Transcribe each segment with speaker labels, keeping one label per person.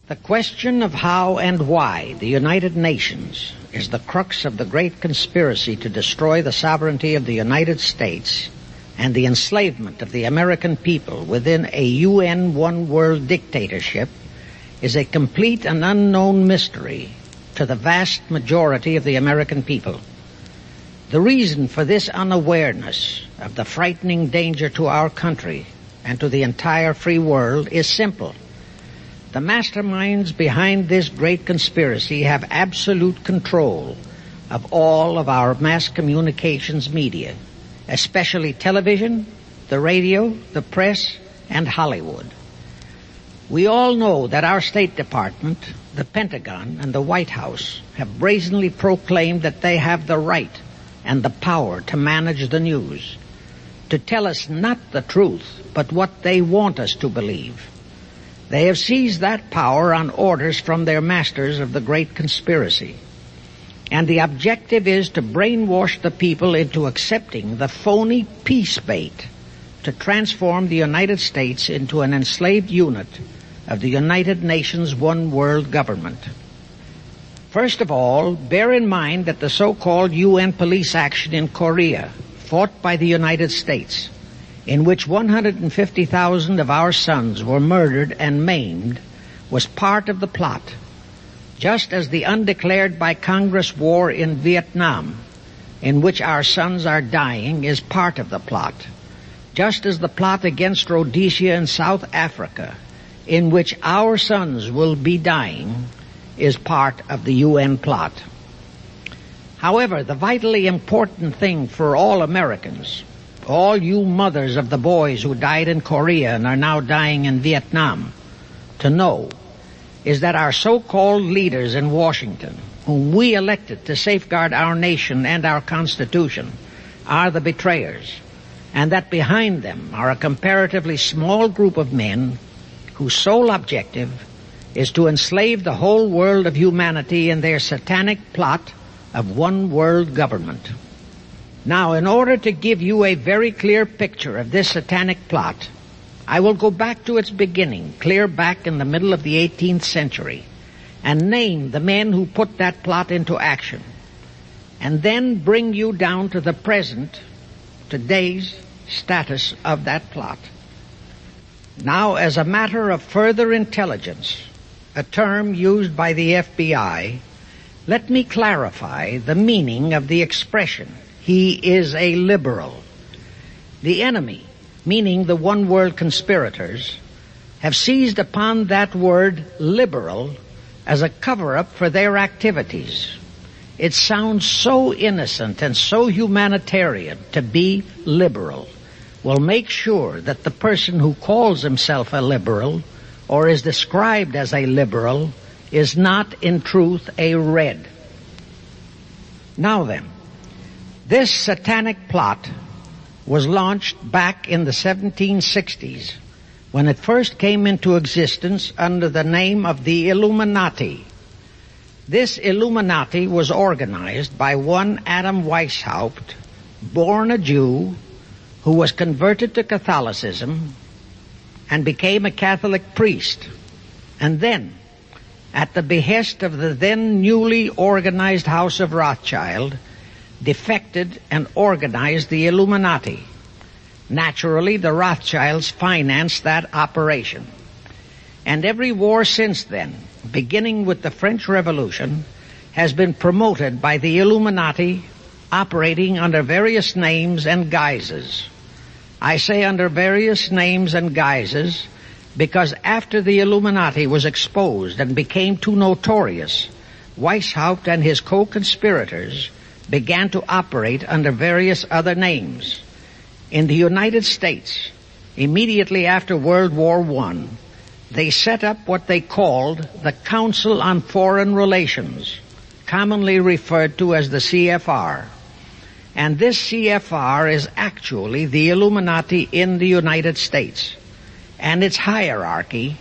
Speaker 1: The question of how and why the United Nations is the crux of the great conspiracy to destroy the sovereignty of the United States and the enslavement of the American people within a UN one-world dictatorship is a complete and unknown mystery to the vast majority of the American people. The reason for this unawareness of the frightening danger to our country and to the entire free world is simple. The masterminds behind this great conspiracy have absolute control of all of our mass communications media, especially television, the radio, the press, and Hollywood. We all know that our State Department, the Pentagon, and the White House have brazenly proclaimed that they have the right and the power to manage the news, to tell us not the truth, but what they want us to believe. They have seized that power on orders from their masters of the great conspiracy. And the objective is to brainwash the people into accepting the phony peace bait to transform the United States into an enslaved unit of the United Nations one world government. First of all, bear in mind that the so-called UN police action in Korea, fought by the United States, in which 150,000 of our sons were murdered and maimed, was part of the plot, just as the undeclared by Congress war in Vietnam, in which our sons are dying, is part of the plot, just as the plot against Rhodesia and South Africa, in which our sons will be dying, is part of the UN plot. However, the vitally important thing for all Americans, all you mothers of the boys who died in Korea and are now dying in Vietnam, to know is that our so-called leaders in Washington, whom we elected to safeguard our nation and our Constitution, are the betrayers, and that behind them are a comparatively small group of men whose sole objective is to enslave the whole world of humanity in their satanic plot of one world government. Now, in order to give you a very clear picture of this satanic plot, I will go back to its beginning, clear back in the middle of the 18th century, and name the men who put that plot into action, and then bring you down to the present, today's status of that plot. Now, as a matter of further intelligence, a term used by the FBI, let me clarify the meaning of the expression, "He is a liberal." The enemy, meaning the one world conspirators, have seized upon that word liberal as a cover-up for their activities. It sounds so innocent and so humanitarian to be liberal. We'll make sure that the person who calls himself a liberal or is described as a liberal is not in truth a red. Now then, this satanic plot was launched back in the 1760s when it first came into existence under the name of the Illuminati. This Illuminati was organized by one Adam Weishaupt, born a Jew, who was converted to Catholicism and became a Catholic priest, and then, at the behest of the then newly organized House of Rothschild, defected and organized the Illuminati. Naturally, the Rothschilds financed that operation. And every war since then, beginning with the French Revolution, has been promoted by the Illuminati, operating under various names and guises. I say under various names and guises because after the Illuminati was exposed and became too notorious, Weishaupt and his co-conspirators began to operate under various other names. In the United States, immediately after World War I, they set up what they called the Council on Foreign Relations, commonly referred to as the CFR. And this CFR is actually the Illuminati in the United States. And its hierarchy,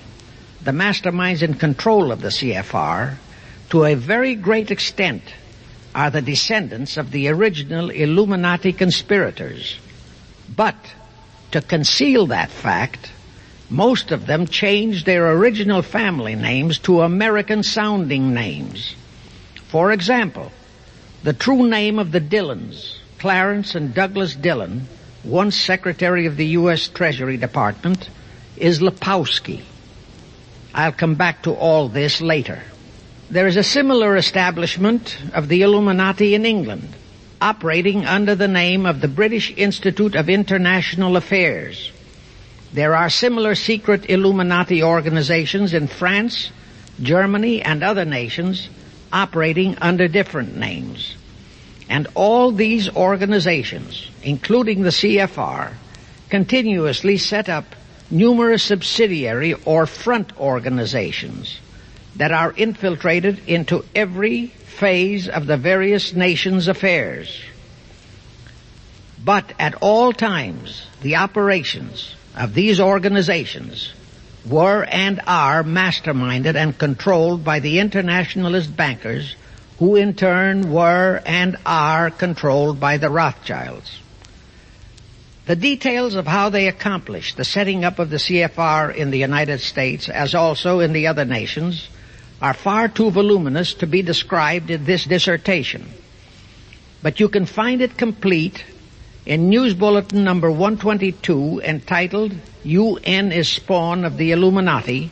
Speaker 1: the masterminds in control of the CFR, to a very great extent are the descendants of the original Illuminati conspirators. But to conceal that fact, Most of them changed their original family names to American-sounding names. For example, the true name of the Dillons, Clarence and Douglas Dillon, once Secretary of the U.S. Treasury Department, is Lepowski. I'll come back to all this later. There is a similar establishment of the Illuminati in England, operating under the name of the British Institute of International Affairs. There are similar secret Illuminati organizations in France, Germany, and other nations operating under different names. And all these organizations, including the CFR, continuously set up numerous subsidiary or front organizations that are infiltrated into every phase of the various nations' affairs. But at all times, the operations of these organizations were and are masterminded and controlled by the internationalist bankers, who in turn were and are controlled by the Rothschilds. The details of how they accomplished the setting up of the CFR in the United States, as also in the other nations, are far too voluminous to be described in this dissertation. But you can find it complete in News Bulletin number 122, entitled UN is Spawn of the Illuminati,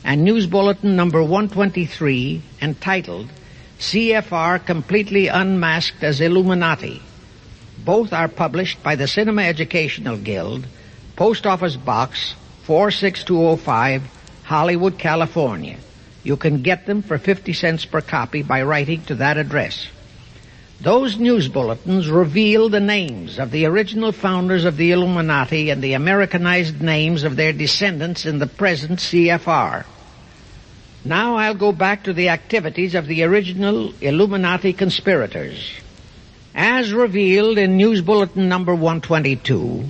Speaker 1: and News Bulletin number 123, entitled CFR Completely Unmasked as Illuminati. Both are published by the Cinema Educational Guild, Post Office Box 46205, Hollywood, California. You can get them for 50 cents per copy by writing to that address. Those news bulletins reveal the names of the original founders of the Illuminati and the Americanized names of their descendants in the present CFR. Now I'll go back to the activities of the original Illuminati conspirators. As revealed in News Bulletin number 122,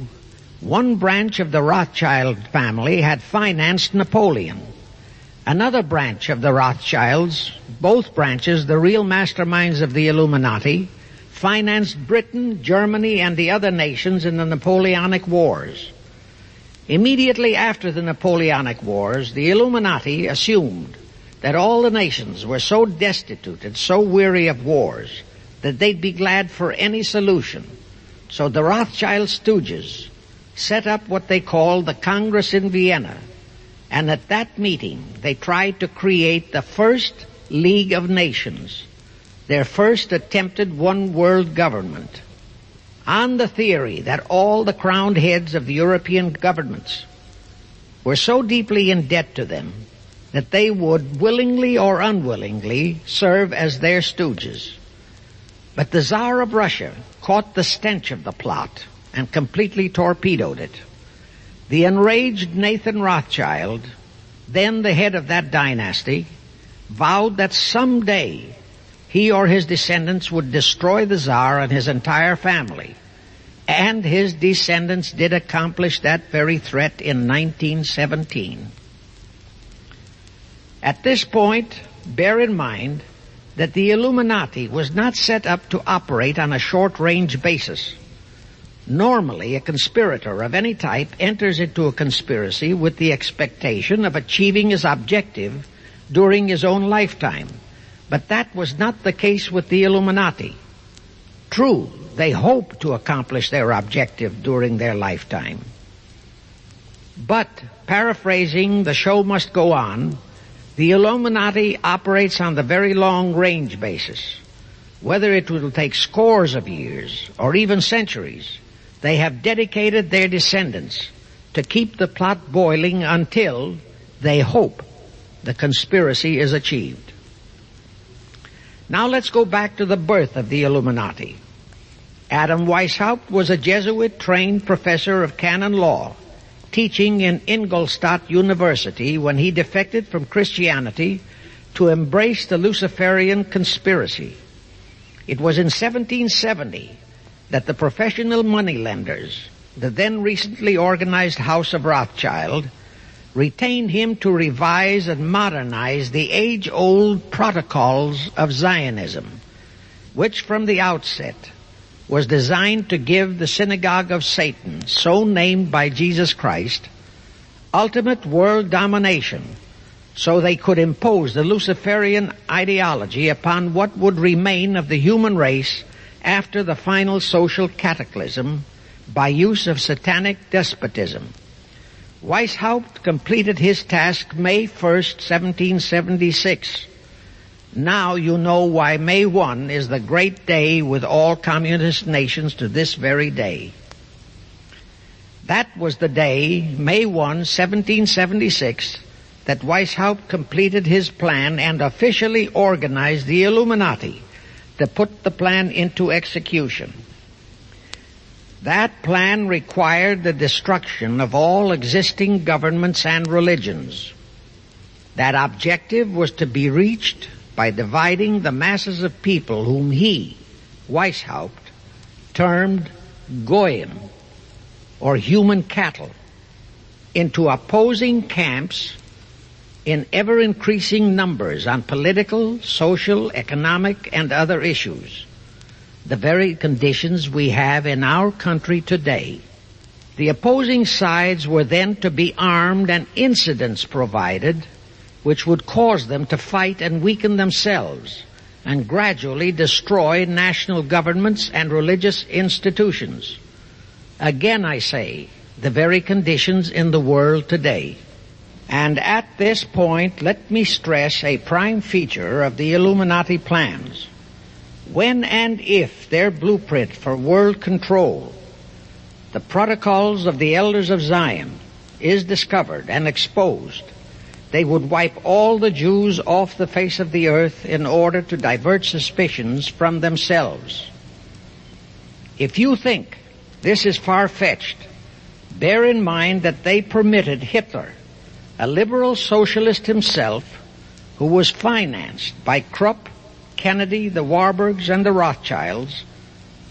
Speaker 1: one branch of the Rothschild family had financed Napoleon. Another branch of the Rothschilds, both branches the real masterminds of the Illuminati, financed Britain, Germany, and the other nations in the Napoleonic Wars. Immediately after the Napoleonic Wars, the Illuminati assumed that all the nations were so destitute and so weary of wars that they'd be glad for any solution. So the Rothschild stooges set up what they called the Congress in Vienna, and at that meeting they tried to create the first League of Nations, their first attempted one world government, on the theory that all the crowned heads of the European governments were so deeply in debt to them that they would willingly or unwillingly serve as their stooges. But the Tsar of Russia caught the stench of the plot and completely torpedoed it. The enraged Nathan Rothschild, then the head of that dynasty, vowed that someday he or his descendants would destroy the Tsar and his entire family. And his descendants did accomplish that very threat in 1917. At this point, bear in mind that the Illuminati was not set up to operate on a short-range basis. Normally, a conspirator of any type enters into a conspiracy with the expectation of achieving his objective during his own lifetime. But that was not the case with the Illuminati. True, they hoped to accomplish their objective during their lifetime. But, paraphrasing The Show Must Go On, the Illuminati operates on the very long-range basis. Whether it will take scores of years or even centuries, they have dedicated their descendants to keep the plot boiling until they hope the conspiracy is achieved. Now let's go back to the birth of the Illuminati. Adam Weishaupt was a Jesuit-trained professor of canon law, teaching in Ingolstadt University when he defected from Christianity to embrace the Luciferian conspiracy. It was in 1770 that the professional moneylenders, the then recently organized House of Rothschild, retained him to revise and modernize the age-old protocols of Zionism, which from the outset was designed to give the synagogue of Satan, so named by Jesus Christ, ultimate world domination, so they could impose the Luciferian ideology upon what would remain of the human race after the final social cataclysm by use of satanic despotism. Weishaupt completed his task May 1st, 1776. Now you know why May 1 is the great day with all communist nations to this very day. That was the day, May 1, 1776, that Weishaupt completed his plan and officially organized the Illuminati to put the plan into execution. That plan required the destruction of all existing governments and religions. That objective was to be reached by dividing the masses of people whom he, Weishaupt, termed Goyim, or human cattle, into opposing camps in ever-increasing numbers on political, social, economic, and other issues, the very conditions we have in our country today. The opposing sides were then to be armed and incidents provided which would cause them to fight and weaken themselves and gradually destroy national governments and religious institutions. Again, I say, the very conditions in the world today. And at this point, let me stress a prime feature of the Illuminati plans. When and if their blueprint for world control, the protocols of the elders of Zion, is discovered and exposed, they would wipe all the Jews off the face of the earth in order to divert suspicions from themselves. If you think this is far-fetched, bear in mind that they permitted Hitler, a liberal socialist himself, who was financed by Krupp, Kennedy, the Warburgs, and the Rothschilds,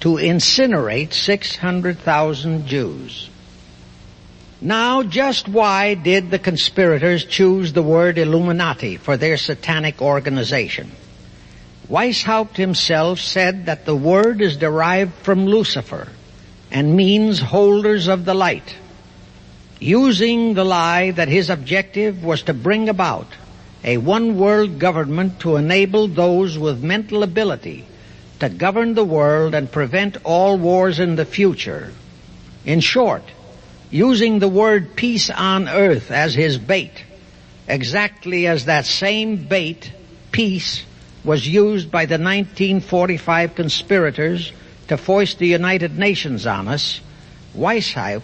Speaker 1: to incinerate 600,000 Jews. Now, just why did the conspirators choose the word Illuminati for their satanic organization? Weishaupt himself said that the word is derived from Lucifer and means holders of the light, using the lie that his objective was to bring about a one-world government to enable those with mental ability to govern the world and prevent all wars in the future. In short, using the word peace on earth as his bait, exactly as that same bait, peace, was used by the 1945 conspirators to foist the United Nations on us. Weishaupt,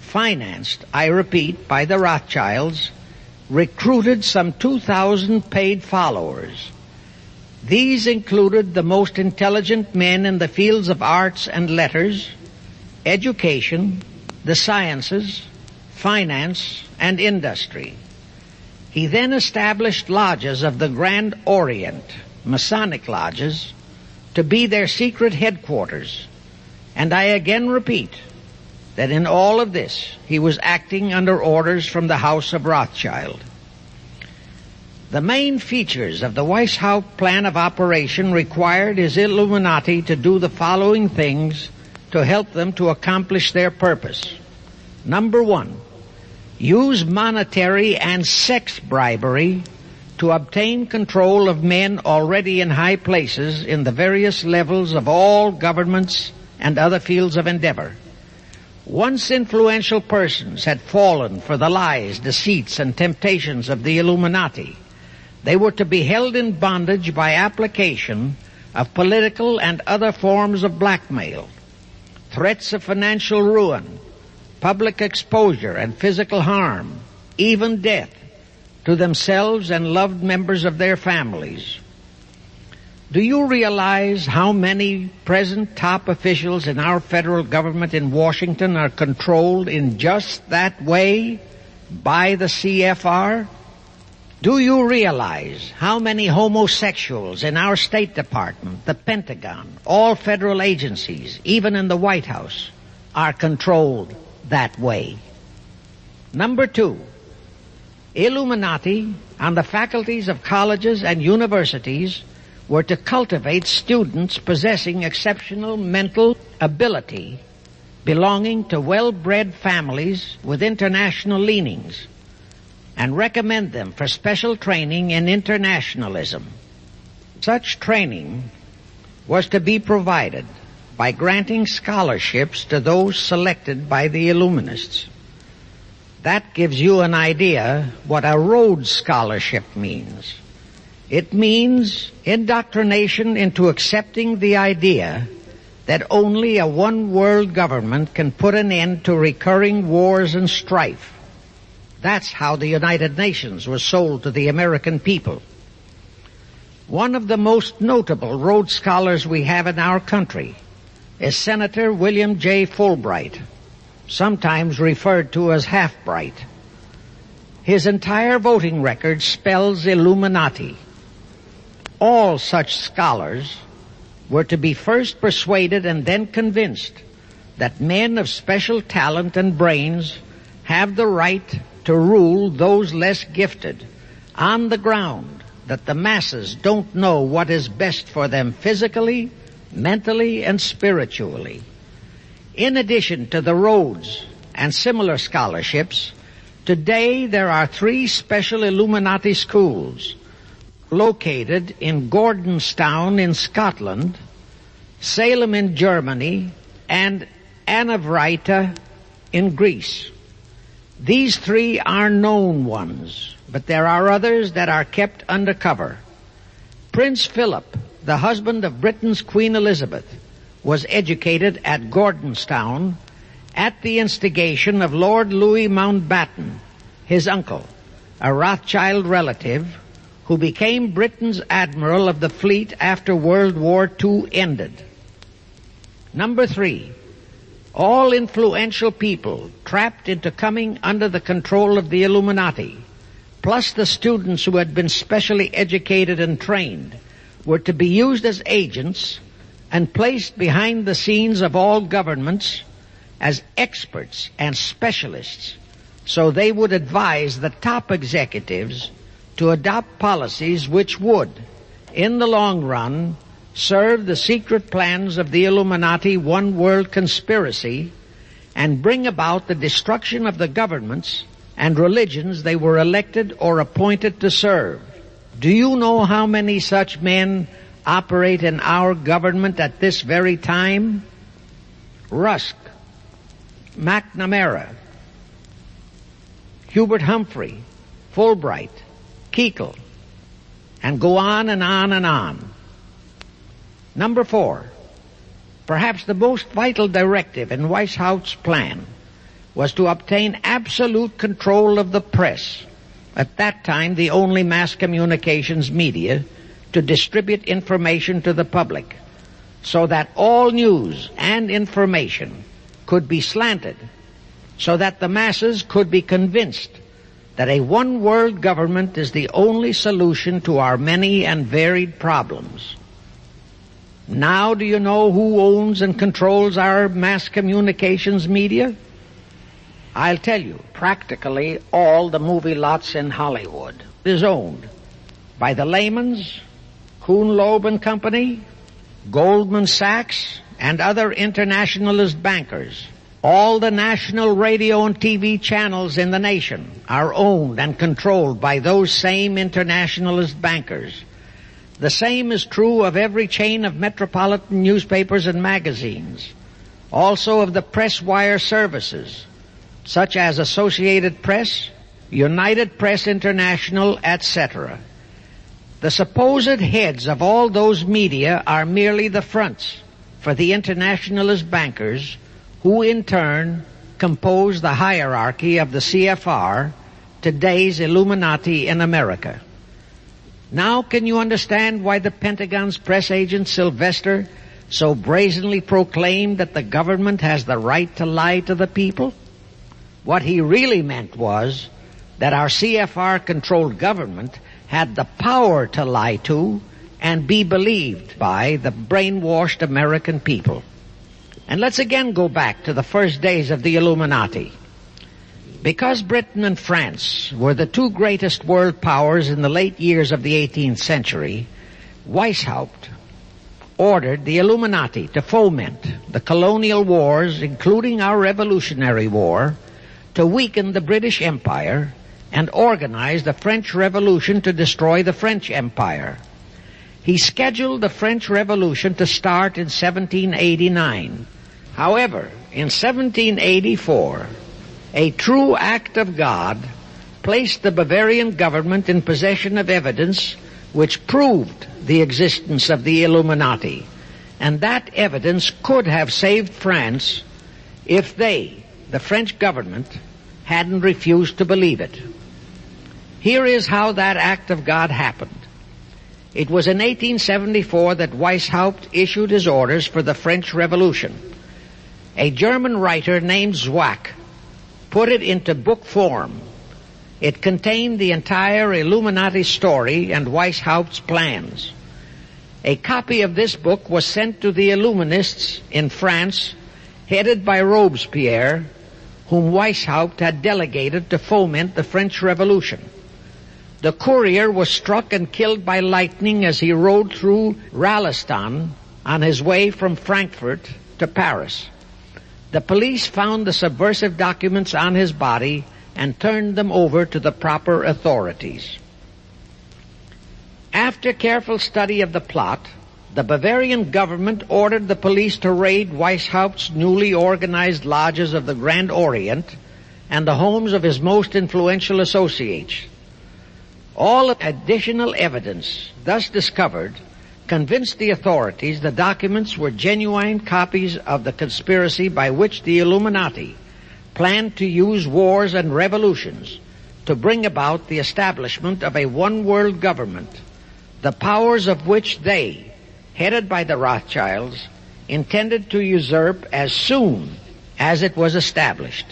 Speaker 1: financed, I repeat, by the Rothschilds, recruited some 2,000 paid followers. These included the most intelligent men in the fields of arts and letters, education, the sciences, finance, and industry. He then established lodges of the Grand Orient, Masonic lodges, to be their secret headquarters. And I again repeat that in all of this, he was acting under orders from the House of Rothschild. The main features of the Weishaupt plan of operation required his Illuminati to do the following things to help them to accomplish their purpose. Number one, use monetary and sex bribery to obtain control of men already in high places in the various levels of all governments and other fields of endeavor. Once influential persons had fallen for the lies, deceits, and temptations of the Illuminati, they were to be held in bondage by application of political and other forms of blackmail, threats of financial ruin, public exposure and physical harm, even death, to themselves and loved members of their families. Do you realize how many present top officials in our federal government in Washington are controlled in just that way by the CFR? Do you realize how many homosexuals in our State Department, the Pentagon, all federal agencies, even in the White House, are controlled that way? Number two, Illuminati on the faculties of colleges and universities were to cultivate students possessing exceptional mental ability belonging to well-bred families with international leanings and recommend them for special training in internationalism. Such training was to be provided by granting scholarships to those selected by the Illuminists. That gives you an idea what a Rhodes Scholarship means. It means indoctrination into accepting the idea that only a one-world government can put an end to recurring wars and strife. That's how the United Nations was sold to the American people. One of the most notable Rhodes Scholars we have in our country is Senator William J. Fulbright, sometimes referred to as Half-Bright. His entire voting record spells Illuminati. All such scholars were to be first persuaded and then convinced that men of special talent and brains have the right to rule those less gifted on the ground that the masses don't know what is best for them physically, mentally, and spiritually. In addition to the Rhodes and similar scholarships, today there are 3 special Illuminati schools located in Gordonstown in Scotland, Salem in Germany, and Anavryta in Greece. These 3 are known ones, but there are others that are kept under cover. Prince Philip, the husband of Britain's Queen Elizabeth, was educated at Gordonstown at the instigation of Lord Louis Mountbatten, his uncle, a Rothschild relative, who became Britain's admiral of the fleet after World War II ended. Number 3, all influential people trapped into coming under the control of the Illuminati, plus the students who had been specially educated and trained, were to be used as agents and placed behind the scenes of all governments as experts and specialists, so they would advise the top executives to adopt policies which would, in the long run, serve the secret plans of the Illuminati one-world conspiracy and bring about the destruction of the governments and religions they were elected or appointed to serve. Do you know how many such men operate in our government at this very time? Rusk, McNamara, Hubert Humphrey, Fulbright, Kuchel, and go on and on and on. Number 4, perhaps the most vital directive in Weishaupt's plan was to obtain absolute control of the press, at that time the only mass communications media, to distribute information to the public, so that all news and information could be slanted, so that the masses could be convinced that a one-world government is the only solution to our many and varied problems. Now do you know who owns and controls our mass communications media? I'll tell you, practically all the movie lots in Hollywood is owned by the Lehmans, Kuhn Loeb and Company, Goldman Sachs, and other internationalist bankers. All the national radio and TV channels in the nation are owned and controlled by those same internationalist bankers. The same is true of every chain of metropolitan newspapers and magazines, also of the press wire services, such as Associated Press, United Press International, etc. The supposed heads of all those media are merely the fronts for the internationalist bankers, who in turn compose the hierarchy of the CFR, today's Illuminati in America. Now can you understand why the Pentagon's press agent Sylvester so brazenly proclaimed that the government has the right to lie to the people? What he really meant was that our CFR-controlled government had the power to lie to and be believed by the brainwashed American people. And let's again go back to the first days of the Illuminati. Because Britain and France were the 2 greatest world powers in the late years of the 18th century, Weishaupt ordered the Illuminati to foment the colonial wars, including our Revolutionary War, to weaken the British Empire and organize the French Revolution to destroy the French Empire. He scheduled the French Revolution to start in 1789. However, in 1784, a true act of God placed the Bavarian government in possession of evidence which proved the existence of the Illuminati, and that evidence could have saved France if they, the French government, hadn't refused to believe it. Here is how that act of God happened. It was in 1874 that Weishaupt issued his orders for the French Revolution. A German writer named Zwack put it into book form. It contained the entire Illuminati story and Weishaupt's plans. A copy of this book was sent to the Illuminists in France, headed by Robespierre, whom Weishaupt had delegated to foment the French Revolution. The courier was struck and killed by lightning as he rode through Ralston on his way from Frankfurt to Paris. The police found the subversive documents on his body and turned them over to the proper authorities. After careful study of the plot, the Bavarian government ordered the police to raid Weishaupt's newly organized lodges of the Grand Orient and the homes of his most influential associates. All additional evidence thus discovered convinced the authorities the documents were genuine copies of the conspiracy by which the Illuminati planned to use wars and revolutions to bring about the establishment of a one-world government, the powers of which they, headed by the Rothschilds, intended to usurp as soon as it was established.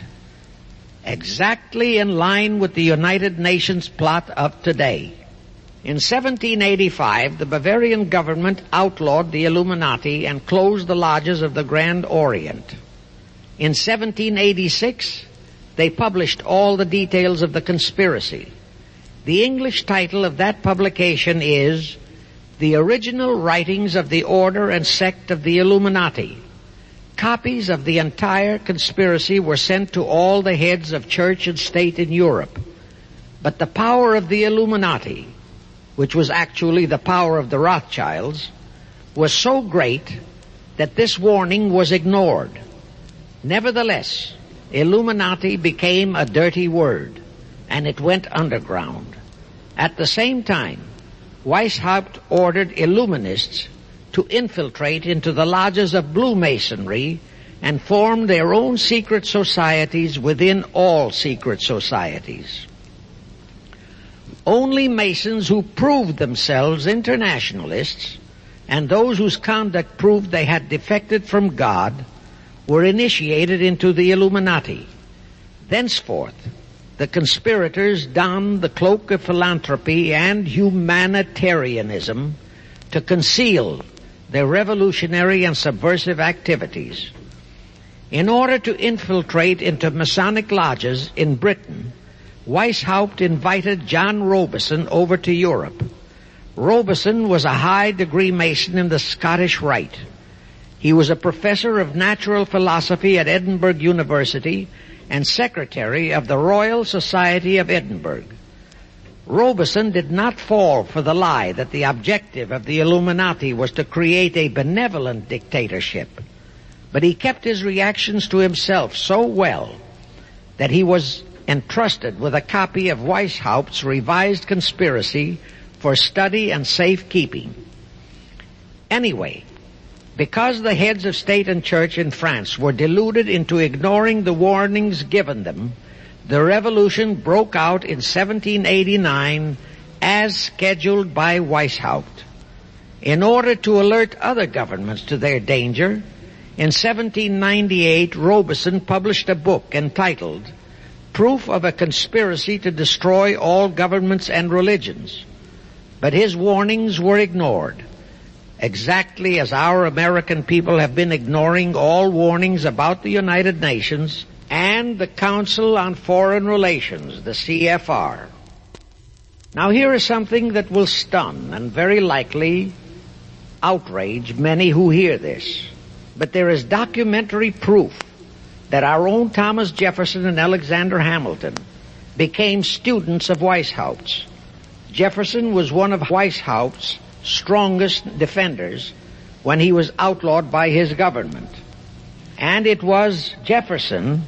Speaker 1: Exactly in line with the United Nations plot of today. In 1785, the Bavarian government outlawed the Illuminati and closed the lodges of the Grand Orient. In 1786, they published all the details of the conspiracy. The English title of that publication is The Original Writings of the Order and Sect of the Illuminati. Copies of the entire conspiracy were sent to all the heads of church and state in Europe. But the power of the Illuminati, which was actually the power of the Rothschilds, was so great that this warning was ignored. Nevertheless, Illuminati became a dirty word, and it went underground. At the same time, Weishaupt ordered Illuminists to infiltrate into the lodges of Blue Masonry and form their own secret societies within all secret societies. Only Masons who proved themselves internationalists and those whose conduct proved they had defected from God were initiated into the Illuminati. Thenceforth, the conspirators donned the cloak of philanthropy and humanitarianism to conceal their revolutionary and subversive activities. In order to infiltrate into Masonic lodges in Britain, Weishaupt invited John Robison over to Europe. Robison was a high-degree Mason in the Scottish Rite. He was a professor of natural philosophy at Edinburgh University and secretary of the Royal Society of Edinburgh. Robison did not fall for the lie that the objective of the Illuminati was to create a benevolent dictatorship, but he kept his reactions to himself so well that he was entrusted with a copy of Weishaupt's revised conspiracy for study and safekeeping. Anyway, because the heads of state and church in France were deluded into ignoring the warnings given them, the revolution broke out in 1789 as scheduled by Weishaupt. In order to alert other governments to their danger, in 1798 Robison published a book entitled Proof of a Conspiracy to Destroy All Governments and Religions. But his warnings were ignored, exactly as our American people have been ignoring all warnings about the United Nations and the Council on Foreign Relations, the CFR. Now here is something that will stun and very likely outrage many who hear this, but there is documentary proof that our own Thomas Jefferson and Alexander Hamilton became students of Weishaupt's. Jefferson was one of Weishaupt's strongest defenders when he was outlawed by his government. And it was Jefferson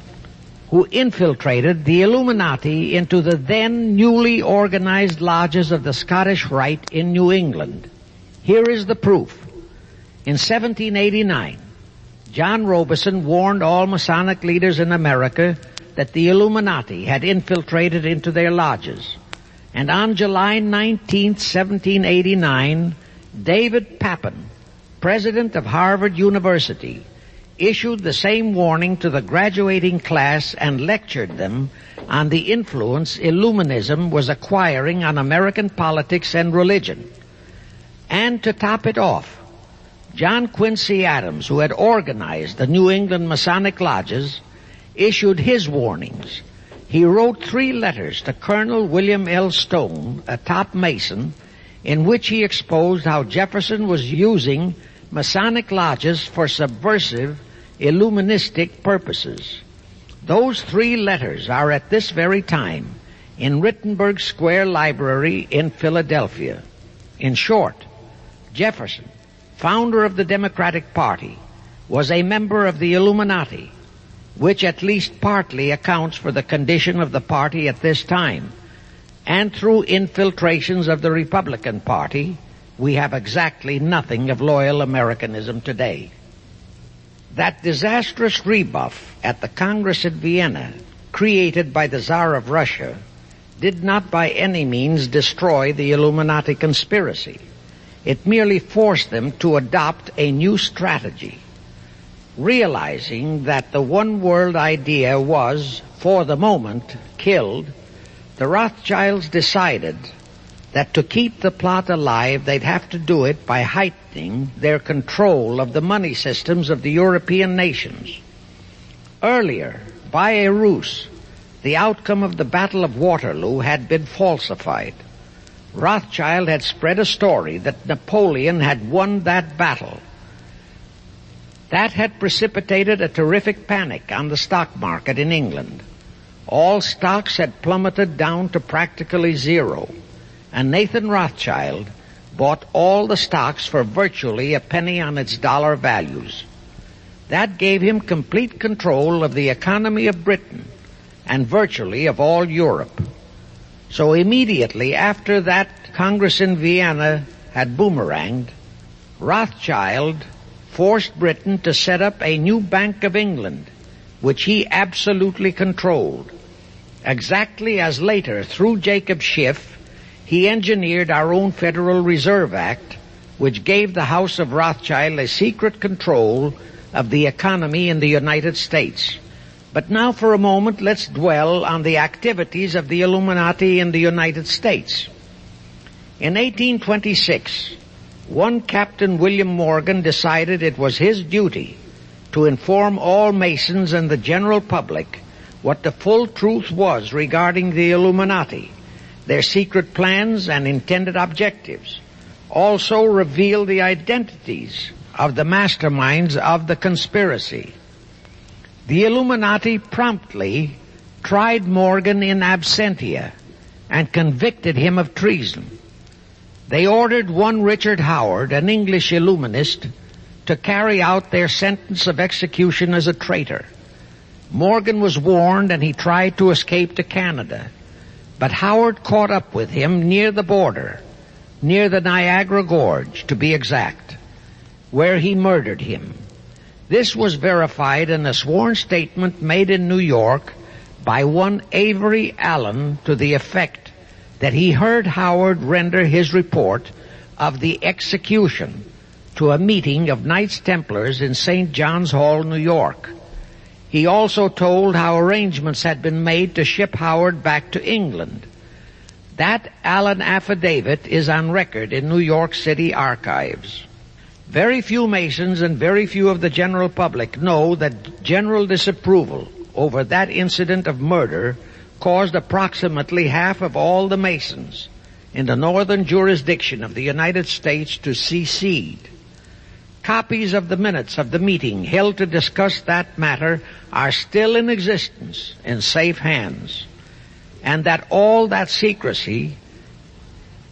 Speaker 1: who infiltrated the Illuminati into the then newly organized lodges of the Scottish Rite in New England. Here is the proof. In 1789, John Robeson warned all Masonic leaders in America that the Illuminati had infiltrated into their lodges. And on July 19, 1789, David Papin, president of Harvard University, issued the same warning to the graduating class and lectured them on the influence Illuminism was acquiring on American politics and religion. And to top it off, John Quincy Adams, who had organized the New England Masonic lodges, issued his warnings. He wrote 3 letters to Colonel William L. Stone, a top Mason, in which he exposed how Jefferson was using Masonic lodges for subversive, Illuministic purposes. Those 3 letters are at this very time in Rittenberg Square Library in Philadelphia. In short, Jefferson, founder of the Democratic Party, was a member of the Illuminati, which at least partly accounts for the condition of the party at this time. And through infiltrations of the Republican Party, we have exactly nothing of loyal Americanism today. That disastrous rebuff at the Congress at Vienna, created by the Tsar of Russia, did not by any means destroy the Illuminati conspiracy. It merely forced them to adopt a new strategy. Realizing that the one world idea was, for the moment, killed, the Rothschilds decided that to keep the plot alive, they'd have to do it by heightening their control of the money systems of the European nations. Earlier, by a ruse, the outcome of the Battle of Waterloo had been falsified. Rothschild had spread a story that Napoleon had won that battle. That had precipitated a terrific panic on the stock market in England. All stocks had plummeted down to practically zero, and Nathan Rothschild bought all the stocks for virtually a penny on its dollar values. That gave him complete control of the economy of Britain and virtually of all Europe. So immediately after that Congress in Vienna had boomeranged, Rothschild forced Britain to set up a new Bank of England, which he absolutely controlled. Exactly as later, through Jacob Schiff, he engineered our own Federal Reserve Act, which gave the House of Rothschild a secret control of the economy in the United States. But now for a moment, let's dwell on the activities of the Illuminati in the United States. In 1826, one Captain William Morgan decided it was his duty to inform all Masons and the general public what the full truth was regarding the Illuminati, their secret plans and intended objectives. Also reveal the identities of the masterminds of the conspiracy. The Illuminati promptly tried Morgan in absentia and convicted him of treason. They ordered one Richard Howard, an English Illuminist, to carry out their sentence of execution as a traitor. Morgan was warned and he tried to escape to Canada, but Howard caught up with him near the border, near the Niagara Gorge to be exact, where he murdered him. This was verified in a sworn statement made in New York by one Avery Allen to the effect that he heard Howard render his report of the execution to a meeting of Knights Templars in St. John's Hall, New York. He also told how arrangements had been made to ship Howard back to England. That Allen affidavit is on record in New York City archives. Very few Masons and very few of the general public know that general disapproval over that incident of murder caused approximately half of all the Masons in the northern jurisdiction of the United States to secede. Copies of the minutes of the meeting held to discuss that matter are still in existence in safe hands, and that all that secrecy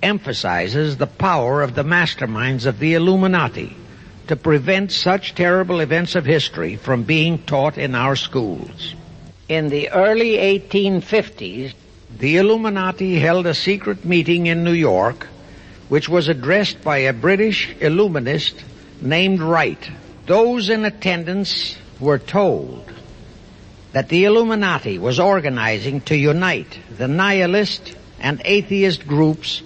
Speaker 1: emphasizes the power of the masterminds of the Illuminati to prevent such terrible events of history from being taught in our schools. In the early 1850s, the Illuminati held a secret meeting in New York, which was addressed by a British Illuminist named Wright. Those in attendance were told that the Illuminati was organizing to unite the nihilist and atheist groups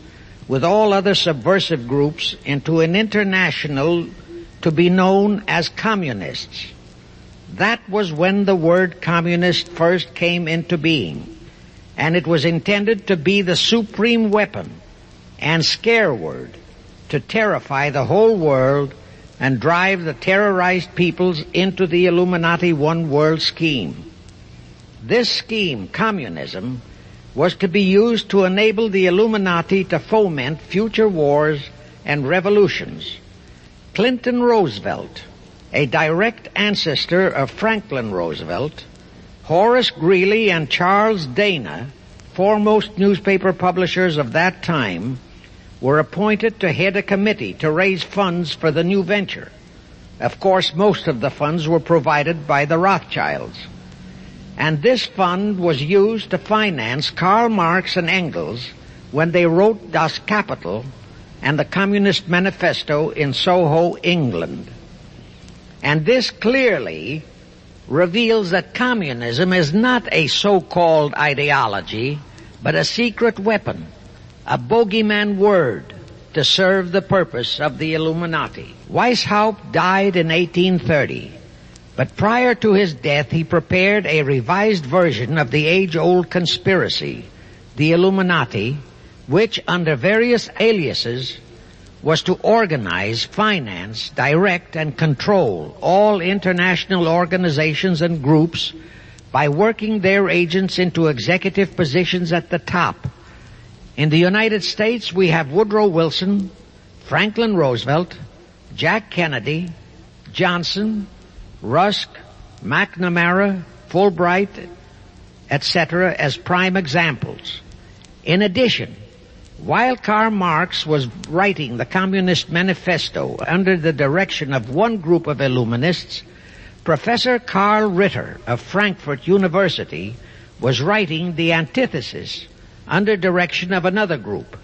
Speaker 1: with all other subversive groups into an international to be known as communists. That was when the word communist first came into being, and it was intended to be the supreme weapon and scare word to terrify the whole world and drive the terrorized peoples into the Illuminati one world scheme. This scheme, communism, was to be used to enable the Illuminati to foment future wars and revolutions. Clinton Roosevelt, a direct ancestor of Franklin Roosevelt, Horace Greeley and Charles Dana, foremost newspaper publishers of that time, were appointed to head a committee to raise funds for the new venture. Of course, most of the funds were provided by the Rothschilds. And this fund was used to finance Karl Marx and Engels when they wrote Das Kapital and the Communist Manifesto in Soho, England. And this clearly reveals that communism is not a so-called ideology, but a secret weapon, a bogeyman word to serve the purpose of the Illuminati. Weishaupt died in 1830, but prior to his death he prepared a revised version of the age-old conspiracy, the Illuminati, which under various aliases was to organize, finance, direct, and control all international organizations and groups by working their agents into executive positions at the top. In the United States, we have Woodrow Wilson, Franklin Roosevelt, Jack Kennedy, Johnson, Rusk, McNamara, Fulbright, etc. as prime examples. In addition, while Karl Marx was writing the Communist Manifesto under the direction of one group of Illuminists, Professor Karl Ritter of Frankfurt University was writing the antithesis under direction of another group.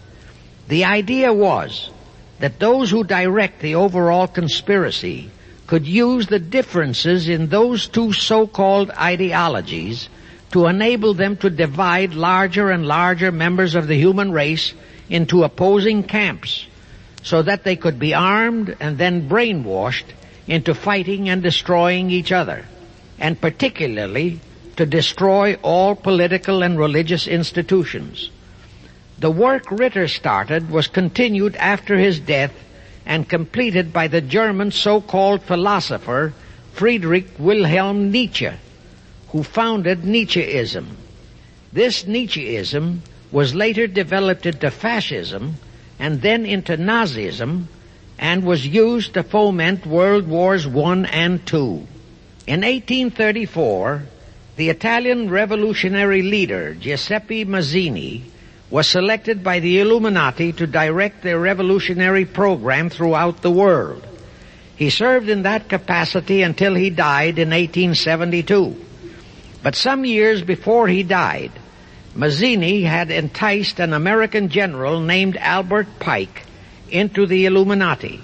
Speaker 1: The idea was that those who direct the overall conspiracy could use the differences in those two so-called ideologies to enable them to divide larger and larger members of the human race into opposing camps so that they could be armed and then brainwashed into fighting and destroying each other, and particularly to destroy all political and religious institutions. The work Ritter started was continued after his death and completed by the German so-called philosopher Friedrich Wilhelm Nietzsche, who founded Nietzscheism. This Nietzscheism was later developed into fascism and then into Nazism and was used to foment World Wars I and II. In 1834, the Italian revolutionary leader Giuseppe Mazzini was selected by the Illuminati to direct their revolutionary program throughout the world. He served in that capacity until he died in 1872. But some years before he died, Mazzini had enticed an American general named Albert Pike into the Illuminati.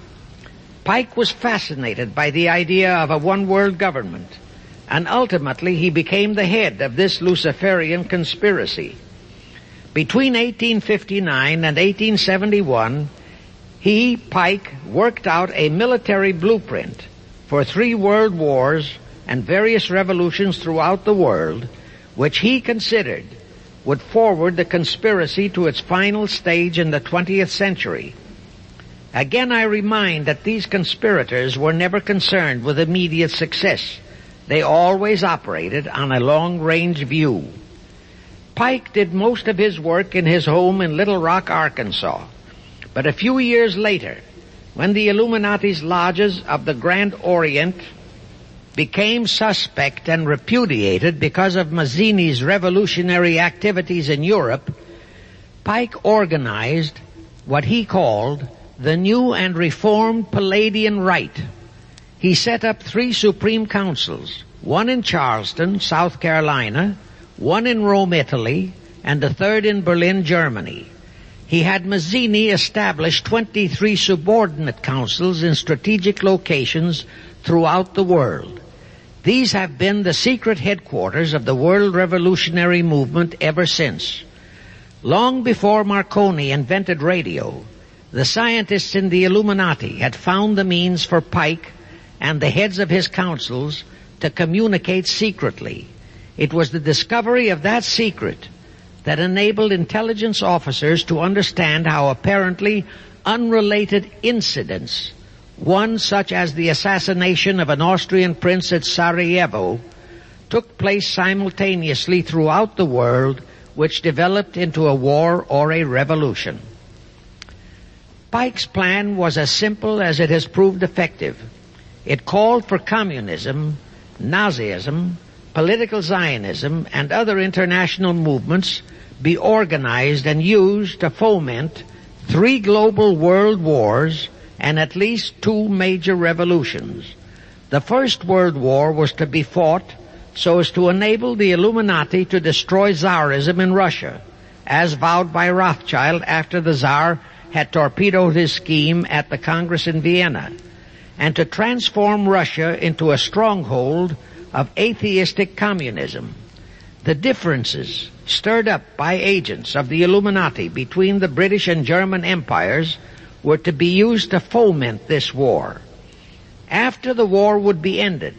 Speaker 1: Pike was fascinated by the idea of a one-world government, and ultimately he became the head of this Luciferian conspiracy. Between 1859 and 1871, he, Pike, worked out a military blueprint for 3 world wars and various revolutions throughout the world, which he considered would forward the conspiracy to its final stage in the 20th century. Again, I remind that these conspirators were never concerned with immediate success. They always operated on a long-range view. Pike did most of his work in his home in Little Rock, Arkansas. But a few years later, when the Illuminati's lodges of the Grand Orient became suspect and repudiated because of Mazzini's revolutionary activities in Europe, Pike organized what he called the New and Reformed Palladian Rite. He set up 3 Supreme Councils, one in Charleston, South Carolina, one in Rome, Italy, and the third in Berlin, Germany. He had Mazzini establish 23 subordinate councils in strategic locations throughout the world. These have been the secret headquarters of the world revolutionary movement ever since. Long before Marconi invented radio, the scientists in the Illuminati had found the means for Pike and the heads of his councils to communicate secretly. It was the discovery of that secret that enabled intelligence officers to understand how apparently unrelated incidents, one such as the assassination of an Austrian prince at Sarajevo, took place simultaneously throughout the world, which developed into a war or a revolution. Pike's plan was as simple as it has proved effective. It called for communism, Nazism, political Zionism, and other international movements be organized and used to foment 3 global world wars and at least 2 major revolutions. The First World War was to be fought so as to enable the Illuminati to destroy Tsarism in Russia, as vowed by Rothschild after the Tsar had torpedoed his scheme at the Congress in Vienna, and to transform Russia into a stronghold of atheistic communism. The differences stirred up by agents of the Illuminati between the British and German empires were to be used to foment this war. After the war would be ended,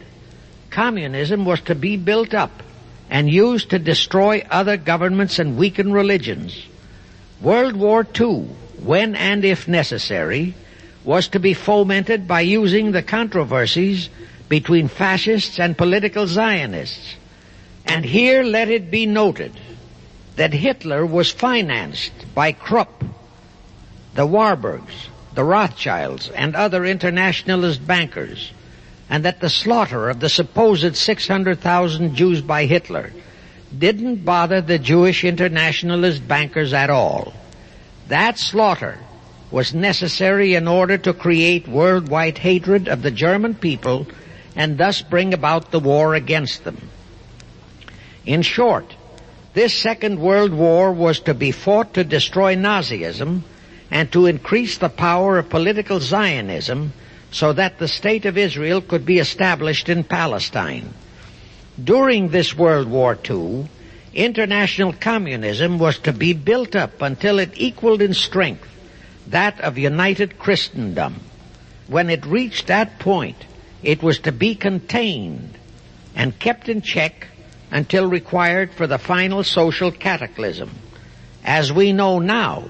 Speaker 1: communism was to be built up and used to destroy other governments and weaken religions. World War II, when and if necessary, was to be fomented by using the controversies between fascists and political Zionists. And here let it be noted that Hitler was financed by Krupp, the Warburgs, the Rothschilds, and other internationalist bankers, and that the slaughter of the supposed 600,000 Jews by Hitler didn't bother the Jewish internationalist bankers at all. That slaughter was necessary in order to create worldwide hatred of the German people and thus bring about the war against them. In short, this Second World War was to be fought to destroy Nazism and to increase the power of political Zionism so that the State of Israel could be established in Palestine. During this World War II, international communism was to be built up until it equaled in strength that of united Christendom. When it reached that point, it was to be contained and kept in check until required for the final social cataclysm. As we know now,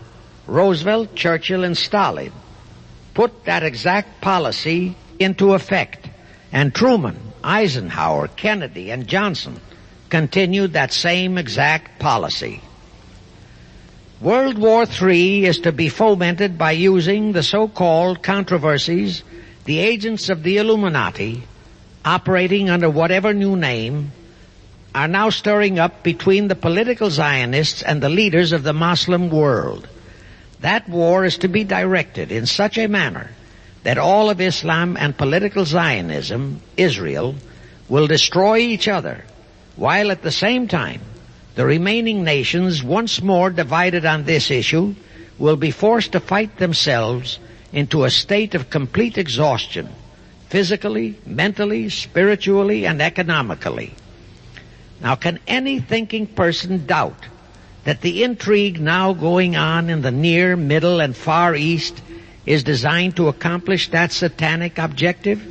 Speaker 1: Roosevelt, Churchill, and Stalin put that exact policy into effect, and Truman, Eisenhower, Kennedy, and Johnson continued that same exact policy. World War III is to be fomented by using the so-called controversies the agents of the Illuminati, operating under whatever new name, are now stirring up between the political Zionists and the leaders of the Muslim world. That war is to be directed in such a manner that all of Islam and political Zionism, Israel, will destroy each other, while at the same time the remaining nations, once more divided on this issue, will be forced to fight themselves into a state of complete exhaustion, physically, mentally, spiritually, and economically. Now, can any thinking person doubt that the intrigue now going on in the Near, Middle, and Far East is designed to accomplish that satanic objective?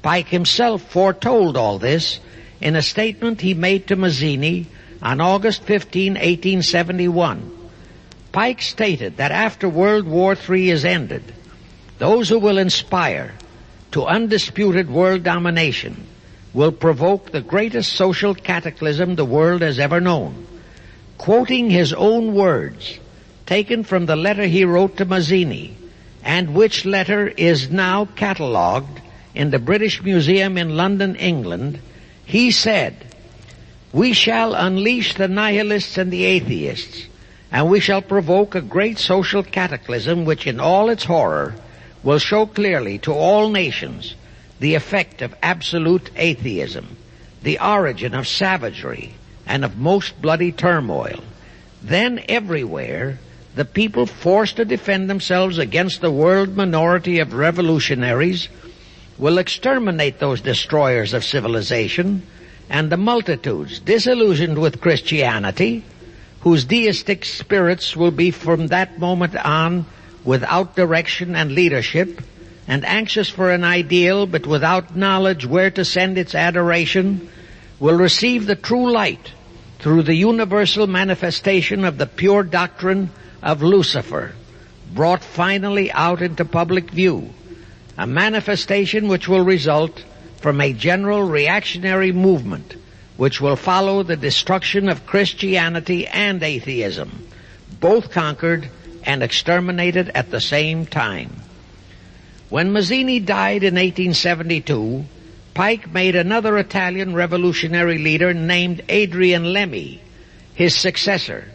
Speaker 1: Pike himself foretold all this in a statement he made to Mazzini on August 15, 1871. Pike stated that after World War III is ended, those who will inspire to undisputed world domination will provoke the greatest social cataclysm the world has ever known. Quoting his own words, taken from the letter he wrote to Mazzini, and which letter is now catalogued in the British Museum in London, England, he said, "We shall unleash the nihilists and the atheists, and we shall provoke a great social cataclysm which in all its horror will show clearly to all nations the effect of absolute atheism, the origin of savagery and of most bloody turmoil. Then everywhere the people forced to defend themselves against the world minority of revolutionaries will exterminate those destroyers of civilization, and the multitudes disillusioned with Christianity, whose deistic spirits will be from that moment on without direction and leadership, and anxious for an ideal but without knowledge where to send its adoration, will receive the true light through the universal manifestation of the pure doctrine of Lucifer, brought finally out into public view, a manifestation which will result from a general reactionary movement which will follow the destruction of Christianity and atheism, both conquered and exterminated at the same time." When Mazzini died in 1872, Pike made another Italian revolutionary leader named Adrian Lemmi his successor.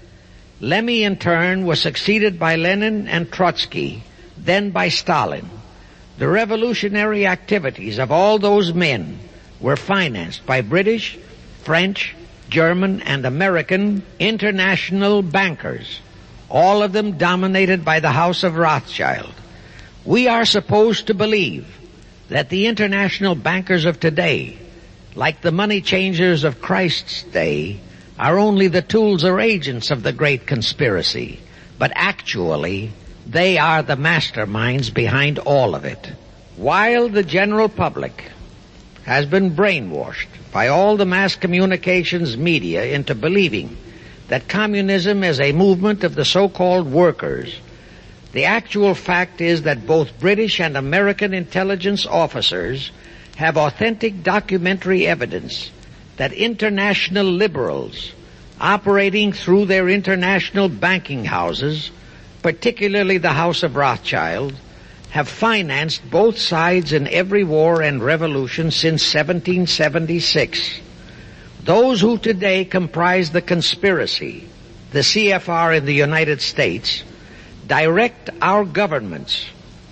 Speaker 1: Lemmi, in turn, was succeeded by Lenin and Trotsky, then by Stalin. The revolutionary activities of all those men were financed by British, French, German, and American international bankers, all of them dominated by the House of Rothschild. We are supposed to believe that the international bankers of today, like the money changers of Christ's day, are only the tools or agents of the great conspiracy, but actually they are the masterminds behind all of it. While the general public has been brainwashed by all the mass communications media into believing that communism is a movement of the so-called workers, the actual fact is that both British and American intelligence officers have authentic documentary evidence that international liberals operating through their international banking houses, particularly the House of Rothschild, have financed both sides in every war and revolution since 1776. Those who today comprise the conspiracy, the CFR in the United States, direct our governments,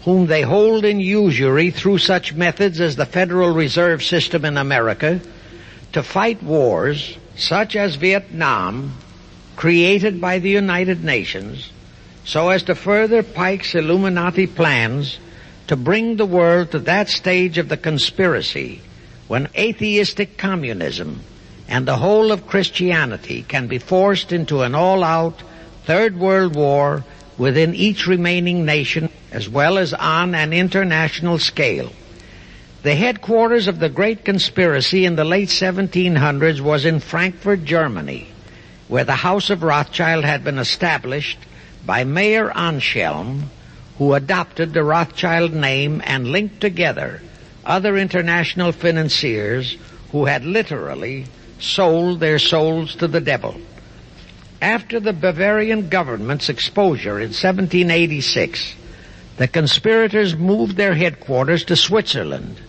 Speaker 1: whom they hold in usury through such methods as the Federal Reserve System in America, to fight wars such as Vietnam, created by the United Nations, so as to further Pike's Illuminati plans to bring the world to that stage of the conspiracy when atheistic communism and the whole of Christianity can be forced into an all-out Third World War within each remaining nation, as well as on an international scale. The headquarters of the great conspiracy in the late 1700s was in Frankfurt, Germany, where the House of Rothschild had been established by Mayer Anschelm, who adopted the Rothschild name and linked together other international financiers who had literally sold their souls to the devil. After the Bavarian government's exposure in 1786, the conspirators moved their headquarters to Switzerland,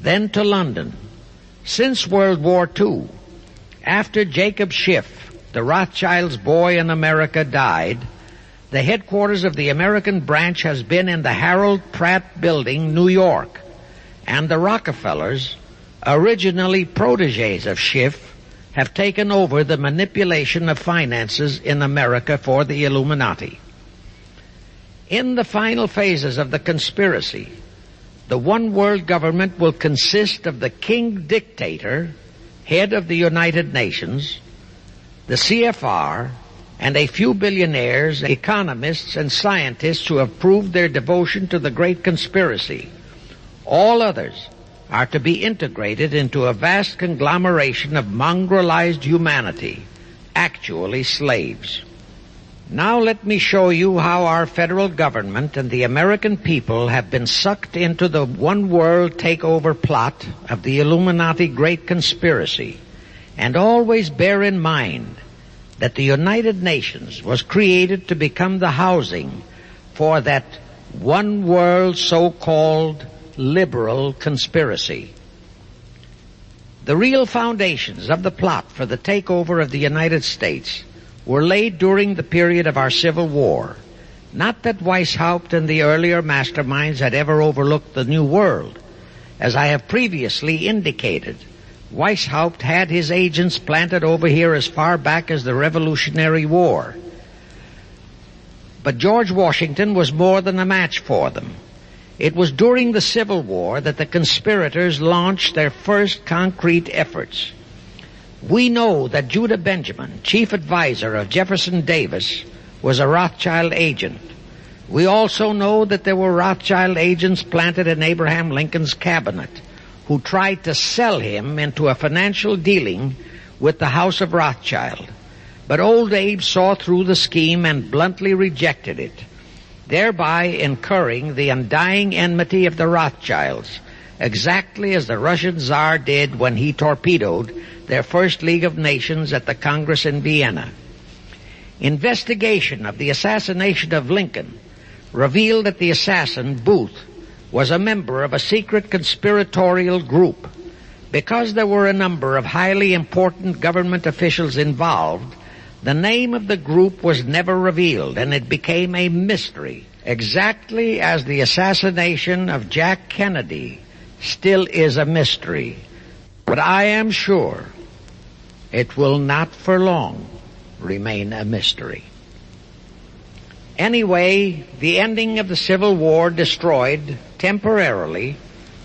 Speaker 1: then to London. Since World War II, after Jacob Schiff, the Rothschild's boy in America, died, the headquarters of the American branch has been in the Harold Pratt Building, New York, and the Rockefellers, originally protégés of Schiff, have taken over the manipulation of finances in America for the Illuminati. In the final phases of the conspiracy, the one world government will consist of the king dictator, head of the United Nations, the CFR, and a few billionaires, economists, and scientists who have proved their devotion to the great conspiracy. All others are to be integrated into a vast conglomeration of mongrelized humanity, actually slaves. Now let me show you how our federal government and the American people have been sucked into the one world takeover plot of the Illuminati great conspiracy. And always bear in mind that the United Nations was created to become the housing for that one world so-called liberal conspiracy. The real foundations of the plot for the takeover of the United States were laid during the period of our Civil War. Not that Weishaupt and the earlier masterminds had ever overlooked the New World. As I have previously indicated, Weishaupt had his agents planted over here as far back as the Revolutionary War. But George Washington was more than a match for them. It was during the Civil War that the conspirators launched their first concrete efforts. We know that Judah Benjamin, chief advisor of Jefferson Davis, was a Rothschild agent. We also know that there were Rothschild agents planted in Abraham Lincoln's cabinet who tried to sell him into a financial dealing with the House of Rothschild. But old Abe saw through the scheme and bluntly rejected it, thereby incurring the undying enmity of the Rothschilds, exactly as the Russian Tsar did when he torpedoed their first League of Nations at the Congress in Vienna. Investigation of the assassination of Lincoln revealed that the assassin, Booth, was a member of a secret conspiratorial group. Because there were a number of highly important government officials involved, the name of the group was never revealed, and it became a mystery, exactly as the assassination of Jack Kennedy still is a mystery. But I am sure it will not for long remain a mystery. Anyway, the ending of the Civil War destroyed, temporarily,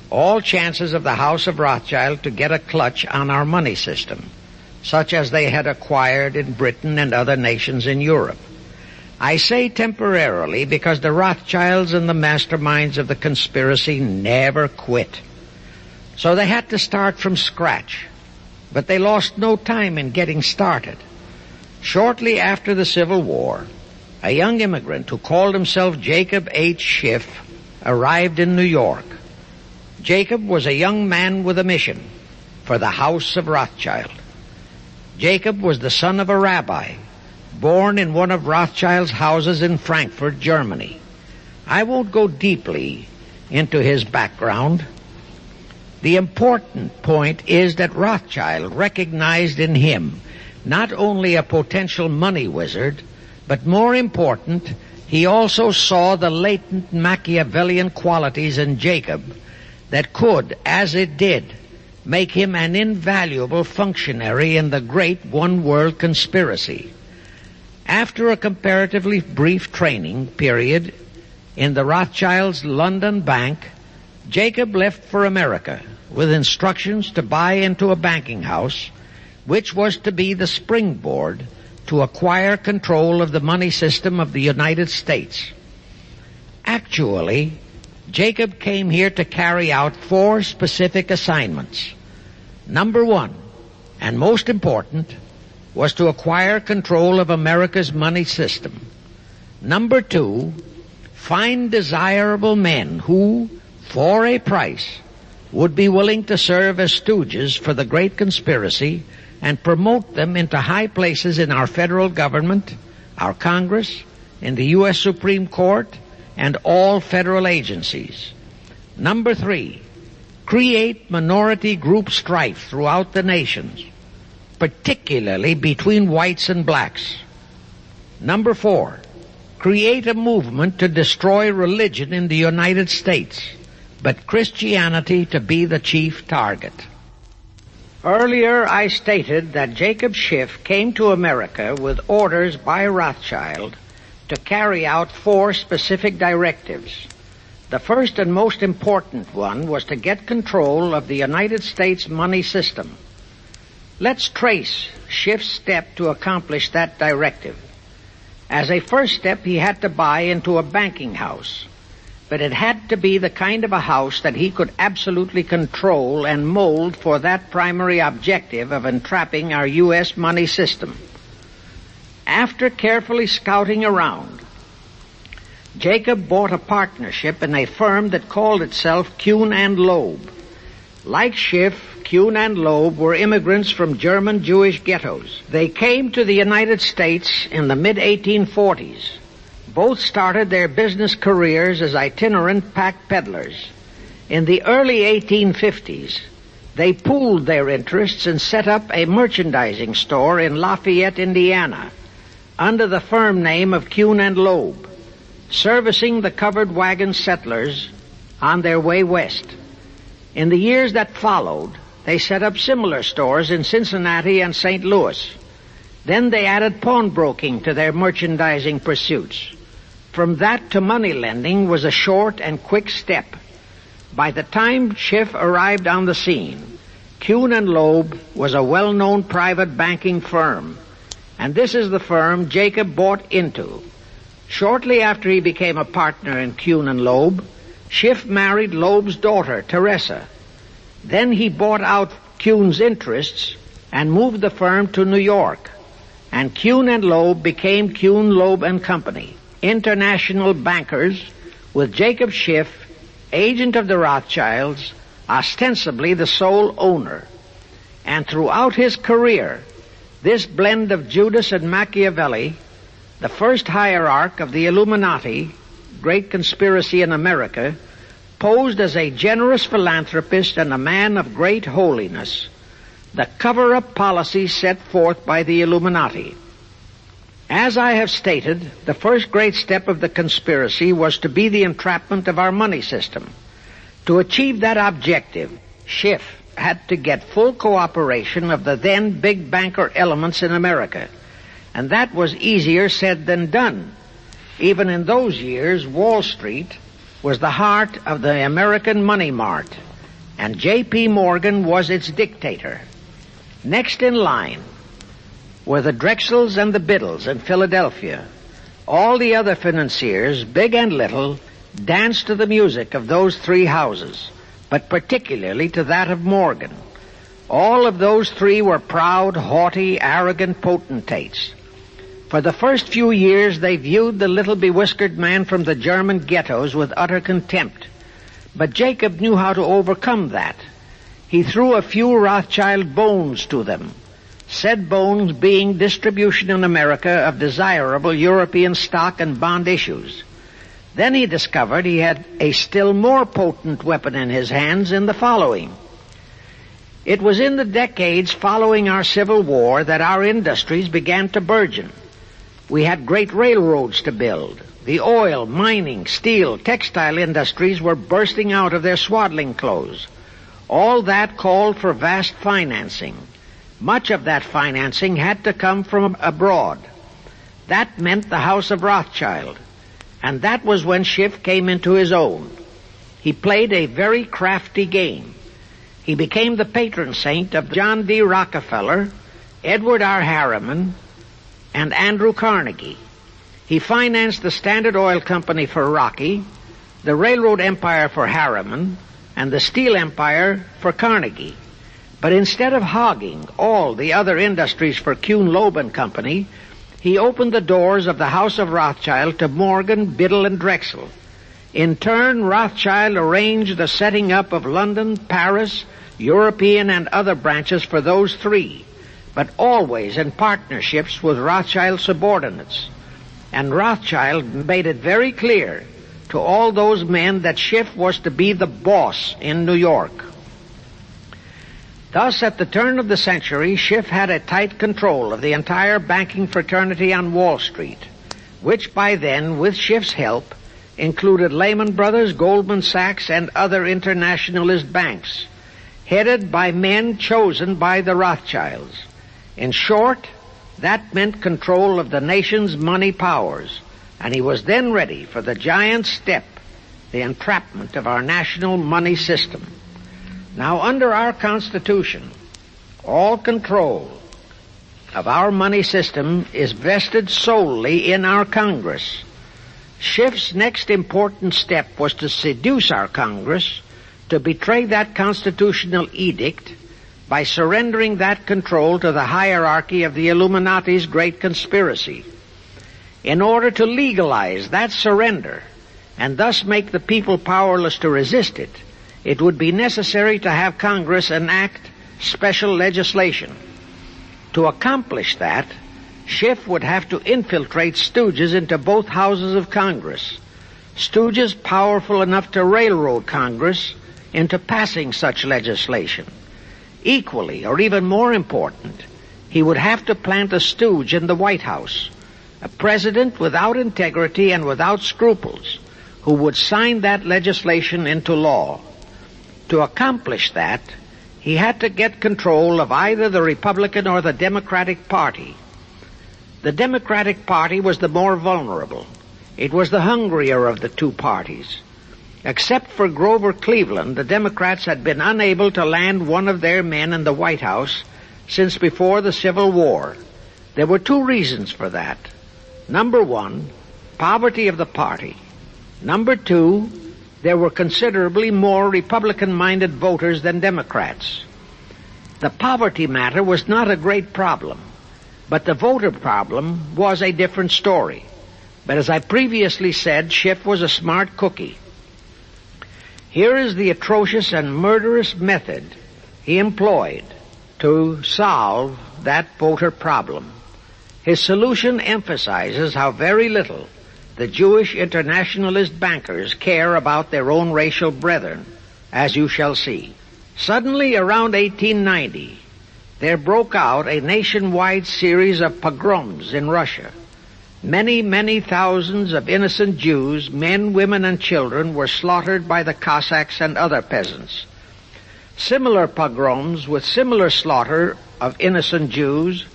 Speaker 1: all chances of the House of Rothschild to get a clutch on our money system, such as they had acquired in Britain and other nations in Europe. I say temporarily because the Rothschilds and the masterminds of the conspiracy never quit. So they had to start from scratch, but they lost no time in getting started. Shortly after the Civil War, a young immigrant who called himself Jacob H. Schiff arrived in New York. Jacob was a young man with a mission for the House of Rothschild. Jacob was the son of a rabbi, born in one of Rothschild's houses in Frankfurt, Germany. I won't go deeply into his background. The important point is that Rothschild recognized in him not only a potential money wizard, but more important, he also saw the latent Machiavellian qualities in Jacob that could, as it did, make him an invaluable functionary in the great one-world conspiracy. After a comparatively brief training period in the Rothschilds' London bank, Jacob left for America with instructions to buy into a banking house, which was to be the springboard to acquire control of the money system of the United States. Actually, Jacob came here to carry out 4 specific assignments. Number 1, and most important, was to acquire control of America's money system. Number 2, find desirable men who, for a price, would be willing to serve as stooges for the great conspiracy and promote them into high places in our federal government, our Congress, in the U.S. Supreme Court, and all federal agencies. Number 3, create minority group strife throughout the nations, particularly between whites and blacks. Number 4, create a movement to destroy religion in the United States, but Christianity to be the chief target. Earlier I stated that Jacob Schiff came to America with orders by Rothschild to carry out 4 specific directives. The first and most important one was to get control of the United States money system. Let's trace Schiff's step to accomplish that directive. As a first step, he had to buy into a banking house, but it had to be the kind of a house that he could absolutely control and mold for that primary objective of entrapping our U.S. money system. After carefully scouting around, Jacob bought a partnership in a firm that called itself Kuhn and Loeb. Like Schiff, Kuhn and Loeb were immigrants from German Jewish ghettos. They came to the United States in the mid-1840s. Both started their business careers as itinerant pack peddlers. In the early 1850s, they pooled their interests and set up a merchandising store in Lafayette, Indiana, under the firm name of Kuhn and Loeb, servicing the covered wagon settlers on their way west. In the years that followed, they set up similar stores in Cincinnati and St. Louis. Then they added pawnbroking to their merchandising pursuits. From that to money lending was a short and quick step. By the time Schiff arrived on the scene, Kuhn and Loeb was a well-known private banking firm, and this is the firm Jacob bought into. Shortly after he became a partner in Kuhn and Loeb, Schiff married Loeb's daughter, Teresa. Then he bought out Kuhn's interests and moved the firm to New York, and Kuhn and Loeb became Kuhn, Loeb and Company, international bankers, with Jacob Schiff, agent of the Rothschilds, ostensibly the sole owner. And throughout his career, this blend of Judas and Machiavelli, the first hierarch of the Illuminati, great conspiracy in America, posed as a generous philanthropist and a man of great holiness, the cover-up policy set forth by the Illuminati. As I have stated, the first great step of the conspiracy was to be the entrapment of our money system. To achieve that objective, Schiff had to get full cooperation of the then big banker elements in America, and that was easier said than done. Even in those years, Wall Street was the heart of the American money mart, and J.P. Morgan was its dictator. Next in line were the Drexels and the Biddles in Philadelphia. All the other financiers, big and little, danced to the music of those three houses, but particularly to that of Morgan. All of those three were proud, haughty, arrogant potentates. For the first few years they viewed the little bewhiskered man from the German ghettos with utter contempt. But Jacob knew how to overcome that. He threw a few Rothschild bones to them, said bones being distribution in America of desirable European stock and bond issues. Then he discovered he had a still more potent weapon in his hands in the following. It was in the decades following our Civil War that our industries began to burgeon. We had great railroads to build. The oil, mining, steel, textile industries were bursting out of their swaddling clothes. All that called for vast financing. Much of that financing had to come from abroad. That meant the House of Rothschild. And that was when Schiff came into his own. He played a very crafty game. He became the patron saint of John D. Rockefeller, Edward R. Harriman, and Andrew Carnegie. He financed the Standard Oil Company for Rocky, the railroad empire for Harriman, and the steel empire for Carnegie. But instead of hogging all the other industries for Kuhn, Loeb and Company, he opened the doors of the House of Rothschild to Morgan, Biddle, and Drexel. In turn, Rothschild arranged the setting up of London, Paris, European, and other branches for those three, but always in partnerships with Rothschild subordinates. And Rothschild made it very clear to all those men that Schiff was to be the boss in New York. Thus, at the turn of the century, Schiff had a tight control of the entire banking fraternity on Wall Street, which by then, with Schiff's help, included Lehman Brothers, Goldman Sachs, and other internationalist banks, headed by men chosen by the Rothschilds. In short, that meant control of the nation's money powers, and he was then ready for the giant step, the entrapment of our national money system. Now, under our Constitution, all control of our money system is vested solely in our Congress. Schiff's next important step was to seduce our Congress to betray that constitutional edict by surrendering that control to the hierarchy of the Illuminati's great conspiracy. In order to legalize that surrender and thus make the people powerless to resist it, it would be necessary to have Congress enact special legislation. To accomplish that, Schiff would have to infiltrate stooges into both houses of Congress, stooges powerful enough to railroad Congress into passing such legislation. Equally, or even more important, he would have to plant a stooge in the White House, a president without integrity and without scruples, who would sign that legislation into law. To accomplish that, he had to get control of either the Republican or the Democratic Party. The Democratic Party was the more vulnerable. It was the hungrier of the two parties. Except for Grover Cleveland, the Democrats had been unable to land one of their men in the White House since before the Civil War. There were two reasons for that. Number one, poverty of the party. Number two, there were considerably more Republican-minded voters than Democrats. The poverty matter was not a great problem, but the voter problem was a different story. But as I previously said, Schiff was a smart cookie. Here is the atrocious and murderous method he employed to solve that voter problem. His solution emphasizes how very little the Jewish internationalist bankers care about their own racial brethren, as you shall see. Suddenly, around 1890, there broke out a nationwide series of pogroms in Russia. Many, many thousands of innocent Jews, men, women, and children, were slaughtered by the Cossacks and other peasants. Similar pogroms with similar slaughter of innocent Jews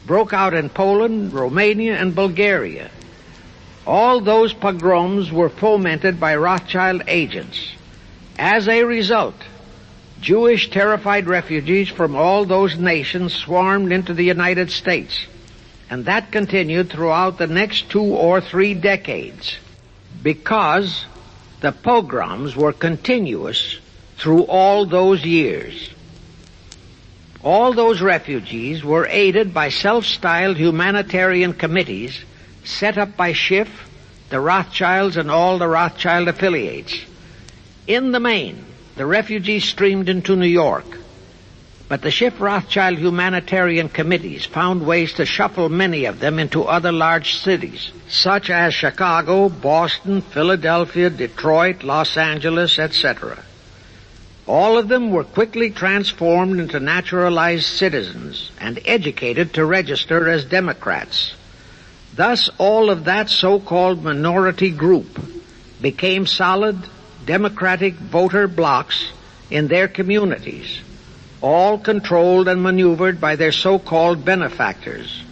Speaker 1: broke out in Poland, Romania, and Bulgaria. All those pogroms were fomented by Rothschild agents. As a result, Jewish terrified refugees from all those nations swarmed into the United States. And that continued throughout the next 2 or 3 decades, because the pogroms were continuous through all those years. All those refugees were aided by self-styled humanitarian committees set up by Schiff, the Rothschilds, and all the Rothschild affiliates. In the main, the refugees streamed into New York. But the Schiff-Rothschild humanitarian committees found ways to shuffle many of them into other large cities, such as Chicago, Boston, Philadelphia, Detroit, Los Angeles, etc. All of them were quickly transformed into naturalized citizens and educated to register as Democrats. Thus, all of that so-called minority group became solid Democratic voter blocs in their communities, all controlled and maneuvered by their so-called benefactors.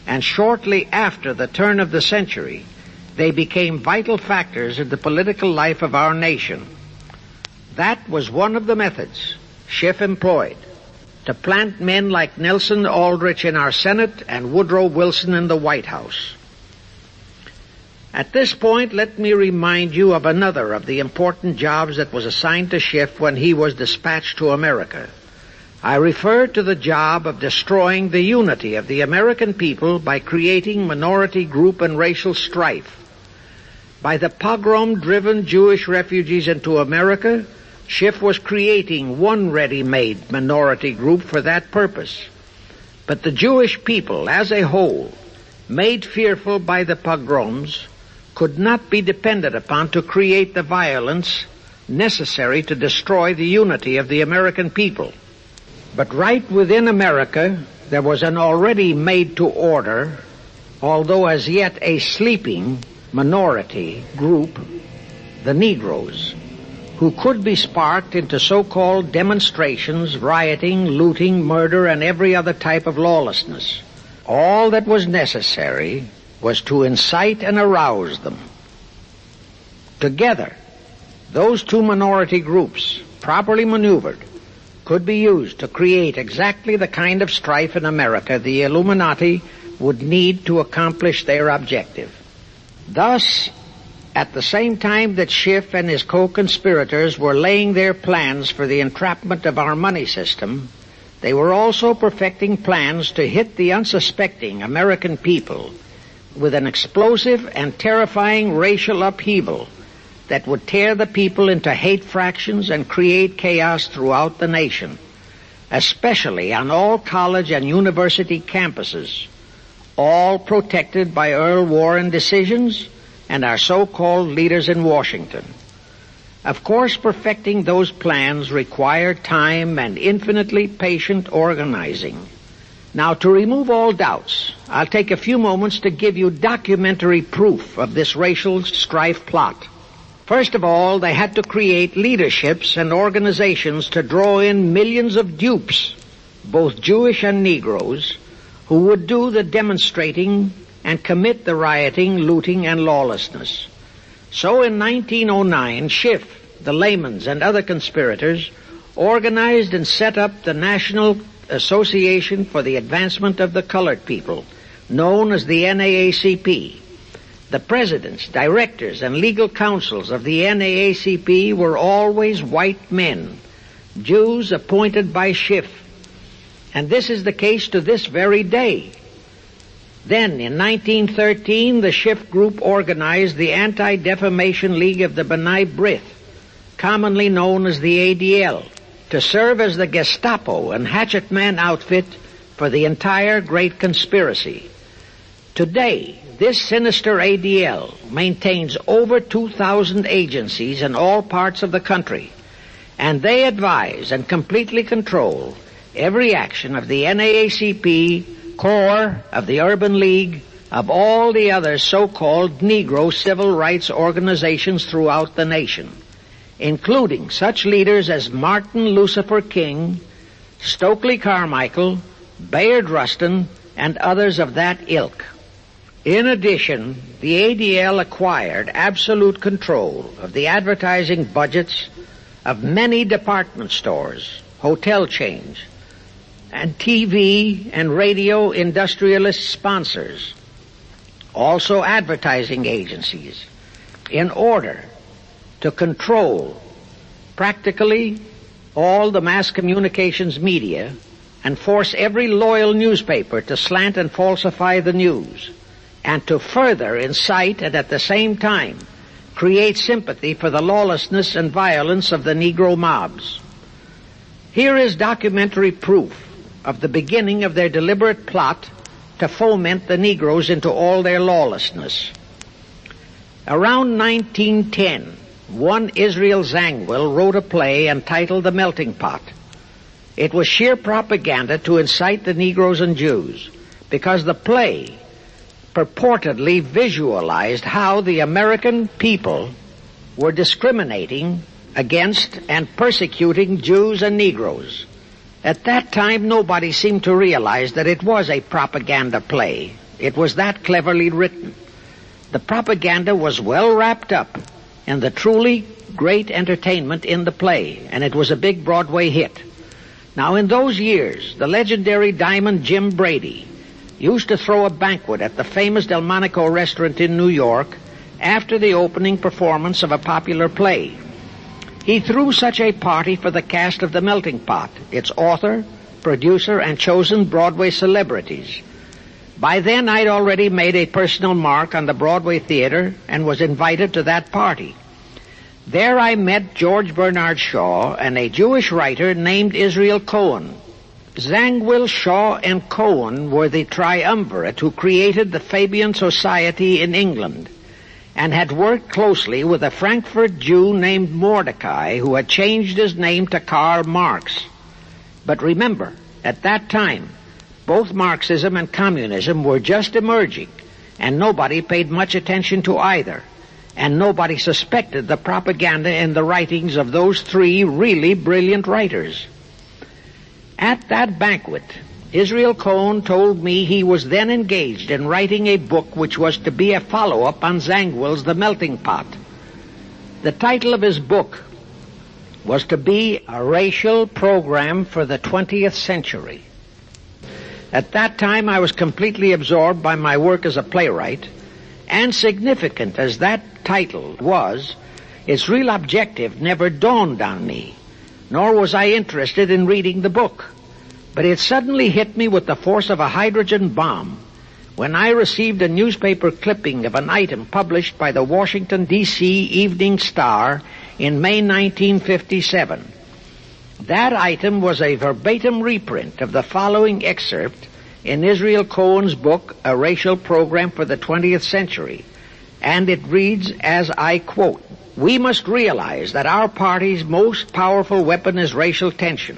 Speaker 1: And shortly after the turn of the century, they became vital factors in the political life of our nation. That was one of the methods Schiff employed, to plant men like Nelson Aldrich in our Senate and Woodrow Wilson in the White House. At this point, let me remind you of another of the important jobs that was assigned to Schiff when he was dispatched to America. I refer to the job of destroying the unity of the American people by creating minority group and racial strife. By the pogrom-driven Jewish refugees into America, Schiff was creating one ready-made minority group for that purpose. But the Jewish people as a whole, made fearful by the pogroms, could not be depended upon to create the violence necessary to destroy the unity of the American people. But right within America, there was an already made-to-order, although as yet a sleeping minority group, the Negroes, who could be sparked into so-called demonstrations, rioting, looting, murder, and every other type of lawlessness. All that was necessary was to incite and arouse them. Together, those two minority groups, properly maneuvered, could be used to create exactly the kind of strife in America the Illuminati would need to accomplish their objective. Thus, at the same time that Schiff and his co-conspirators were laying their plans for the entrapment of our money system, they were also perfecting plans to hit the unsuspecting American people with an explosive and terrifying racial upheaval that would tear the people into hate fractions and create chaos throughout the nation, especially on all college and university campuses. all protected by Earl Warren decisions and our so-called leaders in Washington. Of course, perfecting those plans required time and infinitely patient organizing. Now, to remove all doubts, I'll take a few moments to give you documentary proof of this racial strife plot. First of all, they had to create leaderships and organizations to draw in millions of dupes, both Jewish and Negroes, who would do the demonstrating and commit the rioting, looting, and lawlessness. So in 1909, Schiff, the Laymans, and other conspirators organized and set up the National Association for the Advancement of the Colored People, known as the NAACP. The presidents, directors, and legal counsels of the NAACP were always white men, Jews appointed by Schiff. And this is the case to this very day. Then, in 1913, the Schiff Group organized the Anti-Defamation League of the B'nai B'rith, commonly known as the ADL, to serve as the Gestapo and hatchet man outfit for the entire great conspiracy. Today, this sinister ADL maintains over 2,000 agencies in all parts of the country, and they advise and completely control every action of the NAACP, core of the Urban League, of all the other so-called Negro civil rights organizations throughout the nation, including such leaders as Martin Lucifer King, Stokely Carmichael, Bayard Rustin, and others of that ilk. In addition, the ADL acquired absolute control of the advertising budgets of many department stores, hotel chains, and TV and radio industrialist sponsors, also advertising agencies, in order to control practically all the mass communications media and force every loyal newspaper to slant and falsify the news, and to further incite and at the same time create sympathy for the lawlessness and violence of the Negro mobs. Here is documentary proof of the beginning of their deliberate plot to foment the Negroes into all their lawlessness. Around 1910, one Israel Zangwill wrote a play entitled The Melting Pot. It was sheer propaganda to incite the Negroes and Jews, because the play purportedly visualized how the American people were discriminating against and persecuting Jews and Negroes. At that time, nobody seemed to realize that it was a propaganda play. It was that cleverly written. The propaganda was well wrapped up in the truly great entertainment in the play, and it was a big Broadway hit. Now, in those years, the legendary Diamond Jim Brady used to throw a banquet at the famous Delmonico restaurant in New York after the opening performance of a popular play. He threw such a party for the cast of The Melting Pot, its author, producer, and chosen Broadway celebrities. By then, I'd already made a personal mark on the Broadway theater and was invited to that party. There I met George Bernard Shaw and a Jewish writer named Israel Cohen. Zangwill, Shaw, and Cohen were the triumvirate who created the Fabian Society in England, and had worked closely with a Frankfurt Jew named Mordecai, who had changed his name to Karl Marx. But remember, at that time, both Marxism and communism were just emerging, and nobody paid much attention to either, and nobody suspected the propaganda in the writings of those three really brilliant writers. At that banquet, Israel Cohen told me he was then engaged in writing a book which was to be a follow-up on Zangwill's The Melting Pot. The title of his book was to be A Racial Program for the 20th Century. At that time, I was completely absorbed by my work as a playwright, and significant as that title was, its real objective never dawned on me, nor was I interested in reading the book. But it suddenly hit me with the force of a hydrogen bomb when I received a newspaper clipping of an item published by the Washington, D.C. Evening Star in May 1957. That item was a verbatim reprint of the following excerpt in Israel Cohen's book, A Racial Program for the 20th Century. And it reads, as I quote, "We must realize that our party's most powerful weapon is racial tension.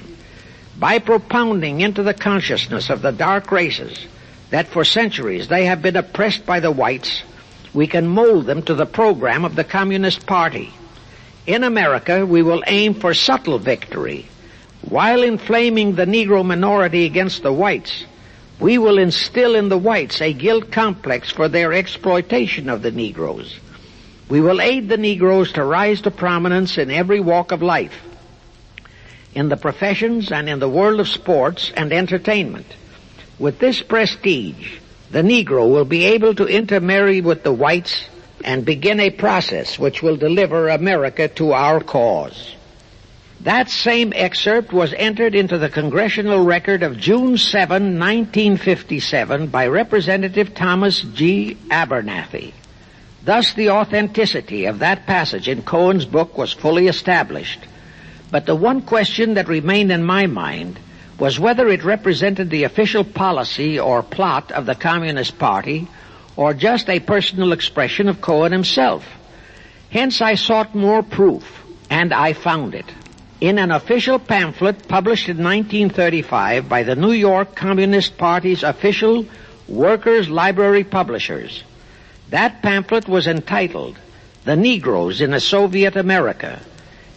Speaker 1: By propounding into the consciousness of the dark races that for centuries they have been oppressed by the whites, we can mold them to the program of the Communist Party. In America, we will aim for subtle victory. While inflaming the Negro minority against the whites, we will instill in the whites a guilt complex for their exploitation of the Negroes. We will aid the Negroes to rise to prominence in every walk of life, in the professions and in the world of sports and entertainment. With this prestige, the Negro will be able to intermarry with the whites and begin a process which will deliver America to our cause." That same excerpt was entered into the Congressional Record of June 7, 1957 by Representative Thomas G. Abernathy. Thus the authenticity of that passage in Cohen's book was fully established. But the one question that remained in my mind was whether it represented the official policy or plot of the Communist Party or just a personal expression of Cohen himself. Hence I sought more proof, and I found it. In an official pamphlet published in 1935 by the New York Communist Party's official Workers' Library Publishers. That pamphlet was entitled, "The Negroes in a Soviet America."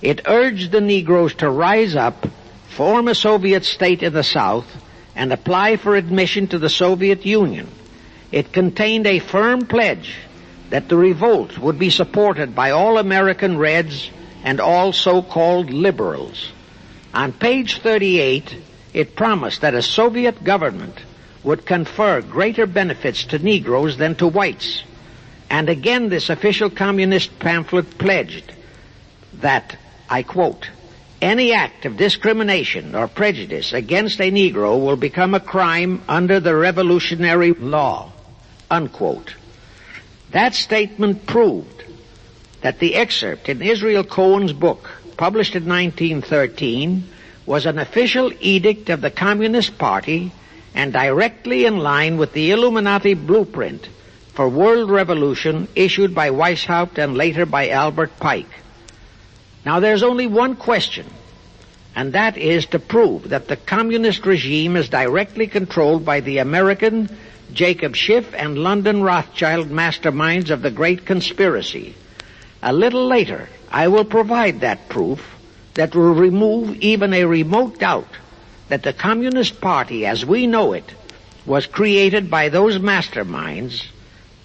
Speaker 1: It urged the Negroes to rise up, form a Soviet state in the South, and apply for admission to the Soviet Union. It contained a firm pledge that the revolt would be supported by all American Reds and all so-called liberals. On page 38, it promised that a Soviet government would confer greater benefits to Negroes than to whites. And again this official communist pamphlet pledged that, I quote, "Any act of discrimination or prejudice against a Negro will become a crime under the revolutionary law," unquote. That statement proved that the excerpt in Israel Cohen's book, published in 1913, was an official edict of the Communist Party and directly in line with the Illuminati blueprint for world revolution issued by Weishaupt and later by Albert Pike. Now there's only one question, and that is to prove that the communist regime is directly controlled by the American Jacob Schiff and London Rothschild masterminds of the Great Conspiracy. A little later, I will provide that proof that will remove even a remote doubt that the Communist Party as we know it was created by those masterminds,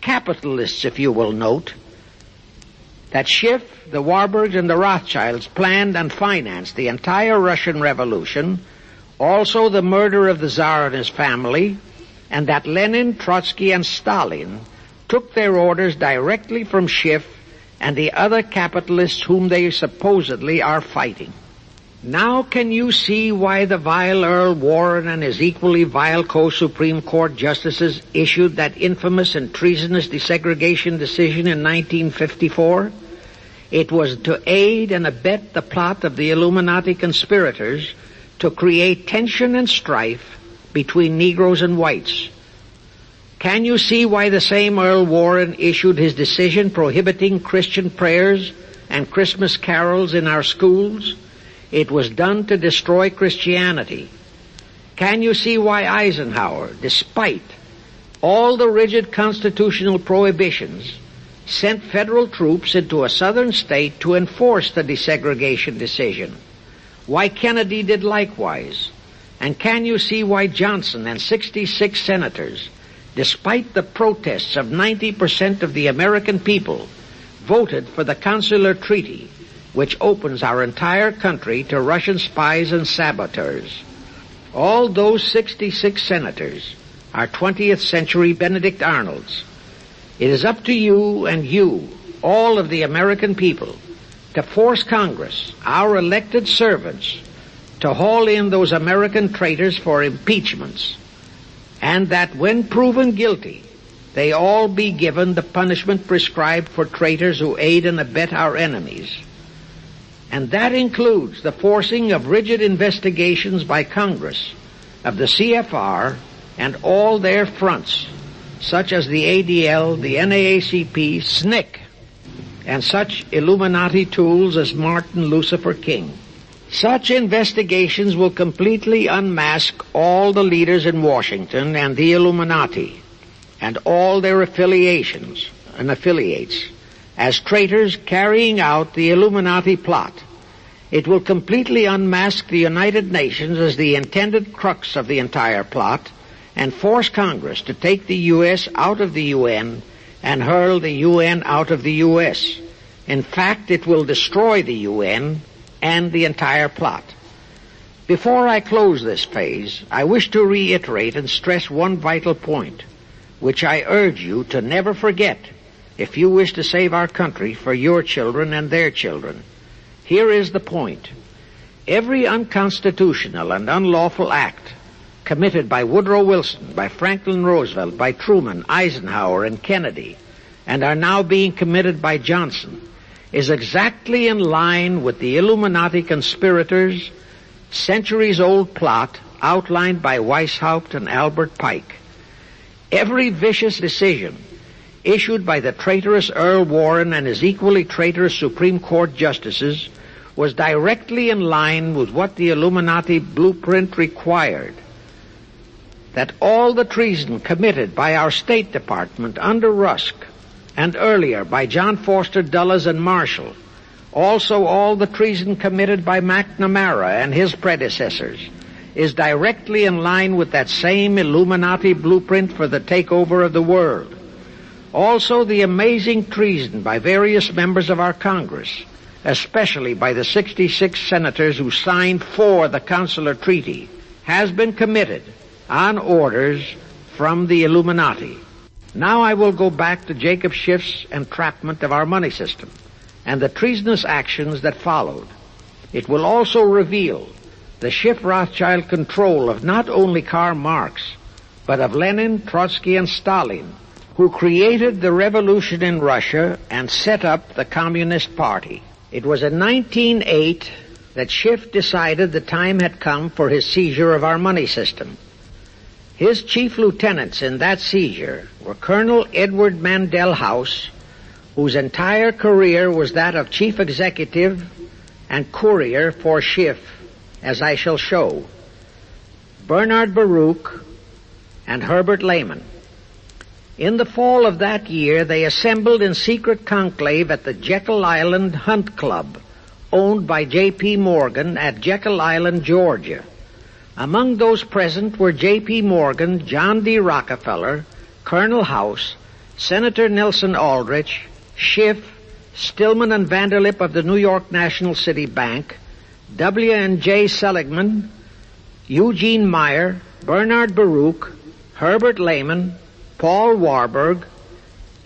Speaker 1: capitalists if you will note, that Schiff, the Warburgs, and the Rothschilds planned and financed the entire Russian Revolution, also the murder of the Tsar and his family, and that Lenin, Trotsky, and Stalin took their orders directly from Schiff and the other capitalists whom they supposedly are fighting. Now can you see why the vile Earl Warren and his equally vile co-Supreme Court justices issued that infamous and treasonous desegregation decision in 1954? It was to aid and abet the plot of the Illuminati conspirators to create tension and strife between Negroes and whites. Can you see why the same Earl Warren issued his decision prohibiting Christian prayers and Christmas carols in our schools? It was done to destroy Christianity. Can you see why Eisenhower, despite all the rigid constitutional prohibitions, sent federal troops into a southern state to enforce the desegregation decision? Why Kennedy did likewise? And can you see why Johnson and 66 senators, despite the protests of 90% of the American people, voted for the Consular Treaty, which opens our entire country to Russian spies and saboteurs? All those 66 senators are 20th century Benedict Arnolds. It is up to you and you, all of the American people, to force Congress, our elected servants, to haul in those American traitors for impeachments, and that when proven guilty, they all be given the punishment prescribed for traitors who aid and abet our enemies. And that includes the forcing of rigid investigations by Congress of the CFR and all their fronts, such as the ADL, the NAACP, SNCC, and such Illuminati tools as Martin Lucifer King. Such investigations will completely unmask all the leaders in Washington and the Illuminati and all their affiliations and affiliates as traitors carrying out the Illuminati plot. It will completely unmask the United Nations as the intended crux of the entire plot and force Congress to take the U.S. out of the UN and hurl the UN out of the U.S. In fact, it will destroy the UN and the entire plot. Before I close this phase, I wish to reiterate and stress one vital point, which I urge you to never forget if you wish to save our country for your children and their children. Here is the point. Every unconstitutional and unlawful act committed by Woodrow Wilson, by Franklin Roosevelt, by Truman, Eisenhower, and Kennedy, and are now being committed by Johnson, is exactly in line with the Illuminati conspirators' centuries-old plot outlined by Weishaupt and Albert Pike. Every vicious decision issued by the traitorous Earl Warren and his equally traitorous Supreme Court justices was directly in line with what the Illuminati blueprint required. That all the treason committed by our State Department under Rusk and earlier by John Foster Dulles and Marshall, also all the treason committed by McNamara and his predecessors, is directly in line with that same Illuminati blueprint for the takeover of the world. Also the amazing treason by various members of our Congress, especially by the 66 senators who signed for the Consular Treaty, has been committed on orders from the Illuminati. Now I will go back to Jacob Schiff's entrapment of our money system and the treasonous actions that followed. It will also reveal the Schiff-Rothschild control of not only Karl Marx, but of Lenin, Trotsky, and Stalin, who created the revolution in Russia and set up the Communist Party. It was in 1908 that Schiff decided the time had come for his seizure of our money system. His chief lieutenants in that seizure were Colonel Edward Mandel House, whose entire career was that of chief executive and courier for Schiff, as I shall show, Bernard Baruch, and Herbert Lehman. In the fall of that year, they assembled in secret conclave at the Jekyll Island Hunt Club, owned by J.P. Morgan at Jekyll Island, Georgia. Among those present were J.P. Morgan, John D. Rockefeller, Colonel House, Senator Nelson Aldrich, Schiff, Stillman and Vanderlip of the New York National City Bank, W. and J. Seligman, Eugene Meyer, Bernard Baruch, Herbert Lehman, Paul Warburg,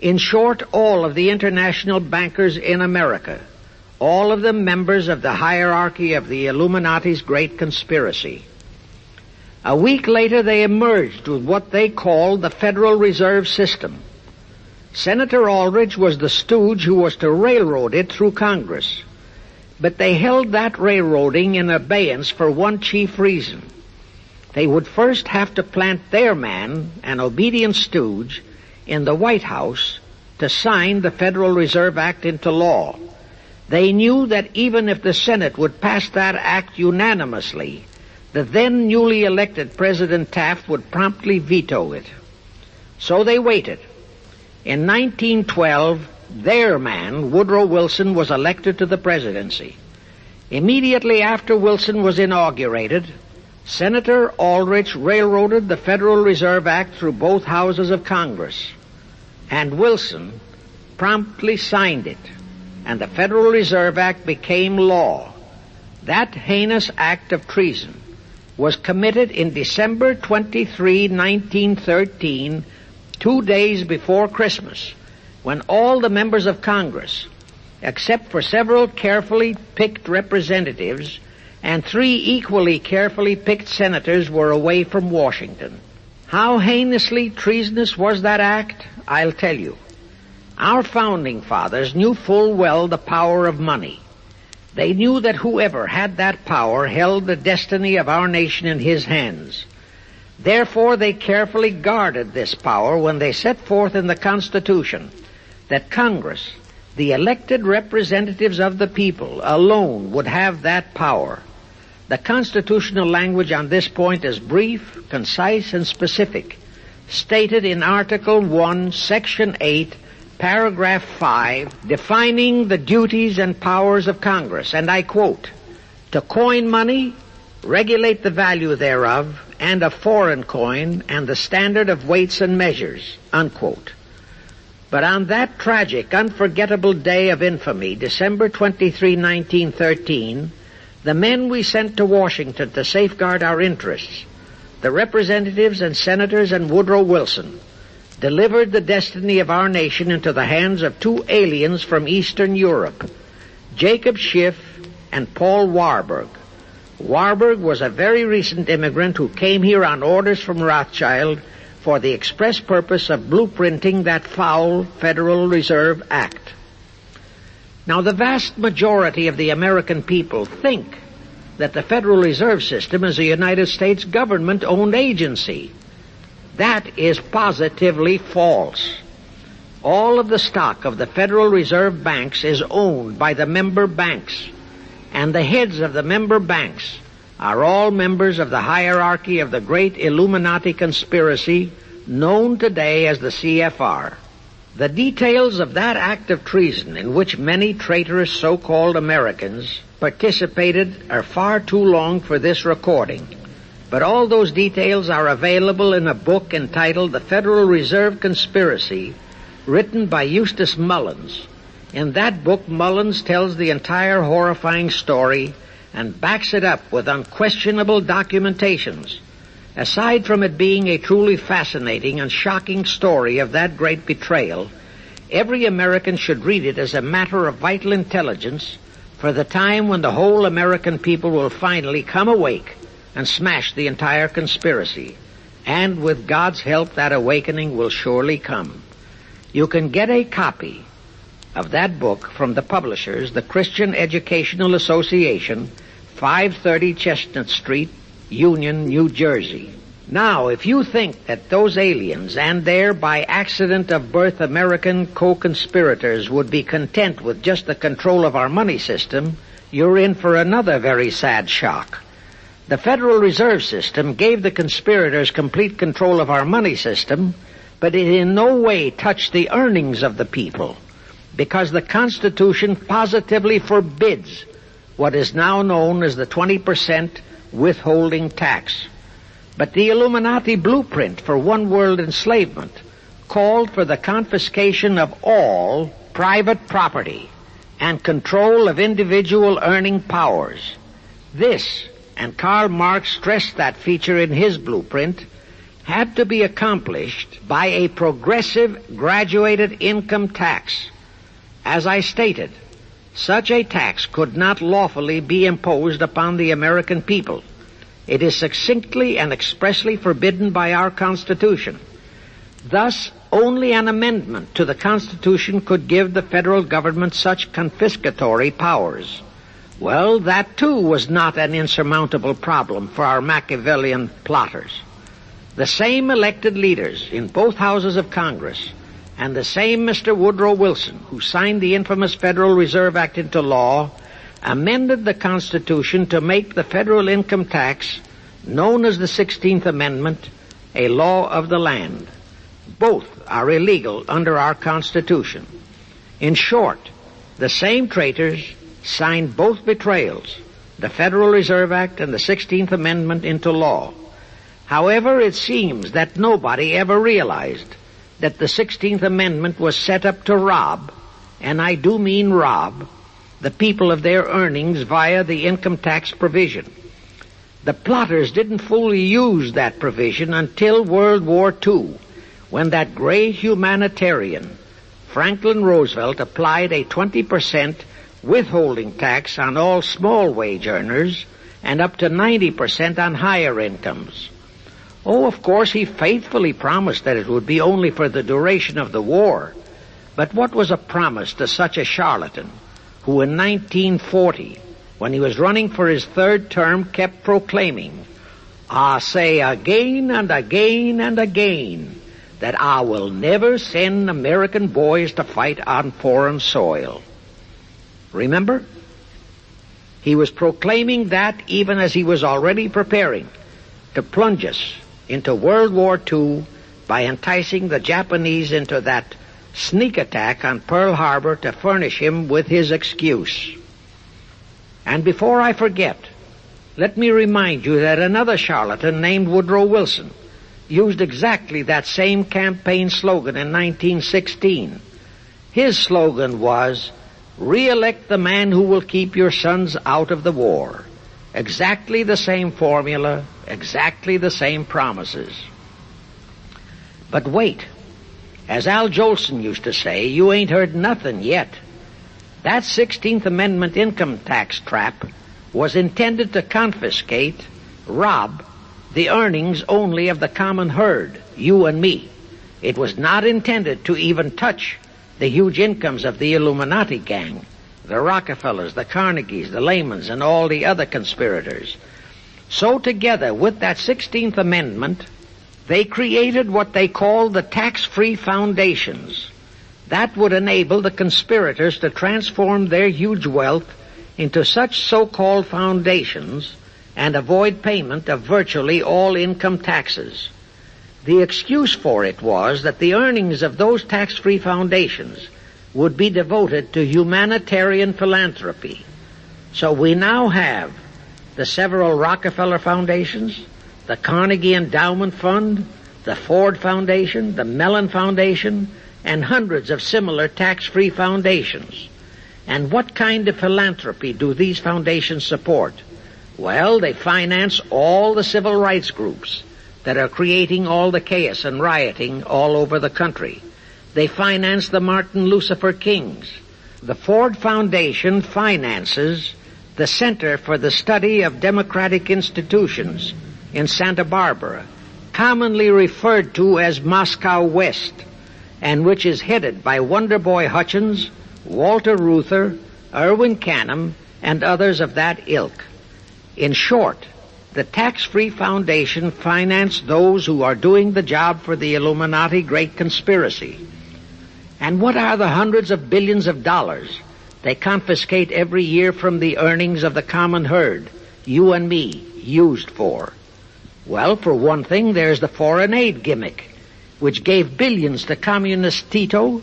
Speaker 1: in short, all of the international bankers in America, all of them members of the hierarchy of the Illuminati's great conspiracy. A week later, they emerged with what they called the Federal Reserve System. Senator Aldrich was the stooge who was to railroad it through Congress. But they held that railroading in abeyance for one chief reason. They would first have to plant their man, an obedient stooge, in the White House to sign the Federal Reserve Act into law. They knew that even if the Senate would pass that act unanimously, the then newly elected President Taft would promptly veto it. So they waited. In 1912, their man, Woodrow Wilson, was elected to the presidency. Immediately after Wilson was inaugurated, Senator Aldrich railroaded the Federal Reserve Act through both houses of Congress, and Wilson promptly signed it, and the Federal Reserve Act became law. That heinous act of treason was committed in December 23, 1913, 2 days before Christmas, when all the members of Congress, except for several carefully picked representatives and 3 equally carefully picked senators, were away from Washington. How heinously treasonous was that act? I'll tell you. Our founding fathers knew full well the power of money. They knew that whoever had that power held the destiny of our nation in his hands. Therefore, they carefully guarded this power when they set forth in the Constitution that Congress, the elected representatives of the people, alone would have that power. The constitutional language on this point is brief, concise, and specific, stated in Article 1, Section 8, Paragraph 5, defining the duties and powers of Congress, and I quote, "To coin money, regulate the value thereof, and of foreign coin, and the standard of weights and measures," unquote. But on that tragic, unforgettable day of infamy, December 23, 1913, the men we sent to Washington to safeguard our interests, the representatives and senators and Woodrow Wilson, delivered the destiny of our nation into the hands of two aliens from Eastern Europe, Jacob Schiff and Paul Warburg. Warburg was a very recent immigrant who came here on orders from Rothschild for the express purpose of blueprinting that foul Federal Reserve Act. Now, the vast majority of the American people think that the Federal Reserve System is a United States government-owned agency. That is positively false. All of the stock of the Federal Reserve banks is owned by the member banks, and the heads of the member banks are all members of the hierarchy of the great Illuminati conspiracy known today as the CFR. The details of that act of treason in which many traitorous so-called Americans participated are far too long for this recording, but all those details are available in a book entitled The Federal Reserve Conspiracy, written by Eustace Mullins. In that book, Mullins tells the entire horrifying story and backs it up with unquestionable documentations. Aside from it being a truly fascinating and shocking story of that great betrayal, every American should read it as a matter of vital intelligence for the time when the whole American people will finally come awake and smash the entire conspiracy. And with God's help, that awakening will surely come. You can get a copy of that book from the publishers, the Christian Educational Association, 530 Chestnut Street, Union, New Jersey. Now, if you think that those aliens and their by accident of birth American co-conspirators would be content with just the control of our money system, you're in for another very sad shock. The Federal Reserve System gave the conspirators complete control of our money system, but it in no way touched the earnings of the people, because the Constitution positively forbids what is now known as the 20% withholding tax. But the Illuminati blueprint for one world enslavement called for the confiscation of all private property and control of individual earning powers. This, and Karl Marx stressed that feature in his blueprint, had to be accomplished by a progressive graduated income tax. As I stated, such a tax could not lawfully be imposed upon the American people. It is succinctly and expressly forbidden by our Constitution. Thus, only an amendment to the Constitution could give the federal government such confiscatory powers. Well, that too was not an insurmountable problem for our Machiavellian plotters. The same elected leaders in both houses of Congress and the same Mr. Woodrow Wilson, who signed the infamous Federal Reserve Act into law, amended the Constitution to make the federal income tax, known as the 16th Amendment, a law of the land. Both are illegal under our Constitution. In short, the same traitors signed both betrayals, the Federal Reserve Act and the 16th Amendment, into law. However, it seems that nobody ever realized that the 16th Amendment was set up to rob, and I do mean rob, the people of their earnings via the income tax provision. The plotters didn't fully use that provision until World War II, when that great humanitarian, Franklin Roosevelt, applied a 20% withholding tax on all small wage earners and up to 90% on higher incomes. Oh, of course, he faithfully promised that it would be only for the duration of the war. But what was a promise to such a charlatan who in 1940, when he was running for his third term, kept proclaiming, I say again and again and again that I will never send American boys to fight on foreign soil. Remember? He was proclaiming that even as he was already preparing to plunge us into World War II by enticing the Japanese into that sneak attack on Pearl Harbor to furnish him with his excuse. And before I forget, let me remind you that another charlatan named Woodrow Wilson used exactly that same campaign slogan in 1916. His slogan was, "Re-elect the man who will keep your sons out of the war." Exactly the same formula, exactly the same promises. But wait, as Al Jolson used to say, you ain't heard nothing yet. That 16th Amendment income tax trap was intended to confiscate, rob, the earnings only of the common herd, you and me. It was not intended to even touch the huge incomes of the Illuminati gang, the Rockefellers, the Carnegies, the Lehmans, and all the other conspirators. So together with that 16th Amendment, they created what they called the tax-free foundations. That would enable the conspirators to transform their huge wealth into such so-called foundations and avoid payment of virtually all income taxes. The excuse for it was that the earnings of those tax-free foundations would be devoted to humanitarian philanthropy. So we now have the several Rockefeller foundations, the Carnegie Endowment Fund, the Ford Foundation, the Mellon Foundation, and hundreds of similar tax-free foundations. And what kind of philanthropy do these foundations support? Well, they finance all the civil rights groups that are creating all the chaos and rioting all over the country. They finance the Martin Lucifer Kings. The Ford Foundation finances the Center for the Study of Democratic Institutions in Santa Barbara, commonly referred to as Moscow West, and which is headed by Wonderboy Hutchins, Walter Reuther, Irwin Canham, and others of that ilk. In short, the tax-free foundation financed those who are doing the job for the Illuminati great conspiracy. And what are the hundreds of billions of dollars they confiscate every year from the earnings of the common herd, you and me, used for? Well, for one thing, there's the foreign aid gimmick, which gave billions to communist Tito,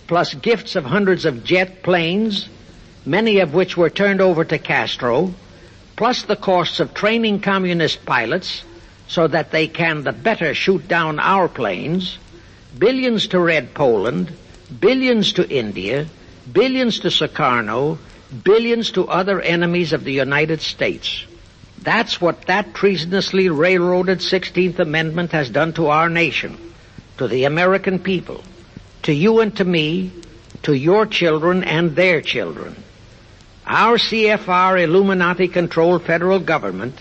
Speaker 1: plus gifts of hundreds of jet planes, many of which were turned over to Castro, plus the costs of training communist pilots so that they can the better shoot down our planes, billions to Red Poland, billions to India, billions to Sukarno, billions to other enemies of the United States. That's what that treasonously railroaded 16th Amendment has done to our nation, to the American people, to you and to me, to your children and their children. Our CFR Illuminati-controlled federal government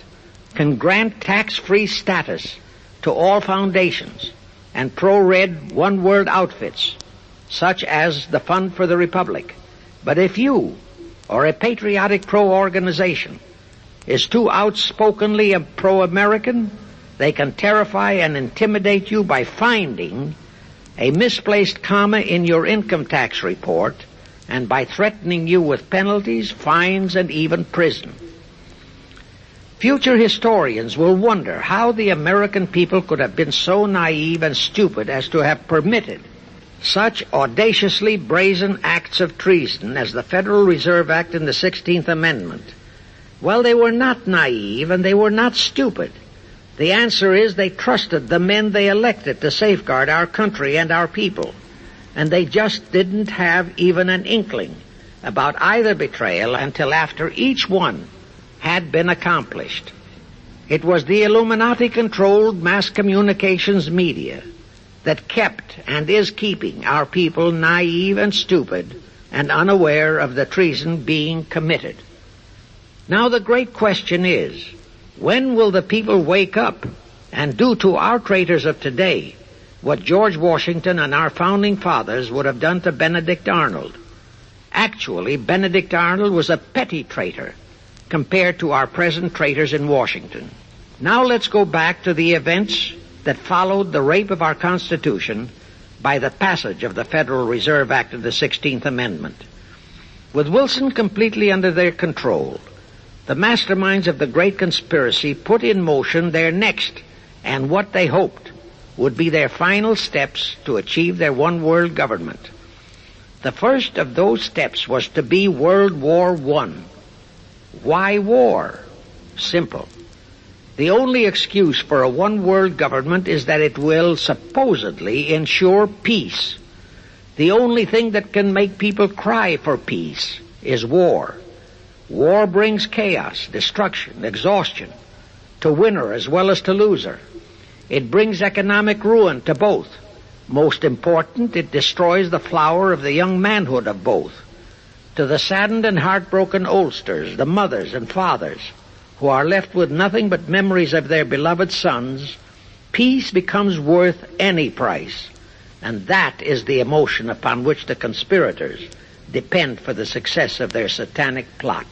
Speaker 1: can grant tax-free status to all foundations and pro-red one-world outfits, such as the Fund for the Republic. But if you, or a patriotic pro-organization, is too outspokenly pro-American, they can terrify and intimidate you by finding a misplaced comma in your income tax report and by threatening you with penalties, fines, and even prison. Future historians will wonder how the American people could have been so naive and stupid as to have permitted such audaciously brazen acts of treason as the Federal Reserve Act and the 16th Amendment. Well, they were not naive and they were not stupid. The answer is they trusted the men they elected to safeguard our country and our people. And they just didn't have even an inkling about either betrayal until after each one had been accomplished. It was the Illuminati-controlled mass communications media that kept and is keeping our people naive and stupid and unaware of the treason being committed. Now the great question is, when will the people wake up and do to our traitors of today what George Washington and our founding fathers would have done to Benedict Arnold? Actually, Benedict Arnold was a petty traitor compared to our present traitors in Washington. Now let's go back to the events that followed the rape of our Constitution by the passage of the Federal Reserve Act of the 16th Amendment. With Wilson completely under their control, the masterminds of the great conspiracy put in motion their next, and what they hoped would be their final steps to achieve their one-world government. The first of those steps was to be World War I. Why war? Simple. The only excuse for a one-world government is that it will supposedly ensure peace. The only thing that can make people cry for peace is war. War brings chaos, destruction, exhaustion, to winner as well as to loser. It brings economic ruin to both. Most important, it destroys the flower of the young manhood of both. To the saddened and heartbroken oldsters, the mothers and fathers, who are left with nothing but memories of their beloved sons, peace becomes worth any price. And that is the emotion upon which the conspirators depend for the success of their satanic plot.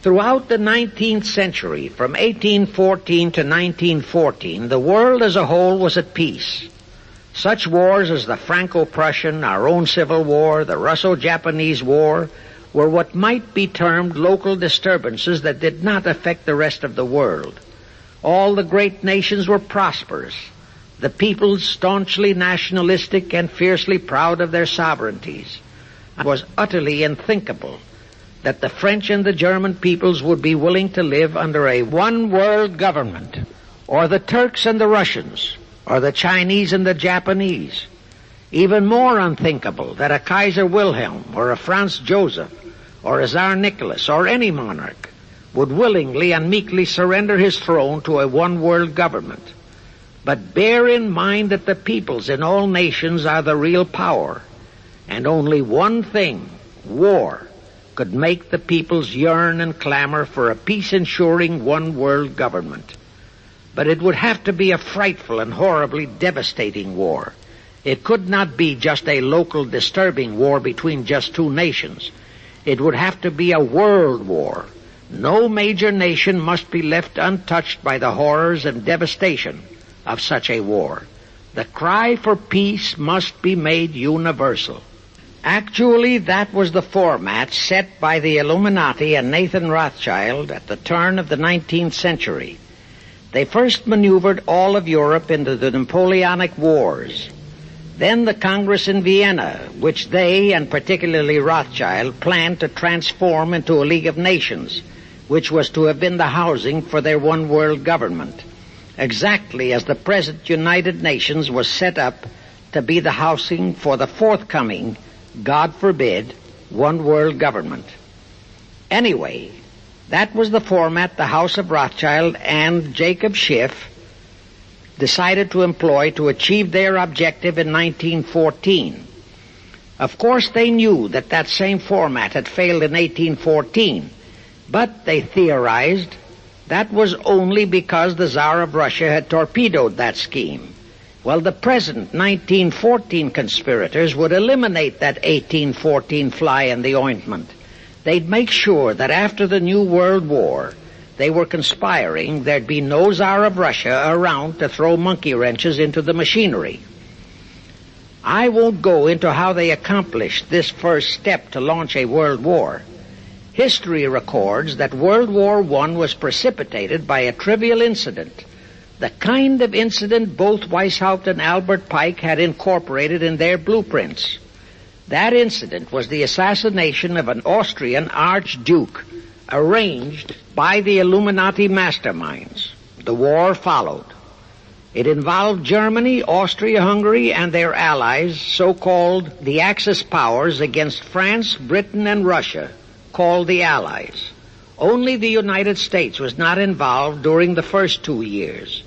Speaker 1: Throughout the 19th century, from 1814 to 1914, the world as a whole was at peace. Such wars as the Franco-Prussian, our own Civil War, the Russo-Japanese War, were what might be termed local disturbances that did not affect the rest of the world. All the great nations were prosperous, the peoples staunchly nationalistic and fiercely proud of their sovereignties. It was utterly unthinkable that the French and the German peoples would be willing to live under a one-world government, or the Turks and the Russians, or the Chinese and the Japanese. Even more unthinkable that a Kaiser Wilhelm or a Franz Joseph or a Tsar Nicholas or any monarch would willingly and meekly surrender his throne to a one-world government. But bear in mind that the peoples in all nations are the real power, and only one thing, war, could make the peoples yearn and clamor for a peace-ensuring one-world government. But it would have to be a frightful and horribly devastating war. It could not be just a local disturbing war between just two nations. It would have to be a world war. No major nation must be left untouched by the horrors and devastation of such a war. The cry for peace must be made universal. Actually, that was the format set by the Illuminati and Nathan Rothschild at the turn of the 19th century. They first maneuvered all of Europe into the Napoleonic Wars. Then the Congress in Vienna, which they, and particularly Rothschild, planned to transform into a League of Nations, which was to have been the housing for their one-world government, exactly as the present United Nations was set up to be the housing for the forthcoming, God forbid, one-world government. Anyway, that was the format the House of Rothschild and Jacob Schiff decided to employ to achieve their objective in 1914. Of course, they knew that that same format had failed in 1814, but they theorized that was only because the Tsar of Russia had torpedoed that scheme. Well, the present 1914 conspirators would eliminate that 1814 fly in the ointment. They'd make sure that after the New World War, they were conspiring, there'd be no Tsar of Russia around to throw monkey wrenches into the machinery. I won't go into how they accomplished this first step to launch a world war. History records that World War I was precipitated by a trivial incident, the kind of incident both Weishaupt and Albert Pike had incorporated in their blueprints. That incident was the assassination of an Austrian archduke, arranged by the Illuminati masterminds. The war followed. It involved Germany, Austria-Hungary, and their allies, so-called the Axis powers, against France, Britain, and Russia, called the Allies. Only the United States was not involved during the first 2 years.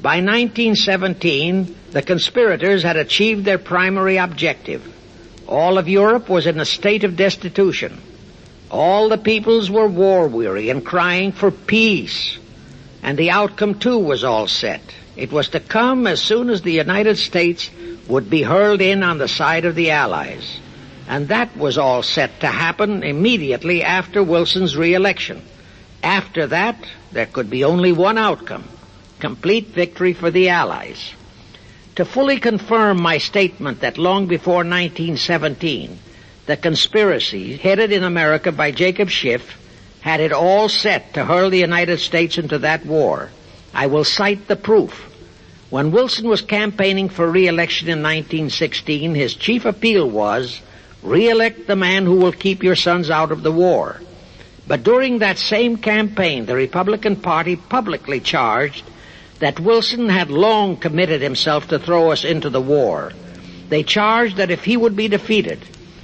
Speaker 1: By 1917, the conspirators had achieved their primary objective. All of Europe was in a state of destitution. All the peoples were war-weary and crying for peace. And the outcome, too, was all set. It was to come as soon as the United States would be hurled in on the side of the Allies. And that was all set to happen immediately after Wilson's re-election. After that, there could be only one outcome: complete victory for the Allies. To fully confirm my statement that long before 1917, the conspiracy headed in America by Jacob Schiff had it all set to hurl the United States into that war, I will cite the proof. When Wilson was campaigning for re-election in 1916, his chief appeal was, "Re-elect the man who will keep your sons out of the war." But during that same campaign, the Republican Party publicly charged that Wilson had long committed himself to throw us into the war. They charged that if he would be defeated,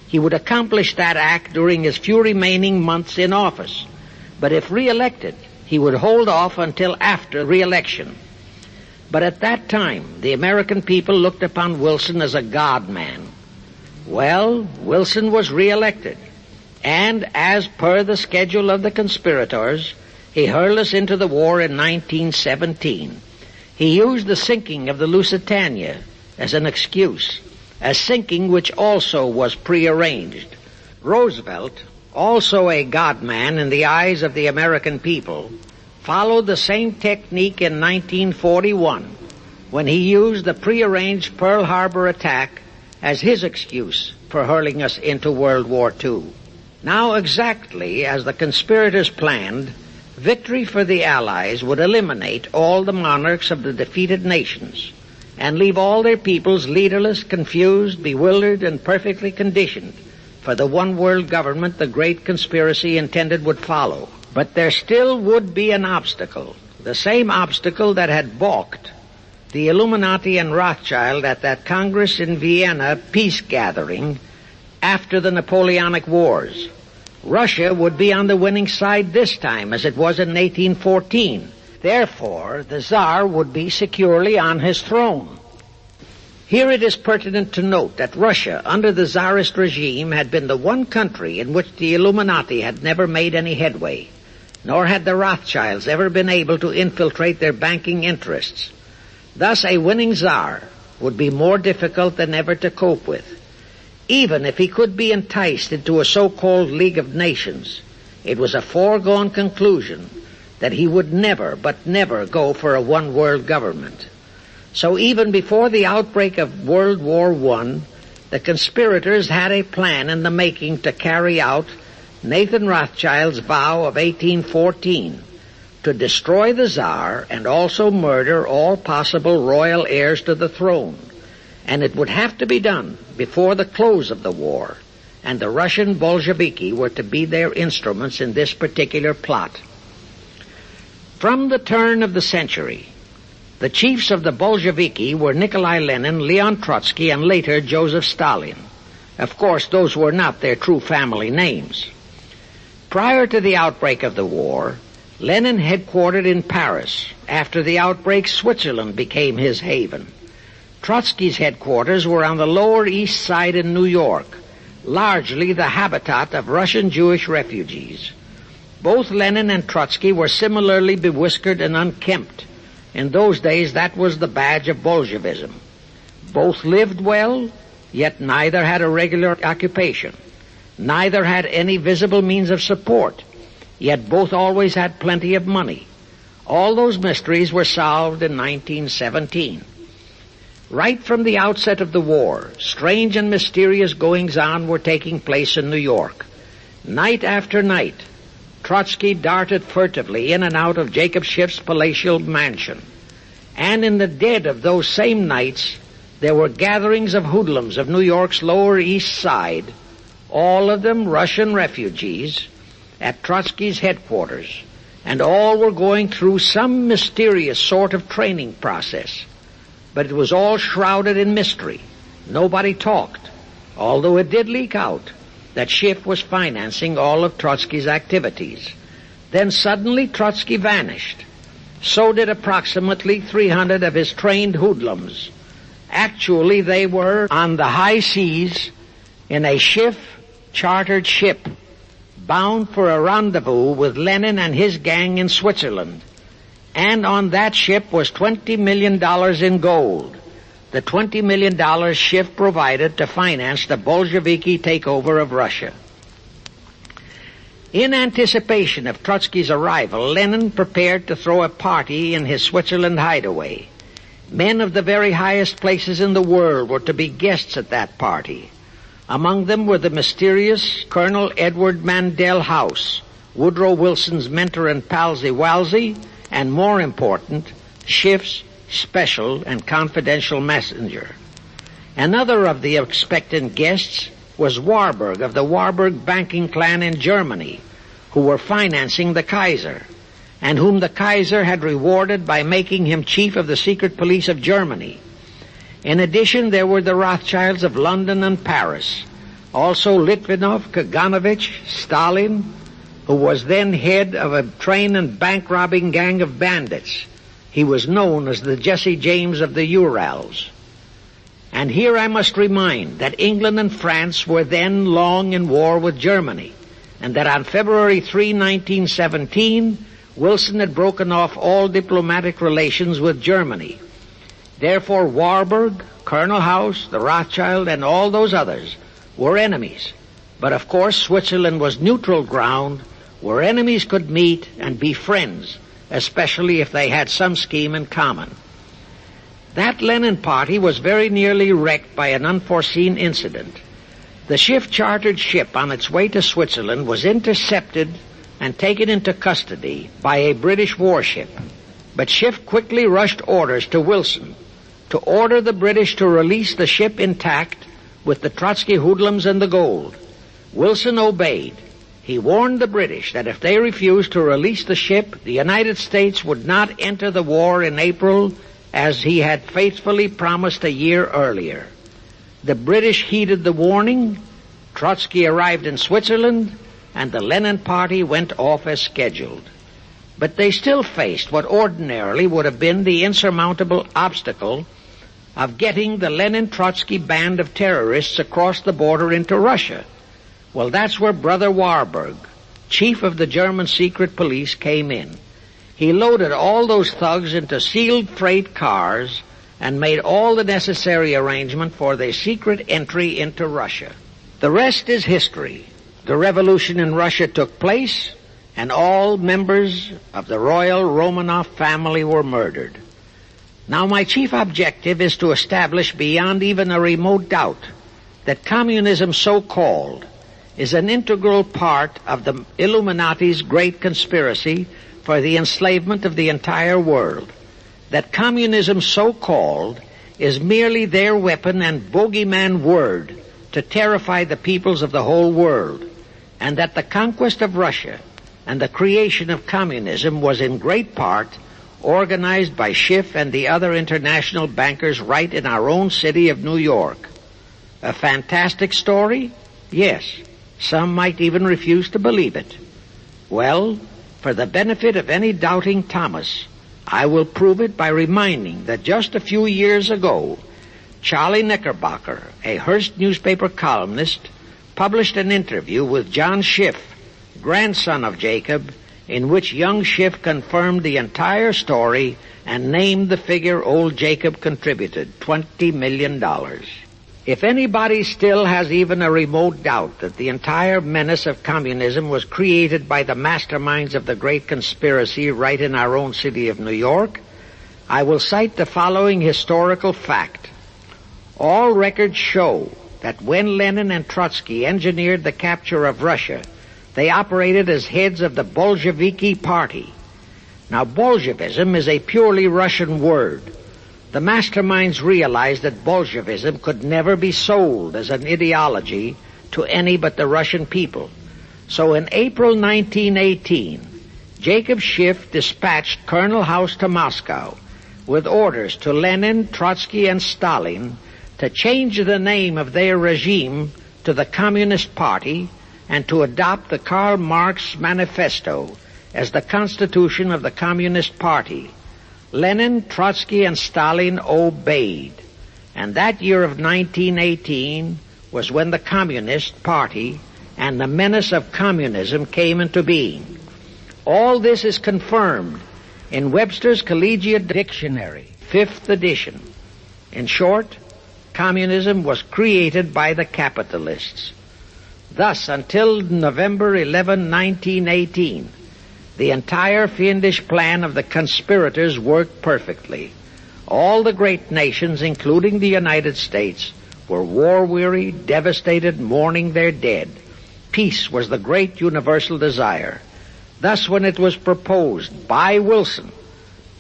Speaker 1: he would accomplish that act during his few remaining months in office. But if re-elected, he would hold off until after re-election. But at that time, the American people looked upon Wilson as a God-man. Well, Wilson was re-elected, and as per the schedule of the conspirators, he hurled us into the war in 1917. He used the sinking of the Lusitania as an excuse, a sinking which also was prearranged. Roosevelt, also a God-man in the eyes of the American people, followed the same technique in 1941 when he used the prearranged Pearl Harbor attack as his excuse for hurling us into World War II. Now, exactly as the conspirators planned, victory for the Allies would eliminate all the monarchs of the defeated nations and leave all their peoples leaderless, confused, bewildered, and perfectly conditioned for the one world government the great conspiracy intended would follow. But there still would be an obstacle, the same obstacle that had balked the Illuminati and Rothschild at that Congress in Vienna peace gathering after the Napoleonic Wars. Russia would be on the winning side this time, as it was in 1814. Therefore, the Tsar would be securely on his throne. Here it is pertinent to note that Russia, under the Tsarist regime, had been the one country in which the Illuminati had never made any headway, nor had the Rothschilds ever been able to infiltrate their banking interests. Thus, a winning Tsar would be more difficult than ever to cope with. Even if he could be enticed into a so-called League of Nations, it was a foregone conclusion that he would never, but never go for a one-world government. So even before the outbreak of World War I, the conspirators had a plan in the making to carry out Nathan Rothschild's vow of 1814 to destroy the Tsar and also murder all possible royal heirs to the throne. And it would have to be done before the close of the war, and the Russian Bolsheviki were to be their instruments in this particular plot. From the turn of the century, the chiefs of the Bolsheviki were Nikolai Lenin, Leon Trotsky, and later Joseph Stalin. Of course, those were not their true family names. Prior to the outbreak of the war, Lenin headquartered in Paris. After the outbreak, Switzerland became his haven. Trotsky's headquarters were on the Lower East Side in New York, largely the habitat of Russian Jewish refugees. Both Lenin and Trotsky were similarly bewhiskered and unkempt. In those days, that was the badge of Bolshevism. Both lived well, yet neither had a regular occupation. Neither had any visible means of support, yet both always had plenty of money. All those mysteries were solved in 1917. Right from the outset of the war, strange and mysterious goings-on were taking place in New York. Night after night, Trotsky darted furtively in and out of Jacob Schiff's palatial mansion. And in the dead of those same nights, there were gatherings of hoodlums of New York's Lower East Side, all of them Russian refugees, at Trotsky's headquarters, and all were going through some mysterious sort of training process. But it was all shrouded in mystery. Nobody talked, although it did leak out that Schiff was financing all of Trotsky's activities. Then suddenly Trotsky vanished. So did approximately 300 of his trained hoodlums. Actually, they were on the high seas in a Schiff-chartered ship bound for a rendezvous with Lenin and his gang in Switzerland. And on that ship was $20 million in gold. The $20 million Schiff provided to finance the Bolsheviki takeover of Russia. In anticipation of Trotsky's arrival, Lenin prepared to throw a party in his Switzerland hideaway. Men of the very highest places in the world were to be guests at that party. Among them were the mysterious Colonel Edward Mandel House, Woodrow Wilson's mentor and palsy-walsy, and more important, Schiff's special and confidential messenger. Another of the expectant guests was Warburg of the Warburg banking clan in Germany, who were financing the Kaiser, and whom the Kaiser had rewarded by making him chief of the secret police of Germany. In addition, there were the Rothschilds of London and Paris, also Litvinov, Kaganovich, Stalin, who was then head of a train and bank-robbing gang of bandits. He was known as the Jesse James of the Urals. And here I must remind that England and France were then long in war with Germany, and that on February 3, 1917, Wilson had broken off all diplomatic relations with Germany. Therefore, Warburg, Colonel House, the Rothschild, and all those others were enemies. But of course, Switzerland was neutral ground where enemies could meet and be friends, especially if they had some scheme in common. That Lenin party was very nearly wrecked by an unforeseen incident. The Schiff-chartered ship on its way to Switzerland was intercepted and taken into custody by a British warship. But Schiff quickly rushed orders to Wilson to order the British to release the ship intact with the Trotsky hoodlums and the gold. Wilson obeyed. He warned the British that if they refused to release the ship, the United States would not enter the war in April as he had faithfully promised a year earlier. The British heeded the warning. Trotsky arrived in Switzerland, and the Lenin party went off as scheduled. But they still faced what ordinarily would have been the insurmountable obstacle of getting the Lenin-Trotsky band of terrorists across the border into Russia. Well, that's where Brother Warburg, chief of the German secret police, came in. He loaded all those thugs into sealed freight cars and made all the necessary arrangement for their secret entry into Russia. The rest is history. The revolution in Russia took place, and all members of the royal Romanov family were murdered. Now, my chief objective is to establish beyond even a remote doubt that communism, so-called, is an integral part of the Illuminati's great conspiracy for the enslavement of the entire world. That communism, so-called, is merely their weapon and bogeyman word to terrify the peoples of the whole world, and that the conquest of Russia and the creation of communism was in great part organized by Schiff and the other international bankers right in our own city of New York. A fantastic story? Yes. Some might even refuse to believe it. Well, for the benefit of any doubting Thomas, I will prove it by reminding that just a few years ago, Charlie Knickerbocker, a Hearst newspaper columnist, published an interview with John Schiff, grandson of Jacob, in which young Schiff confirmed the entire story and named the figure old Jacob contributed, $20 million. If anybody still has even a remote doubt that the entire menace of communism was created by the masterminds of the great conspiracy right in our own city of New York, I will cite the following historical fact. All records show that when Lenin and Trotsky engineered the capture of Russia, they operated as heads of the Bolsheviki party. Now, Bolshevism is a purely Russian word. The masterminds realized that Bolshevism could never be sold as an ideology to any but the Russian people. So in April 1918, Jacob Schiff dispatched Colonel House to Moscow with orders to Lenin, Trotsky, and Stalin to change the name of their regime to the Communist Party and to adopt the Karl Marx Manifesto as the constitution of the Communist Party. Lenin, Trotsky, and Stalin obeyed. And that year of 1918 was when the Communist Party and the menace of communism came into being. All this is confirmed in Webster's Collegiate Dictionary, 5th edition. In short, communism was created by the capitalists. Thus, until November 11, 1918, the entire fiendish plan of the conspirators worked perfectly. All the great nations, including the United States, were war-weary, devastated, mourning their dead. Peace was the great universal desire. Thus, when it was proposed by Wilson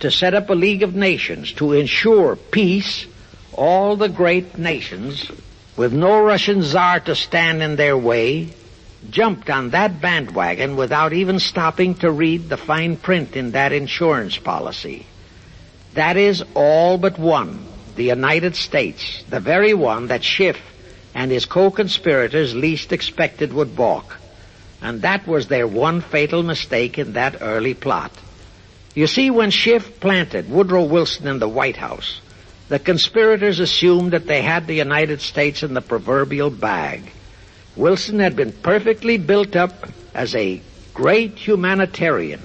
Speaker 1: to set up a League of Nations to ensure peace, all the great nations, with no Russian Tsar to stand in their way, jumped on that bandwagon without even stopping to read the fine print in that insurance policy. That is, all but one, the United States, the very one that Schiff and his co-conspirators least expected would balk. And that was their one fatal mistake in that early plot. You see, when Schiff planted Woodrow Wilson in the White House, the conspirators assumed that they had the United States in the proverbial bag. Wilson had been perfectly built up as a great humanitarian.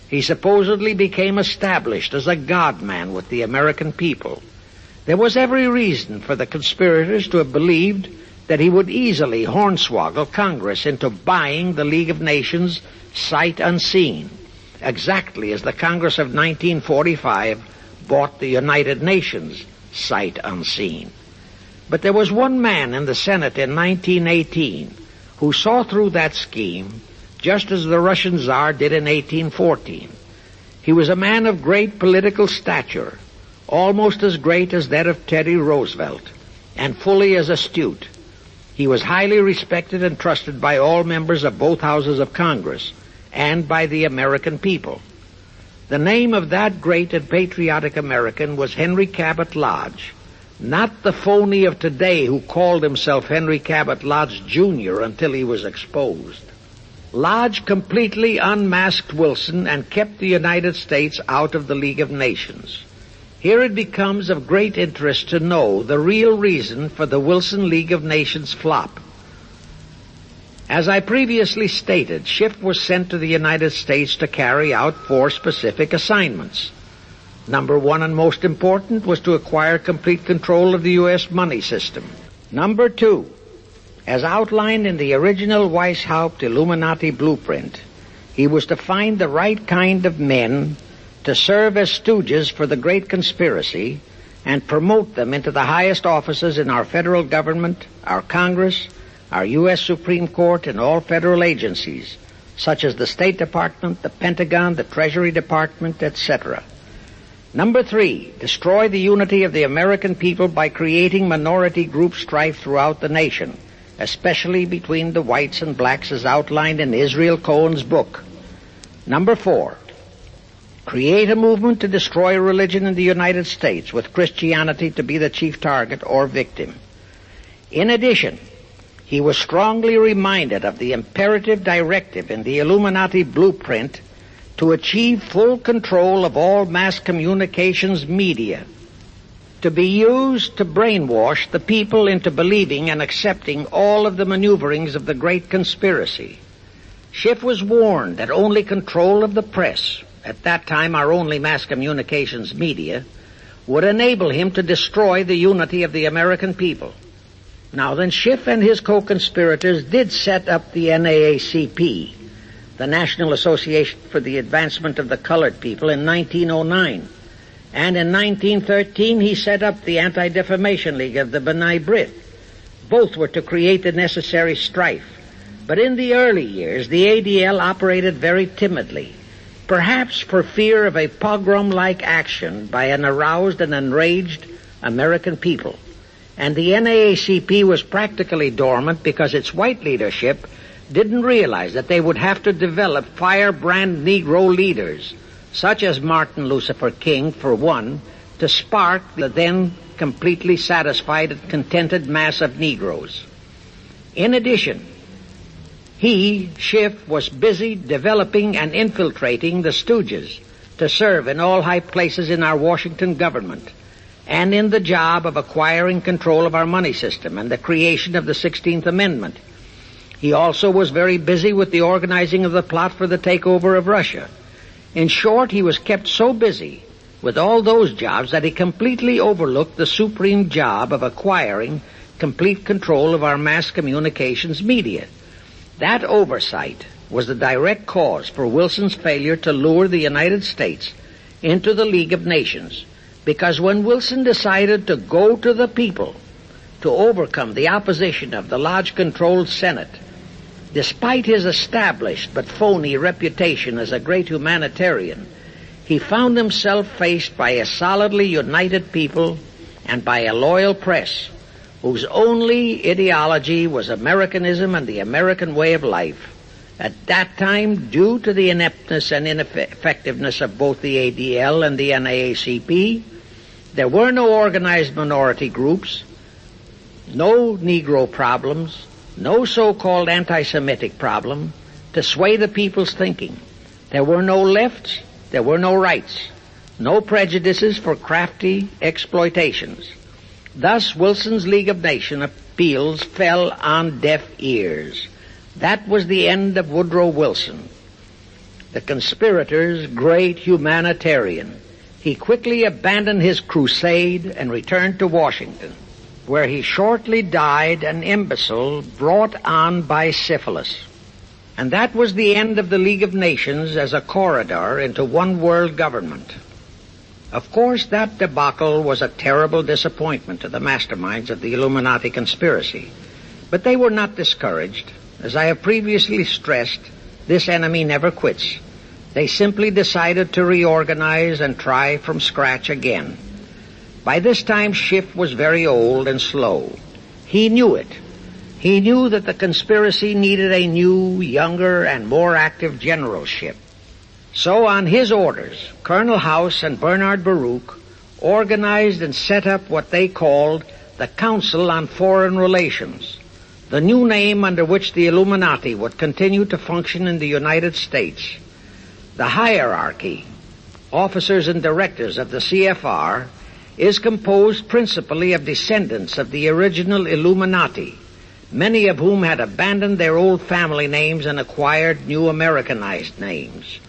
Speaker 1: He supposedly became established as a God-man with the American people. There was every reason for the conspirators to have believed that he would easily hornswoggle Congress into buying the League of Nations sight unseen, exactly as the Congress of 1945 bought the United Nations sight unseen. But there was one man in the Senate in 1918 who saw through that scheme just as the Russian Tsar did in 1814. He was a man of great political stature, almost as great as that of Teddy Roosevelt, and fully as astute. He was highly respected and trusted by all members of both houses of Congress and by the American people. The name of that great and patriotic American was Henry Cabot Lodge, not the phony of today who called himself Henry Cabot Lodge Jr. until he was exposed. Lodge completely unmasked Wilson and kept the United States out of the League of Nations. Here it becomes of great interest to know the real reason for the Wilson League of Nations flop. As I previously stated, Schiff was sent to the United States to carry out 4 specific assignments. Number 1 and most important was to acquire complete control of the U.S. money system. Number 2, as outlined in the original Weishaupt Illuminati blueprint, he was to find the right kind of men to serve as stooges for the great conspiracy and promote them into the highest offices in our federal government, our Congress, our U.S. Supreme Court, and all federal agencies, such as the State Department, the Pentagon, the Treasury Department, etc. Number 3, destroy the unity of the American people by creating minority group strife throughout the nation, especially between the whites and blacks as outlined in Israel Cohen's book. Number 4, create a movement to destroy religion in the United States, with Christianity to be the chief target or victim. In addition, he was strongly reminded of the imperative directive in the Illuminati blueprint to achieve full control of all mass communications media, to be used to brainwash the people into believing and accepting all of the maneuverings of the great conspiracy. Schiff was warned that only control of the press, at that time our only mass communications media, would enable him to destroy the unity of the American people. Now then, Schiff and his co-conspirators did set up the NAACP, the National Association for the Advancement of the Colored People, in 1909. And in 1913 he set up the Anti-Defamation League of the B'nai B'rith. Both were to create the necessary strife. But in the early years, the ADL operated very timidly, perhaps for fear of a pogrom-like action by an aroused and enraged American people. And the NAACP was practically dormant because its white leadership didn't realize that they would have to develop firebrand Negro leaders, such as Martin Lucifer King, for one, to spark the then completely satisfied and contented mass of Negroes. In addition, he, Schiff, was busy developing and infiltrating the stooges to serve in all high places in our Washington government and in the job of acquiring control of our money system and the creation of the 16th Amendment. He also was very busy with the organizing of the plot for the takeover of Russia. In short, he was kept so busy with all those jobs that he completely overlooked the supreme job of acquiring complete control of our mass communications media, That oversight was the direct cause for Wilson's failure to lure the United States into the League of Nations, because when Wilson decided to go to the people to overcome the opposition of the Lodge-controlled Senate, despite his established but phony reputation as a great humanitarian, he found himself faced by a solidly united people and by a loyal press whose only ideology was Americanism and the American way of life. At that time, due to the ineptness and ineffectiveness of both the ADL and the NAACP, there were no organized minority groups, no Negro problems, no so-called anti-Semitic problem to sway the people's thinking. There were no lefts, there were no rights, no prejudices for crafty exploitations. Thus, Wilson's League of Nations appeals fell on deaf ears. That was the end of Woodrow Wilson, the conspirator's great humanitarian. He quickly abandoned his crusade and returned to Washington, where he shortly died an imbecile brought on by syphilis. And that was the end of the League of Nations as a corridor into one world government. Of course, that debacle was a terrible disappointment to the masterminds of the Illuminati conspiracy. But they were not discouraged. As I have previously stressed, this enemy never quits. They simply decided to reorganize and try from scratch again. By this time, Schiff was very old and slow. He knew it. He knew that the conspiracy needed a new, younger, and more active generalship. So on his orders, Colonel House and Bernard Baruch organized and set up what they called the Council on Foreign Relations, the new name under which the Illuminati would continue to function in the United States. The hierarchy, officers and directors of the CFR, is composed principally of descendants of the original Illuminati, many of whom had abandoned their old family names and acquired new Americanized names.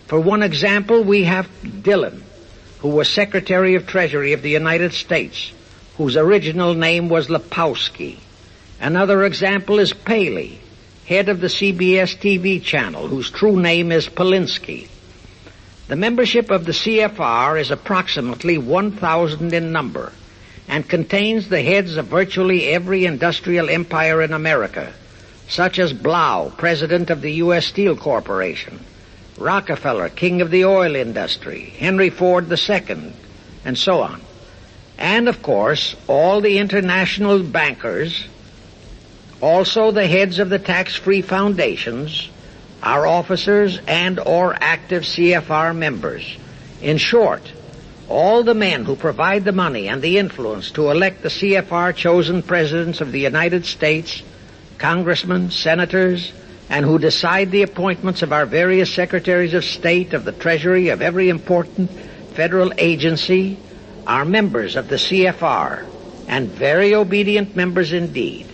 Speaker 1: For one example, we have Dillon, who was Secretary of Treasury of the United States, whose original name was Lepowski. Another example is Paley, head of the CBS TV channel, whose true name is Polinsky. The membership of the CFR is approximately 1,000 in number and contains the heads of virtually every industrial empire in America, such as Blau, president of the U.S. Steel Corporation, Rockefeller, king of the oil industry, Henry Ford II, and so on. And, of course, all the international bankers, also the heads of the tax-free foundations, are officers and or active CFR members. In short, all the men who provide the money and the influence to elect the CFR chosen presidents of the United States, congressmen, senators, and who decide the appointments of our various secretaries of state, of the Treasury, of every important federal agency, are members of the CFR, and very obedient members indeed.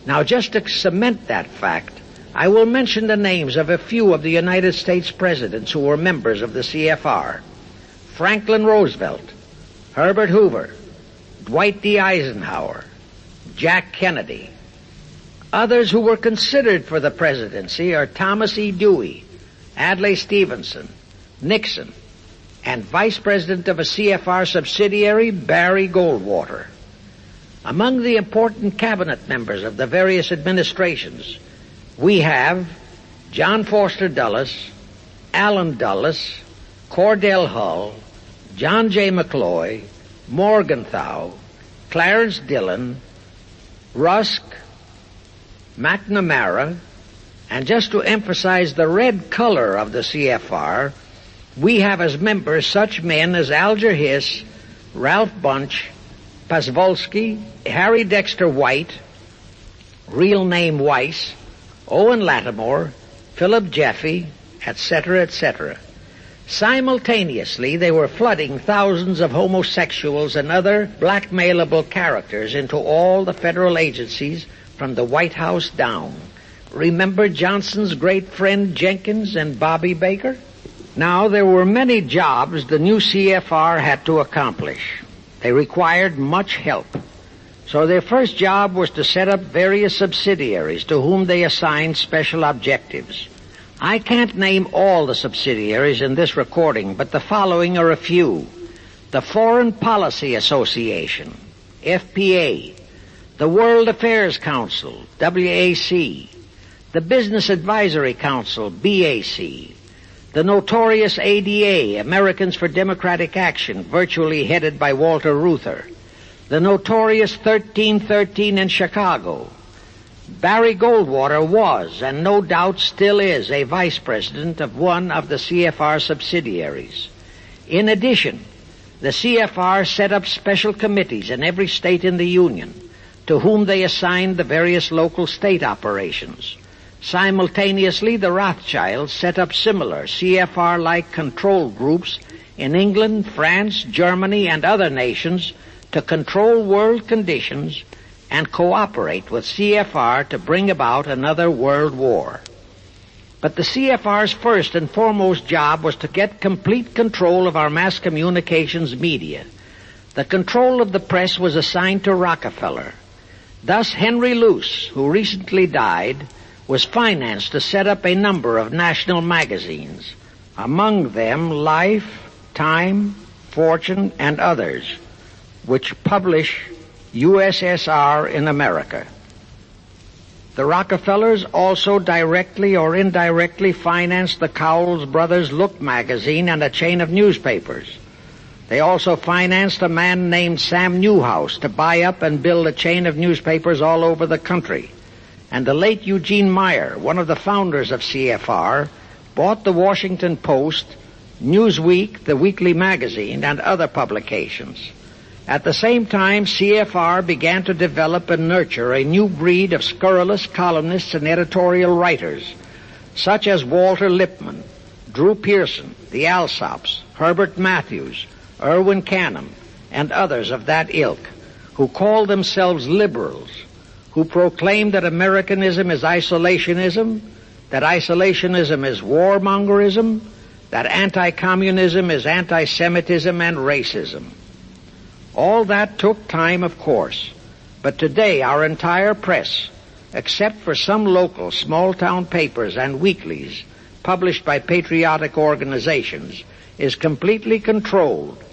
Speaker 1: Now, just to cement that fact, I will mention the names of a few of the United States presidents who were members of the CFR. Franklin Roosevelt, Herbert Hoover, Dwight D. Eisenhower, Jack Kennedy. Others who were considered for the presidency are Thomas E. Dewey, Adlai Stevenson, Nixon, and Vice President of a CFR subsidiary, Barry Goldwater. Among the important cabinet members of the various administrations, we have John Foster Dulles, Allen Dulles, Cordell Hull, John J. McCloy, Morgenthau, Clarence Dillon, Rusk, McNamara, and just to emphasize the red color of the CFR, we have as members such men as Alger Hiss, Ralph Bunch, Pasvolsky, Harry Dexter White, real name Weiss, Owen Lattimore, Philip Jeffy, etc., etc. Simultaneously, they were flooding thousands of homosexuals and other blackmailable characters into all the federal agencies from the White House down. Remember Johnson's great friend Jenkins and Bobby Baker? Now, there were many jobs the new CFR had to accomplish. They required much help. So their first job was to set up various subsidiaries to whom they assigned special objectives. I can't name all the subsidiaries in this recording, but the following are a few. The Foreign Policy Association, FPA, the World Affairs Council, WAC, the Business Advisory Council, BAC, the notorious ADA, Americans for Democratic Action, virtually headed by Walter Reuther, the notorious 1313 in Chicago. Barry Goldwater was, and no doubt still is, a vice president of one of the CFR subsidiaries. In addition, the CFR set up special committees in every state in the Union, to whom they assigned the various local state operations. Simultaneously, the Rothschilds set up similar CFR-like control groups in England, France, Germany, and other nations to control world conditions and cooperate with CFR to bring about another world war. But the CFR's first and foremost job was to get complete control of our mass communications media. The control of the press was assigned to Rockefeller. Thus, Henry Luce, who recently died, was financed to set up a number of national magazines, among them Life, Time, Fortune, and others, which publish USSR in America. The Rockefellers also directly or indirectly financed the Cowles Brothers Look magazine and a chain of newspapers. They also financed a man named Sam Newhouse to buy up and build a chain of newspapers all over the country. And the late Eugene Meyer, one of the founders of CFR, bought the Washington Post, Newsweek, the weekly magazine, and other publications. At the same time, CFR began to develop and nurture a new breed of scurrilous columnists and editorial writers, such as Walter Lippmann, Drew Pearson, the Alsops, Herbert Matthews, Irwin Canham, and others of that ilk, who called themselves liberals, who proclaimed that Americanism is isolationism, that isolationism is warmongerism, that anti-communism is anti-Semitism and racism. All that took time, of course, but today our entire press, except for some local small-town papers and weeklies published by patriotic organizations, is completely controlled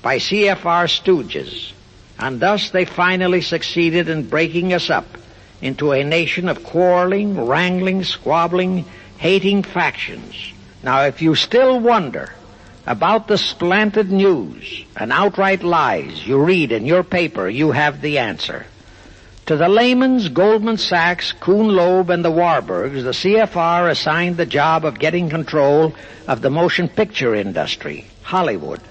Speaker 1: by CFR stooges, and thus they finally succeeded in breaking us up into a nation of quarreling, wrangling, squabbling, hating factions. Now, if you still wonder about the slanted news and outright lies you read in your paper, you have the answer. To the Lehmans, Goldman Sachs, Kuhn Loeb, and the Warburgs, the CFR assigned the job of getting control of the motion picture industry, Hollywood,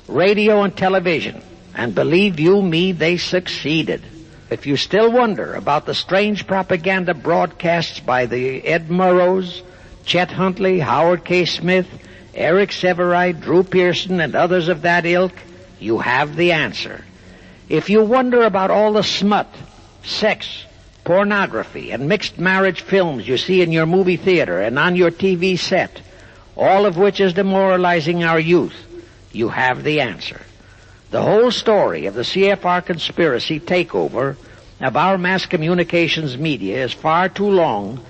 Speaker 1: radio and television, and believe you me, they succeeded. If you still wonder about the strange propaganda broadcasts by the Ed Murrows, Chet Huntley, Howard K. Smith, Eric Severide, Drew Pearson, and others of that ilk, you have the answer. If you wonder about all the smut, sex, pornography, and mixed marriage films you see in your movie theater and on your TV set, all of which is demoralizing our youth, you have the answer. The whole story of the CFR conspiracy takeover of our mass communications media is far too long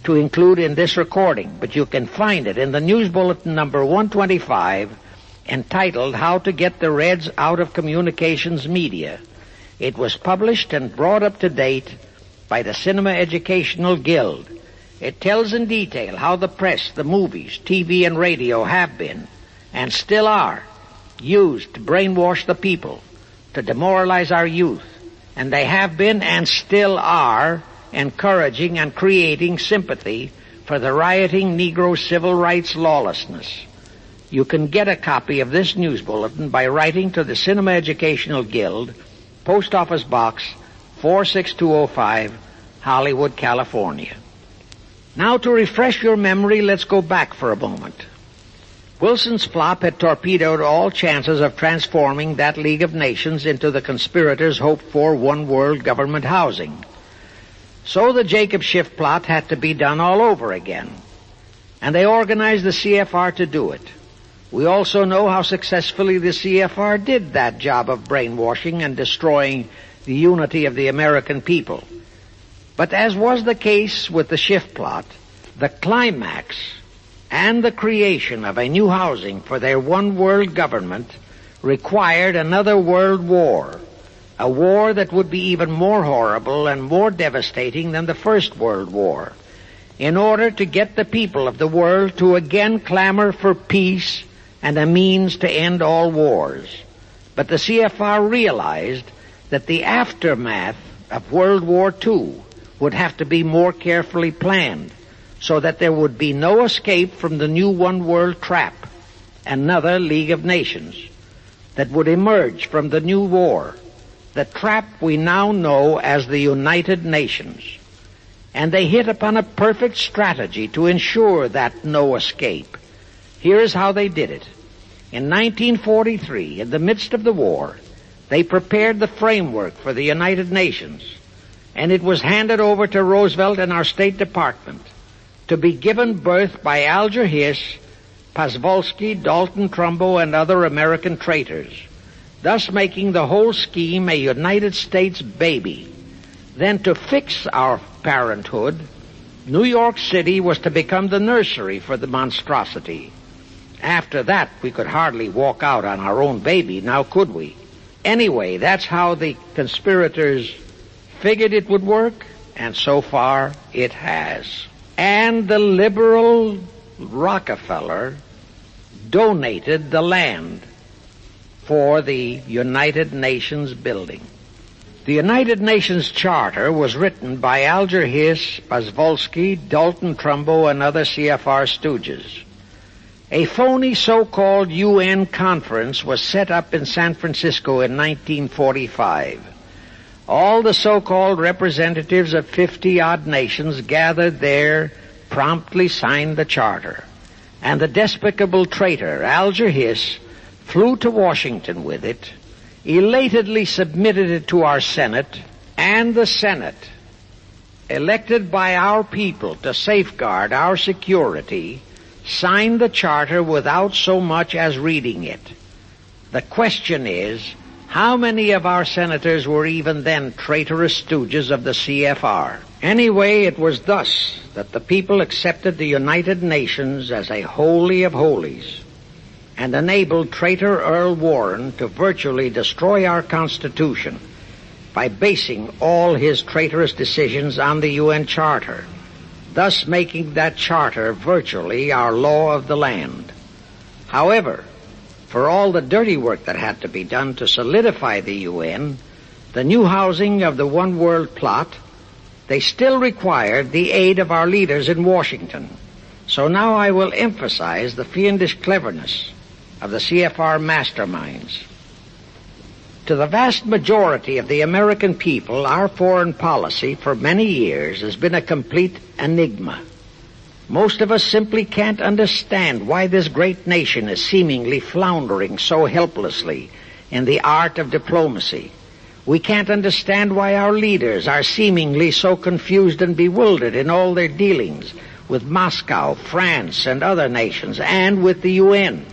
Speaker 1: to include in this recording, but you can find it in the News Bulletin number 125, entitled How to Get the Reds Out of Communications Media. It was published and brought up to date by the Cinema Educational Guild. It tells in detail how the press, the movies, TV, and radio have been, and still are, used to brainwash the people, to demoralize our youth, and they have been and still are encouraging and creating sympathy for the rioting Negro civil rights lawlessness. You can get a copy of this news bulletin by writing to the Cinema Educational Guild, Post Office Box 46205, Hollywood, California. Now, to refresh your memory, let's go back for a moment. Wilson's flop had torpedoed all chances of transforming that League of Nations into the conspirators' hoped-for one-world government housing. So the Jacob Schiff plot had to be done all over again, and they organized the CFR to do it. We also know how successfully the CFR did that job of brainwashing and destroying the unity of the American people. But as was the case with the Schiff plot, the climax and the creation of a new housing for their one world government required another world war, a war that would be even more horrible and more devastating than the First World War, in order to get the people of the world to again clamor for peace and a means to end all wars. But the CFR realized that the aftermath of World War II would have to be more carefully planned, so that there would be no escape from the new one world trap, another League of Nations, that would emerge from the new war, the trap we now know as the United Nations. And they hit upon a perfect strategy to ensure that no escape. Here's how they did it. In 1943, in the midst of the war, they prepared the framework for the United Nations, and it was handed over to Roosevelt and our State Department to be given birth by Alger Hiss, Pasvolsky, Dalton Trumbo, and other American traitors, thus making the whole scheme a United States baby. Then to fix our parenthood, New York City was to become the nursery for the monstrosity. After that, we could hardly walk out on our own baby, now could we? Anyway, that's how the conspirators figured it would work, and so far it has. And the liberal Rockefeller donated the land for the United Nations building. The United Nations Charter was written by Alger Hiss, Pasvolsky, Dalton Trumbo, and other CFR stooges. A phony so-called UN conference was set up in San Francisco in 1945. All the so-called representatives of 50-odd nations gathered there, promptly signed the charter. And the despicable traitor, Alger Hiss, flew to Washington with it, elatedly submitted it to our Senate, and the Senate, elected by our people to safeguard our security, signed the charter without so much as reading it. The question is, how many of our senators were even then traitorous stooges of the CFR? Anyway, it was thus that the people accepted the United Nations as a holy of holies, and enabled traitor Earl Warren to virtually destroy our Constitution by basing all his traitorous decisions on the UN Charter, thus making that charter virtually our law of the land. However, for all the dirty work that had to be done to solidify the UN, the new housing of the one world plot, they still required the aid of our leaders in Washington. So now I will emphasize the fiendish cleverness of the CFR masterminds. To the vast majority of the American people, our foreign policy for many years has been a complete enigma. Most of us simply can't understand why this great nation is seemingly floundering so helplessly in the art of diplomacy. We can't understand why our leaders are seemingly so confused and bewildered in all their dealings with Moscow, France, and other nations, and with the UN.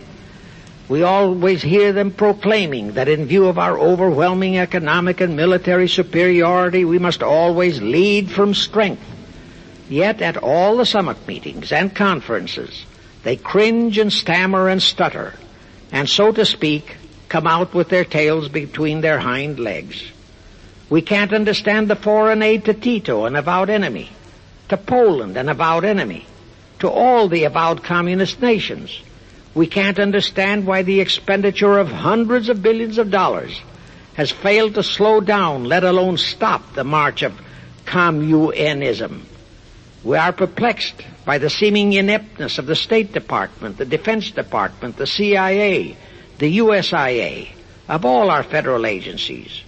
Speaker 1: We always hear them proclaiming that in view of our overwhelming economic and military superiority, we must always lead from strength. Yet at all the summit meetings and conferences, they cringe and stammer and stutter, and so to speak, come out with their tails between their hind legs. We can't understand the foreign aid to Tito, an avowed enemy, to Poland, an avowed enemy, to all the avowed communist nations. We can't understand why the expenditure of hundreds of billions of dollars has failed to slow down, let alone stop, the march of communism. We are perplexed by the seeming ineptness of the State Department, the Defense Department, the CIA, the USIA, of all our federal agencies.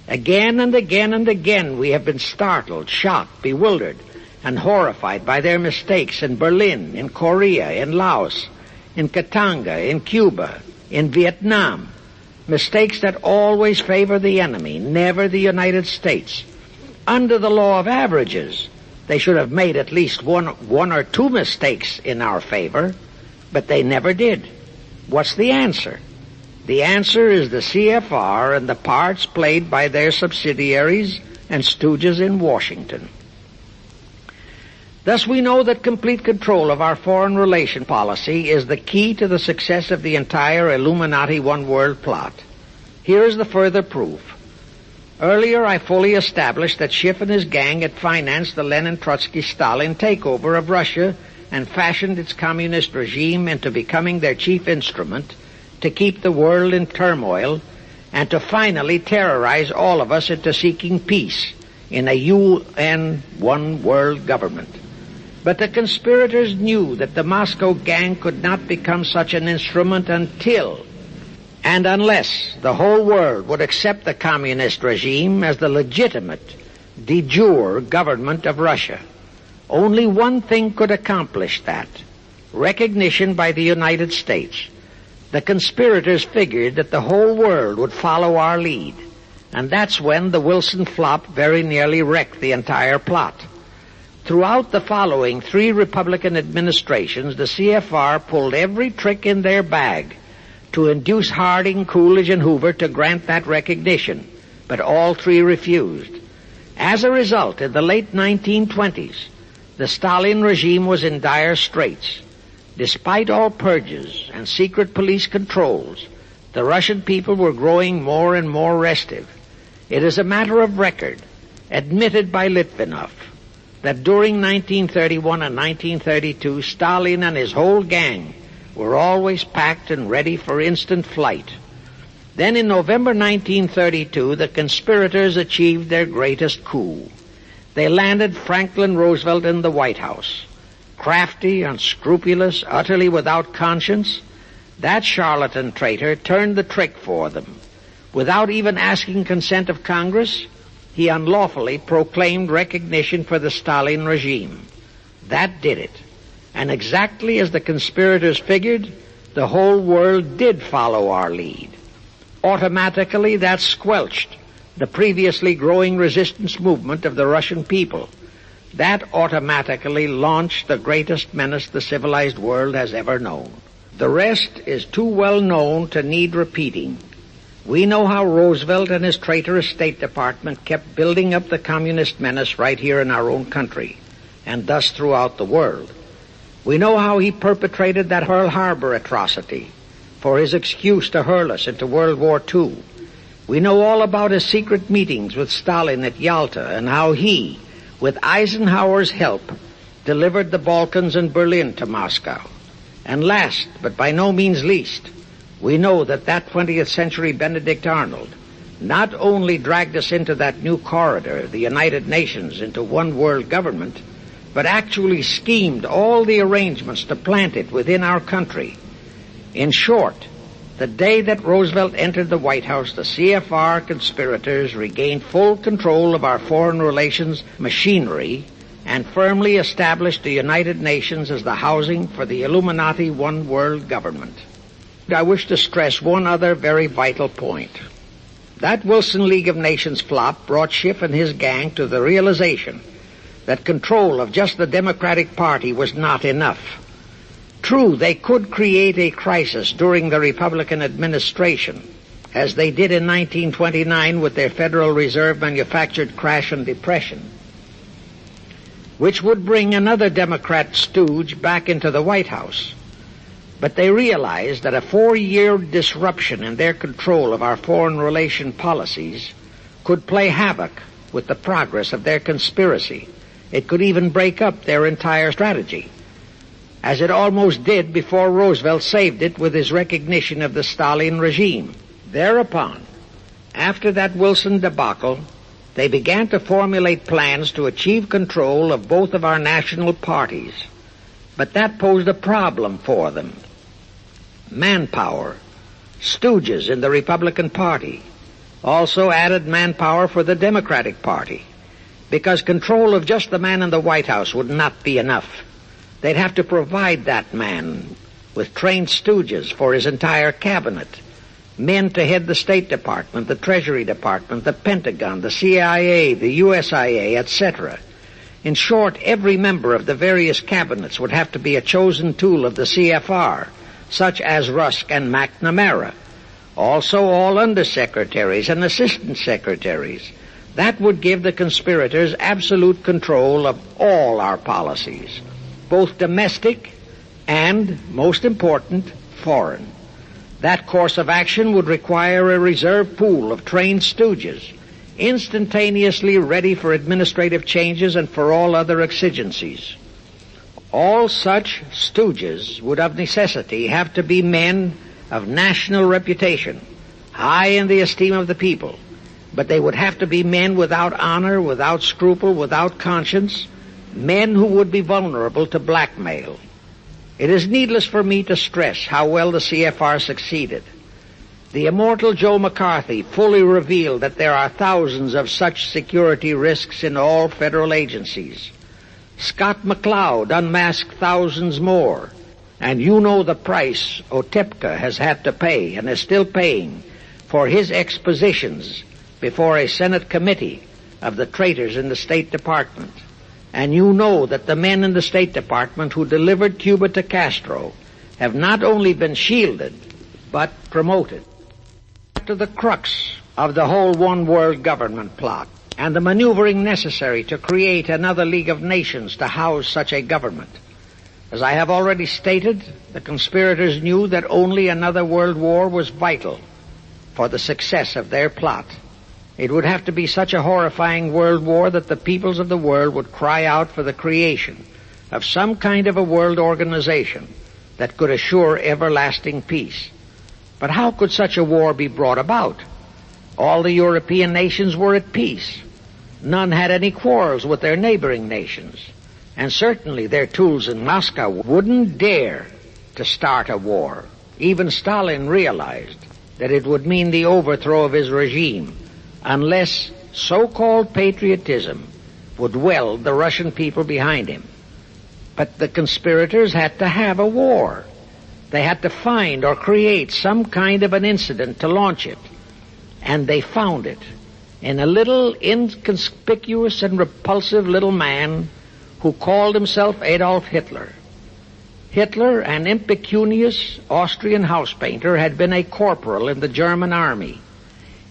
Speaker 1: Again and again and again we have been startled, shocked, bewildered, and horrified by their mistakes in Berlin, in Korea, in Laos, in Katanga, in Cuba, in Vietnam. Mistakes that always favor the enemy, never the United States. Under the law of averages, they should have made at least one or two mistakes in our favor, but they never did. What's the answer? The answer is the CFR and the parts played by their subsidiaries and stooges in Washington. Thus we know that complete control of our foreign relation policy is the key to the success of the entire Illuminati One World plot. Here is the further proof. Earlier I fully established that Schiff and his gang had financed the Lenin-Trotsky-Stalin takeover of Russia and fashioned its communist regime into becoming their chief instrument to keep the world in turmoil and to finally terrorize all of us into seeking peace in a UN One World government. But the conspirators knew that the Moscow gang could not become such an instrument until and unless the whole world would accept the communist regime as the legitimate, de jure government of Russia. Only one thing could accomplish that: recognition by the United States. The conspirators figured that the whole world would follow our lead, and that's when the Wilson flop very nearly wrecked the entire plot. Throughout the following 3 Republican administrations, the CFR pulled every trick in their bag to induce Harding, Coolidge, and Hoover to grant that recognition, but all 3 refused. As a result, in the late 1920s, the Stalin regime was in dire straits. Despite all purges and secret police controls, the Russian people were growing more and more restive. It is a matter of record, admitted by Litvinov, that during 1931 and 1932, Stalin and his whole gang were always packed and ready for instant flight. Then in November 1932, the conspirators achieved their greatest coup. They landed Franklin Roosevelt in the White House. Crafty, unscrupulous, utterly without conscience, that charlatan traitor turned the trick for them. Without even asking consent of Congress, he unlawfully proclaimed recognition for the Stalin regime. That did it. And exactly as the conspirators figured, the whole world did follow our lead. Automatically, that squelched the previously growing resistance movement of the Russian people. That automatically launched the greatest menace the civilized world has ever known. The rest is too well known to need repeating. We know how Roosevelt and his traitorous State Department kept building up the communist menace right here in our own country, and thus throughout the world. We know how he perpetrated that Pearl Harbor atrocity for his excuse to hurl us into World War II. We know all about his secret meetings with Stalin at Yalta and how he, with Eisenhower's help, delivered the Balkans and Berlin to Moscow. And last, but by no means least, we know that 20th century Benedict Arnold not only dragged us into that new corridor, the United Nations, into one world government, but actually schemed all the arrangements to plant it within our country. In short, the day that Roosevelt entered the White House, the CFR conspirators regained full control of our foreign relations machinery and firmly established the United Nations as the housing for the Illuminati One World government. I wish to stress one other very vital point. That Wilson League of Nations flop brought Schiff and his gang to the realization that control of just the Democratic Party was not enough. True, they could create a crisis during the Republican administration, as they did in 1929 with their Federal Reserve manufactured crash and depression, which would bring another Democrat stooge back into the White House. But they realized that a 4-year disruption in their control of our foreign relation policies could play havoc with the progress of their conspiracy. It could even break up their entire strategy, as it almost did before Roosevelt saved it with his recognition of the Stalin regime. Thereupon, after that Wilson debacle, they began to formulate plans to achieve control of both of our national parties. But that posed a problem for them. Manpower, stooges in the Republican Party, also added manpower for the Democratic Party, because control of just the man in the White House would not be enough. They'd have to provide that man with trained stooges for his entire cabinet, men to head the State Department, the Treasury Department, the Pentagon, the CIA, the USIA, etc. In short, every member of the various cabinets would have to be a chosen tool of the CFR such as Rusk and McNamara. Also all undersecretaries and assistant secretaries. That would give the conspirators absolute control of all our policies, both domestic and, most important, foreign. That course of action would require a reserve pool of trained stooges, instantaneously ready for administrative changes and for all other exigencies. All such stooges would of necessity have to be men of national reputation, high in the esteem of the people, but they would have to be men without honor, without scruple, without conscience, men who would be vulnerable to blackmail. It is needless for me to stress how well the CFR succeeded. The immortal Joe McCarthy fully revealed that there are thousands of such security risks in all federal agencies. Scott McCloud unmasked thousands more, and you know the price Otepka has had to pay and is still paying for his expositions before a Senate committee of the traitors in the State Department. And you know that the men in the State Department who delivered Cuba to Castro have not only been shielded, but promoted. To the crux of the whole one-world government plot and the maneuvering necessary to create another League of Nations to house such a government. As I have already stated, the conspirators knew that only another world war was vital for the success of their plot. It would have to be such a horrifying world war that the peoples of the world would cry out for the creation of some kind of a world organization that could assure everlasting peace. But how could such a war be brought about? All the European nations were at peace. None had any quarrels with their neighboring nations. And certainly their tools in Moscow wouldn't dare to start a war. Even Stalin realized that it would mean the overthrow of his regime unless so-called patriotism would weld the Russian people behind him. But the conspirators had to have a war. They had to find or create some kind of an incident to launch it. And they found it in a little inconspicuous and repulsive little man who called himself Adolf Hitler. Hitler, an impecunious Austrian house painter, had been a corporal in the German army.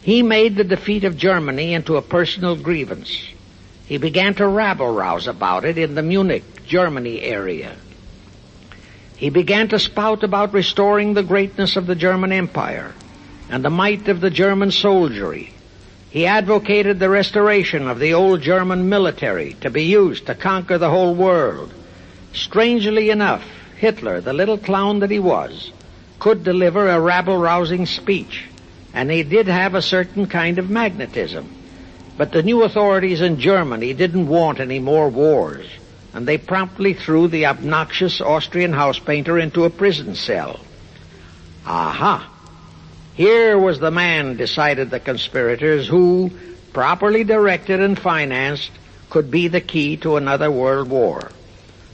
Speaker 1: He made the defeat of Germany into a personal grievance. He began to rabble-rouse about it in the Munich, Germany area. He began to spout about restoring the greatness of the German Empire and the might of the German soldiery. He advocated the restoration of the old German military to be used to conquer the whole world. Strangely enough, Hitler, the little clown that he was, could deliver a rabble-rousing speech, and he did have a certain kind of magnetism. But the new authorities in Germany didn't want any more wars, and they promptly threw the obnoxious Austrian house painter into a prison cell. Aha! Here was the man, decided the conspirators, who, properly directed and financed, could be the key to another world war.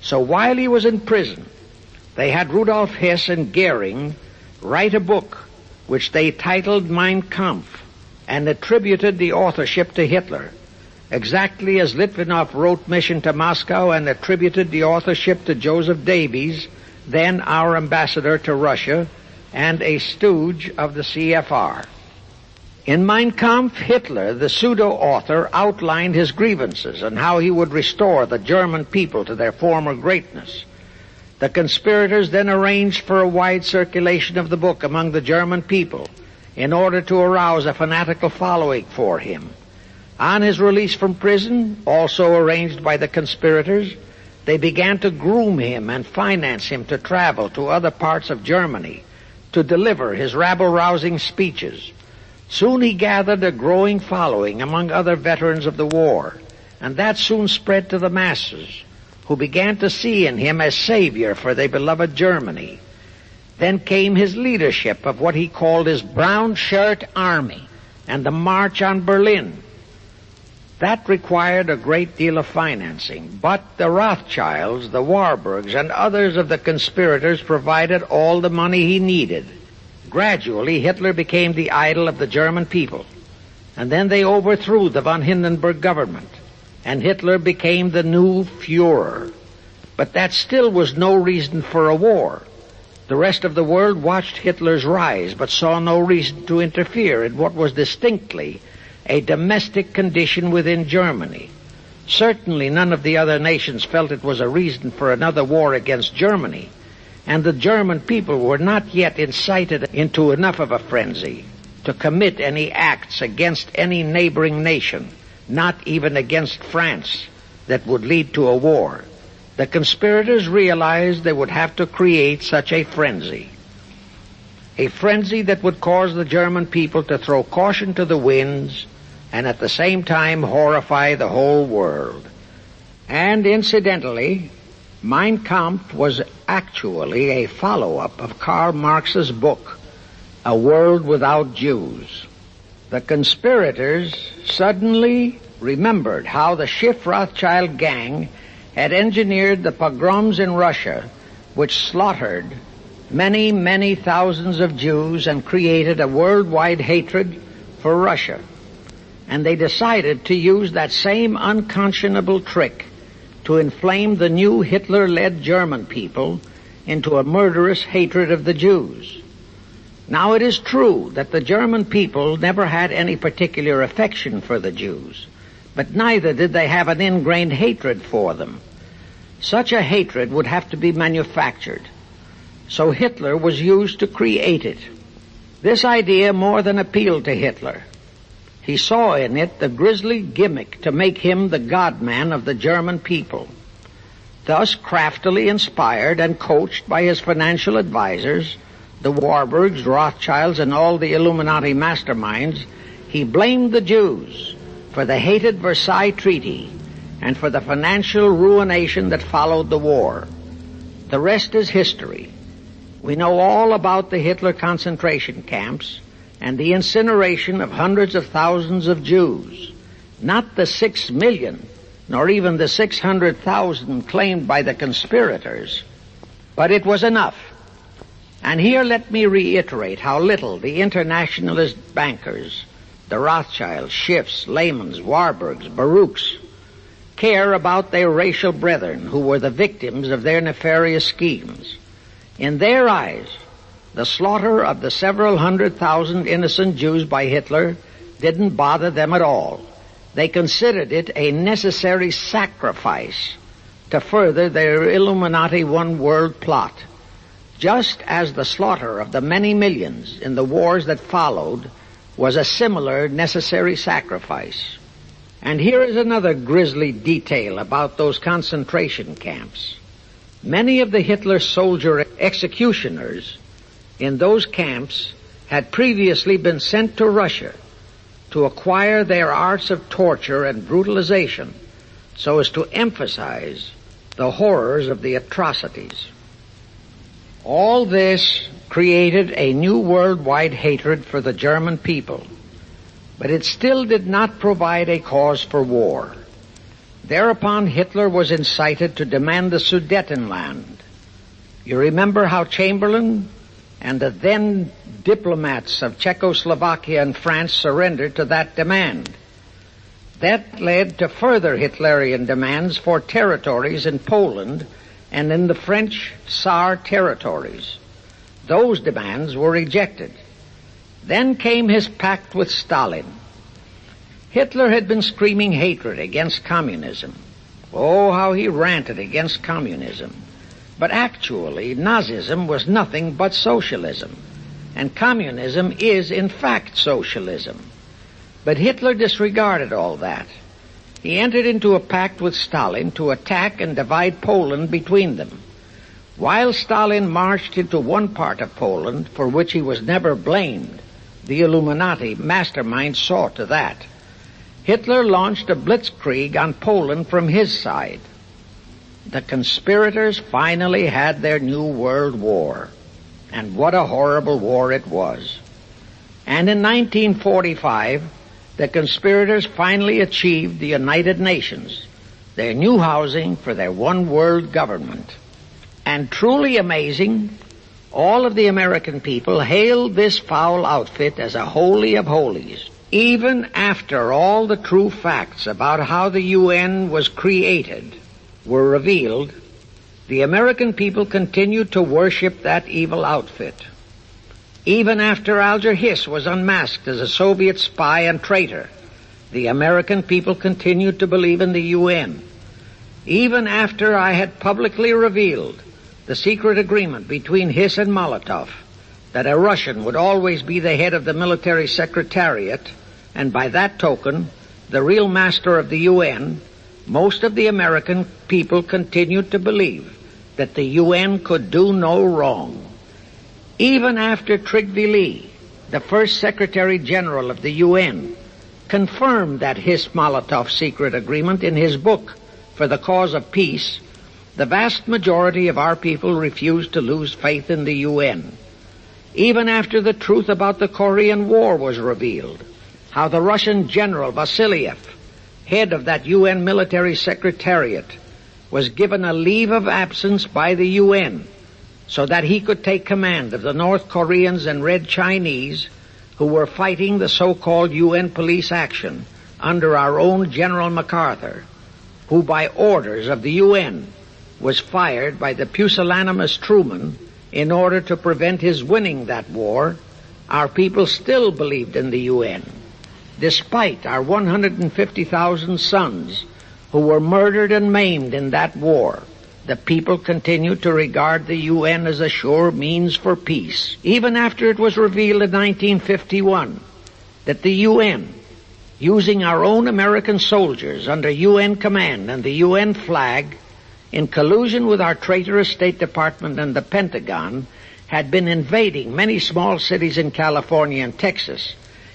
Speaker 1: So while he was in prison, they had Rudolf Hess and Goering write a book which they titled Mein Kampf and attributed the authorship to Hitler, exactly as Litvinov wrote Mission to Moscow and attributed the authorship to Joseph Davies, then our ambassador to Russia and a stooge of the CFR. In Mein Kampf, Hitler, the pseudo-author, outlined his grievances and how he would restore the German people to their former greatness. The conspirators then arranged for a wide circulation of the book among the German people in order to arouse a fanatical following for him. On his release from prison, also arranged by the conspirators, they began to groom him and finance him to travel to other parts of Germany to deliver his rabble-rousing speeches. Soon he gathered a growing following among other veterans of the war, and that soon spread to the masses, who began to see in him a savior for their beloved Germany. Then came his leadership of what he called his Brown Shirt Army and the March on Berlin. That required a great deal of financing, but the Rothschilds, the Warburgs, and others of the conspirators provided all the money he needed. Gradually, Hitler became the idol of the German people, and then they overthrew the von Hindenburg government, and Hitler became the new Führer. But that still was no reason for a war. The rest of the world watched Hitler's rise, but saw no reason to interfere in what was distinctly a domestic condition within Germany. Certainly none of the other nations felt it was a reason for another war against Germany, and the German people were not yet incited into enough of a frenzy to commit any acts against any neighboring nation, not even against France, that would lead to a war. The conspirators realized they would have to create such a frenzy that would cause the German people to throw caution to the winds and at the same time horrify the whole world. And incidentally, Mein Kampf was actually a follow-up of Karl Marx's book, A World Without Jews. The conspirators suddenly remembered how the Schiff-Rothschild gang had engineered the pogroms in Russia, which slaughtered many, many thousands of Jews and created a worldwide hatred for Russia. And they decided to use that same unconscionable trick to inflame the new Hitler-led German people into a murderous hatred of the Jews. Now it is true that the German people never had any particular affection for the Jews, but neither did they have an ingrained hatred for them. Such a hatred would have to be manufactured, so Hitler was used to create it. This idea more than appealed to Hitler. He saw in it the grisly gimmick to make him the God-man of the German people. Thus, craftily inspired and coached by his financial advisors, the Warburgs, Rothschilds, and all the Illuminati masterminds, he blamed the Jews for the hated Versailles Treaty and for the financial ruination that followed the war. The rest is history. We know all about the Hitler concentration camps and the incineration of hundreds of thousands of Jews. Not the 6 million, nor even the 600,000 claimed by the conspirators, but it was enough. And here let me reiterate how little the internationalist bankers, the Rothschilds, Schiffs, Lehmans, Warburgs, Baruchs, care about their racial brethren who were the victims of their nefarious schemes. In their eyes, the slaughter of the several 100,000 innocent Jews by Hitler didn't bother them at all. They considered it a necessary sacrifice to further their Illuminati one-world plot, just as the slaughter of the many millions in the wars that followed was a similar necessary sacrifice. And here is another grisly detail about those concentration camps. Many of the Hitler soldier executioners in those camps had previously been sent to Russia to acquire their arts of torture and brutalization so as to emphasize the horrors of the atrocities. All this created a new worldwide hatred for the German people, but it still did not provide a cause for war. Thereupon Hitler was incited to demand the Sudetenland. You remember how Chamberlain and the then diplomats of Czechoslovakia and France surrendered to that demand. That led to further Hitlerian demands for territories in Poland and in the French Tsar territories. Those demands were rejected. Then came his pact with Stalin. Hitler had been screaming hatred against communism. Oh, how he ranted against communism. But actually, Nazism was nothing but socialism, and communism is, in fact, socialism. But Hitler disregarded all that. He entered into a pact with Stalin to attack and divide Poland between them. While Stalin marched into one part of Poland, for which he was never blamed, the Illuminati mastermind saw to that. Hitler launched a blitzkrieg on Poland from his side. The conspirators finally had their new world war. And what a horrible war it was. And in 1945, the conspirators finally achieved the United Nations, their new housing for their one world government. And truly amazing, all of the American people hailed this foul outfit as a holy of holies, even after all the true facts about how the UN was created were revealed. The American people continued to worship that evil outfit. Even after Alger Hiss was unmasked as a Soviet spy and traitor, the American people continued to believe in the UN. Even after I had publicly revealed the secret agreement between Hiss and Molotov that a Russian would always be the head of the military secretariat, and by that token, the real master of the UN, most of the American people continued to believe that the UN could do no wrong. Even after Trygve Lie, the first Secretary General of the UN, confirmed that Hiss-Molotov secret agreement in his book For the Cause of Peace, the vast majority of our people refused to lose faith in the UN. Even after the truth about the Korean War was revealed, how the Russian General Vasiliev, head of that UN military secretariat, was given a leave of absence by the UN so that he could take command of the North Koreans and Red Chinese who were fighting the so-called UN police action under our own General MacArthur, who by orders of the UN was fired by the pusillanimous Truman in order to prevent his winning that war, our people still believed in the UN. Despite our 150,000 sons who were murdered and maimed in that war, the people continued to regard the UN as a sure means for peace. Even after it was revealed in 1951 that the UN, using our own American soldiers under UN command and the UN flag, in collusion with our traitorous State Department and the Pentagon, had been invading many small cities in California and Texas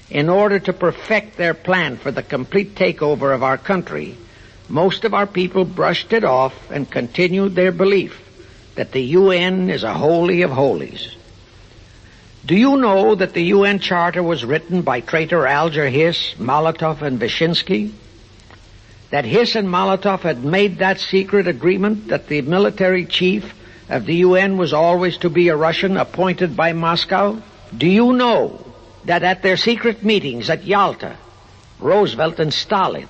Speaker 1: in order to perfect their plan for the complete takeover of our country, most of our people brushed it off and continued their belief that the UN is a holy of holies. Do you know that the UN Charter was written by traitor Alger Hiss, Molotov, and Wyszynski? That Hiss and Molotov had made that secret agreement that the military chief of the UN was always to be a Russian appointed by Moscow? Do you know that at their secret meetings at Yalta, Roosevelt and Stalin,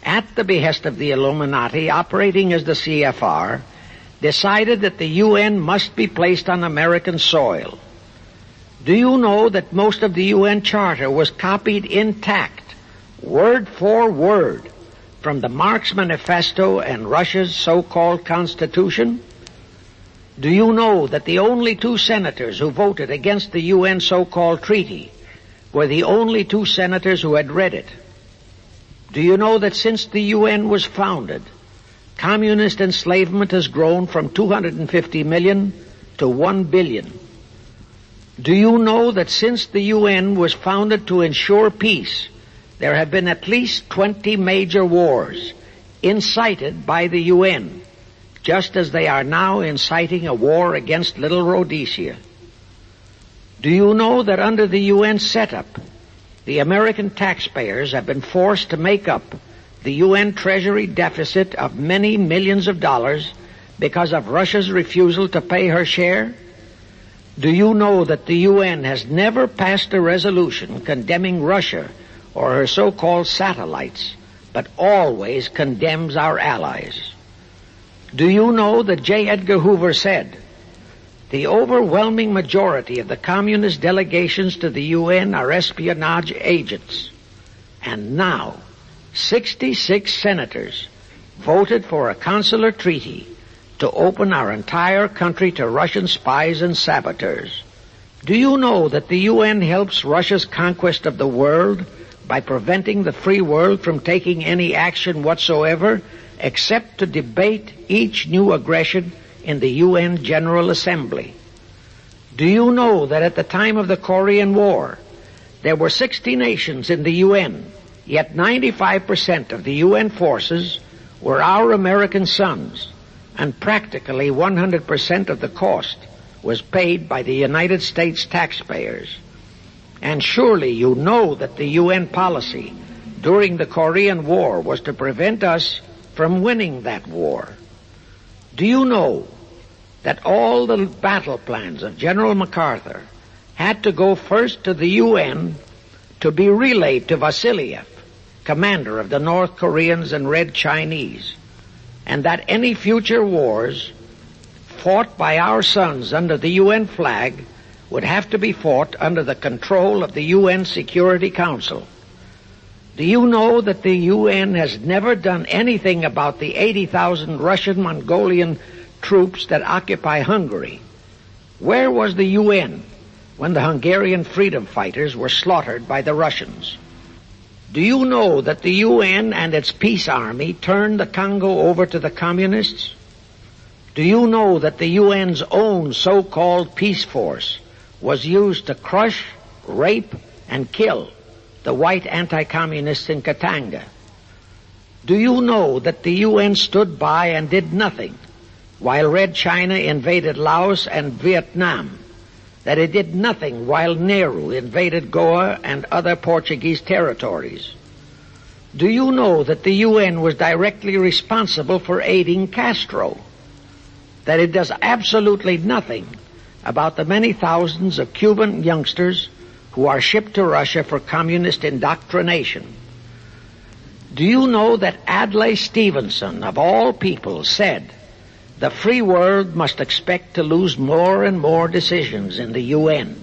Speaker 1: at the behest of the Illuminati, operating as the CFR, decided that the UN must be placed on American soil? Do you know that most of the UN Charter was copied intact, word for word, from the Marx Manifesto and Russia's so-called Constitution? Do you know that the only two senators who voted against the UN so-called treaty were the only two senators who had read it? Do you know that since the UN was founded, communist enslavement has grown from 250 million to 1 billion? Do you know that since the UN was founded to ensure peace, there have been at least 20 major wars incited by the UN, just as they are now inciting a war against Little Rhodesia? Do you know that under the UN setup, the American taxpayers have been forced to make up the UN Treasury deficit of many millions of dollars because of Russia's refusal to pay her share? Do you know that the UN has never passed a resolution condemning Russia or her so-called satellites, but always condemns our allies? Do you know that J. Edgar Hoover said, "The overwhelming majority of the communist delegations to the UN are espionage agents"? And now, 66 senators voted for a consular treaty to open our entire country to Russian spies and saboteurs. Do you know that the UN helps Russia's conquest of the world by preventing the free world from taking any action whatsoever except to debate each new aggression in the UN General Assembly? Do you know that at the time of the Korean War, there were 60 nations in the UN, yet 95% of the UN forces were our American sons, and practically 100% of the cost was paid by the United States taxpayers? And surely you know that the UN policy during the Korean War was to prevent us from winning that war. Do you know that all the battle plans of General MacArthur had to go first to the UN to be relayed to Vasiliev, commander of the North Koreans and Red Chinese, and that any future wars fought by our sons under the UN flag would have to be fought under the control of the UN Security Council. Do you know that the UN has never done anything about the 80,000 Russian Mongolian troops that occupy Hungary? Where was the UN when the Hungarian freedom fighters were slaughtered by the Russians? Do you know that the UN and its peace army turned the Congo over to the communists? Do you know that the UN's own so-called peace force was used to crush, rape, and kill the white anti-communists in Katanga? Do you know that the UN stood by and did nothing while Red China invaded Laos and Vietnam? That it did nothing while Nehru invaded Goa and other Portuguese territories? Do you know that the UN was directly responsible for aiding Castro? That it does absolutely nothing about the many thousands of Cuban youngsters who are shipped to Russia for communist indoctrination? Do you know that Adlai Stevenson, of all people, said the free world must expect to lose more and more decisions in the UN?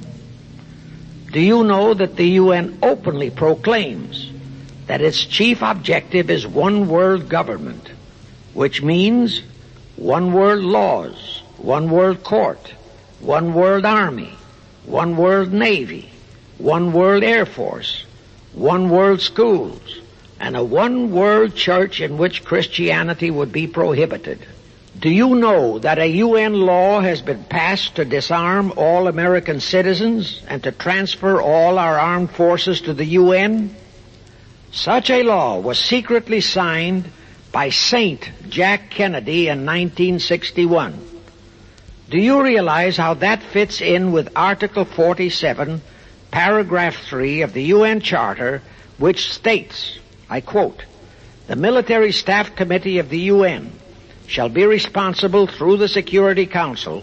Speaker 1: Do you know that the UN openly proclaims that its chief objective is one world government, which means one world laws, one world court, one world army, one world navy, one world air force, one world schools, and a one world church in which Christianity would be prohibited? Do you know that a UN law has been passed to disarm all American citizens and to transfer all our armed forces to the UN? Such a law was secretly signed by Saint Jack Kennedy in 1961. Do you realize how that fits in with Article 47, Paragraph 3 of the UN Charter, which states, I quote, "The Military Staff Committee of the UN shall be responsible through the Security Council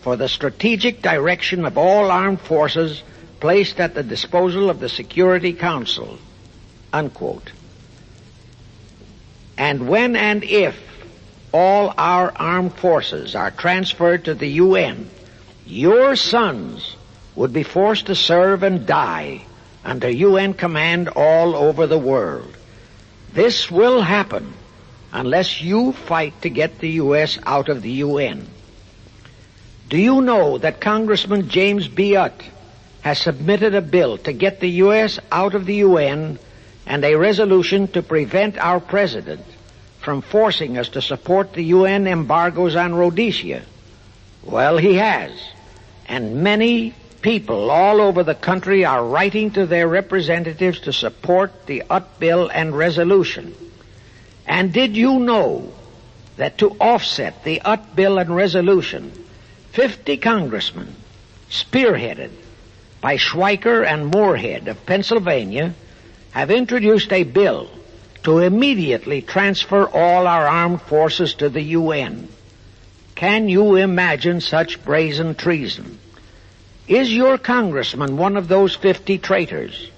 Speaker 1: for the strategic direction of all armed forces placed at the disposal of the Security Council," unquote. And when and if all our armed forces are transferred to the UN, your sons would be forced to serve and die under UN command all over the world. This will happen unless you fight to get the U.S. out of the UN. Do you know that Congressman James B. Utt has submitted a bill to get the U.S. out of the UN and a resolution to prevent our president from forcing us to support the UN embargoes on Rhodesia? Well, he has. And many people all over the country are writing to their representatives to support the Utt bill and resolution. And did you know that to offset the Utt bill and resolution, 50 congressmen, spearheaded by Schweiker and Moorhead of Pennsylvania, have introduced a bill to immediately transfer all our armed forces to the UN? Can you imagine such brazen treason? Is your congressman one of those 50 traitors?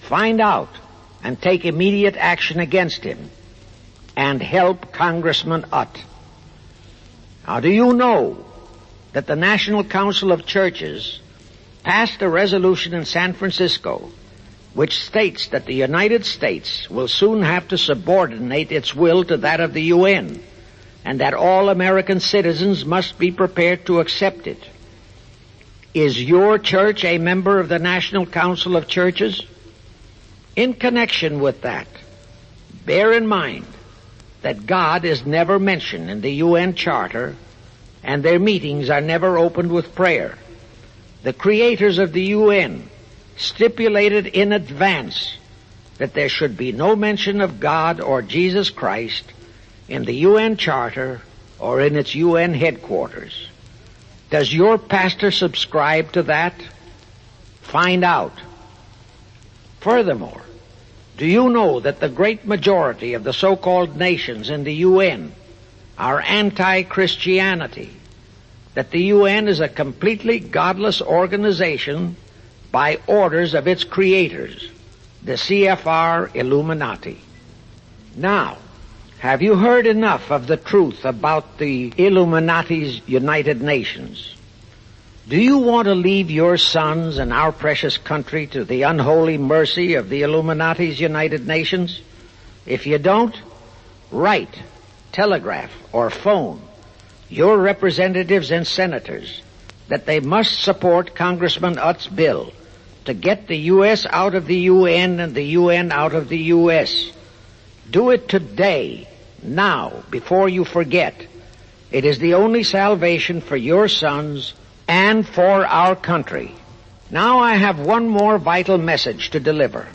Speaker 1: Find out and take immediate action against him and help Congressman Utt. Now, do you know that the National Council of Churches passed a resolution in San Francisco which states that the United States will soon have to subordinate its will to that of the UN, and that all American citizens must be prepared to accept it? Is your church a member of the National Council of Churches? In connection with that, bear in mind that God is never mentioned in the UN Charter, and their meetings are never opened with prayer. The creators of the UN stipulated in advance that there should be no mention of God or Jesus Christ in the UN Charter or in its UN headquarters. Does your pastor subscribe to that? Find out. Furthermore, do you know that the great majority of the so-called nations in the UN are anti-Christianity? That the UN is a completely godless organization by orders of its creators, the CFR Illuminati. Now, Have you heard enough of the truth about the Illuminati's United Nations? Do you want to leave your sons and our precious country to the unholy mercy of the Illuminati's United Nations? If you don't, write, telegraph, or phone your representatives and senators that they must support Congressman Utt's bill to get the U.S. out of the UN and the UN out of the U.S. Do it today, now, before you forget. It is the only salvation for your sons and for our country. Now I have one more vital message to deliver.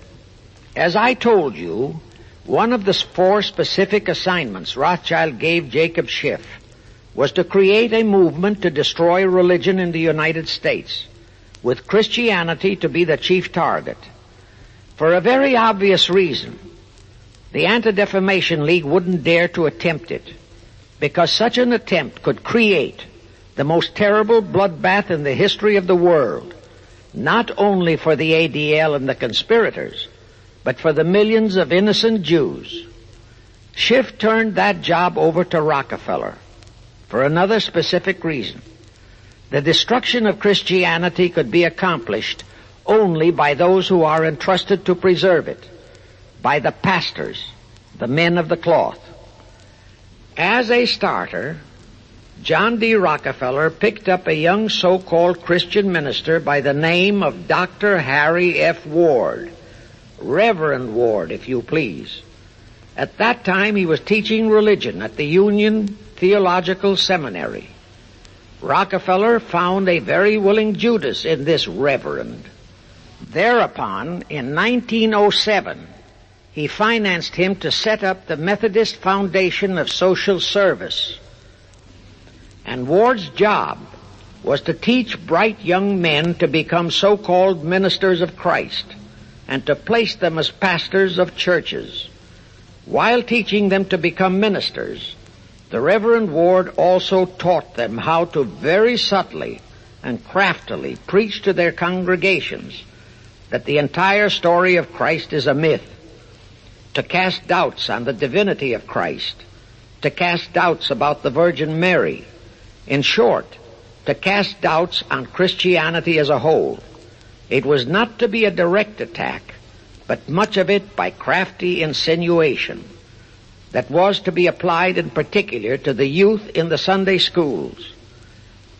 Speaker 1: As I told you, one of the 4 specific assignments Rothschild gave Jacob Schiff was to create a movement to destroy religion in the United States, with Christianity to be the chief target. For a very obvious reason, the Anti-Defamation League wouldn't dare to attempt it, because such an attempt could create the most terrible bloodbath in the history of the world, not only for the ADL and the conspirators, but for the millions of innocent Jews. Schiff turned that job over to Rockefeller for another specific reason. The destruction of Christianity could be accomplished only by those who are entrusted to preserve it, by the pastors, the men of the cloth. As a starter, John D. Rockefeller picked up a young so-called Christian minister by the name of Dr. Harry F. Ward, Reverend Ward, if you please. At that time, he was teaching religion at the Union Theological Seminary. Rockefeller found a very willing Judas in this reverend. Thereupon, in 1907, he financed him to set up the Methodist Foundation of Social Service. And Ward's job was to teach bright young men to become so-called ministers of Christ and to place them as pastors of churches. While teaching them to become ministers, the Reverend Ward also taught them how to very subtly and craftily preach to their congregations that the entire story of Christ is a myth, to cast doubts on the divinity of Christ, to cast doubts about the Virgin Mary. In short, to cast doubts on Christianity as a whole. It was not to be a direct attack, but much of it by crafty insinuation that was to be applied in particular to the youth in the Sunday schools.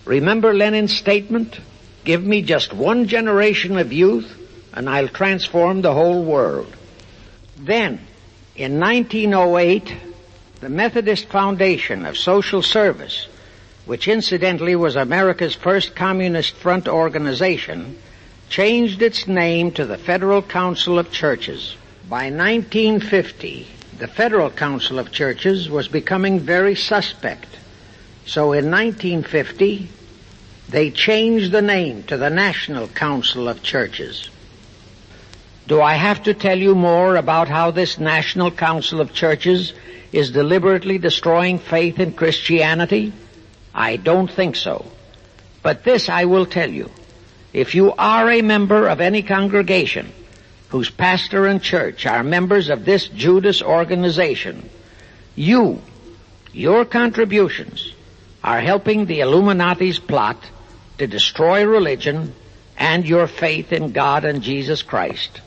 Speaker 1: Remember Lenin's statement, "Give me just one generation of youth and I'll transform the whole world." Then, in 1908, the Methodist Foundation of Social Service, which incidentally was America's first Communist Front organization, changed its name to the Federal Council of Churches. By 1950, the Federal Council of Churches was becoming very suspect. So in 1950, they changed the name to the National Council of Churches. Do I have to tell you more about how this National Council of Churches is deliberately destroying faith in Christianity? I don't think so. But this I will tell you. If you are a member of any congregation whose pastor and church are members of this Judas organization, your contributions are helping the Illuminati's plot to destroy religion and your faith in God and Jesus Christ.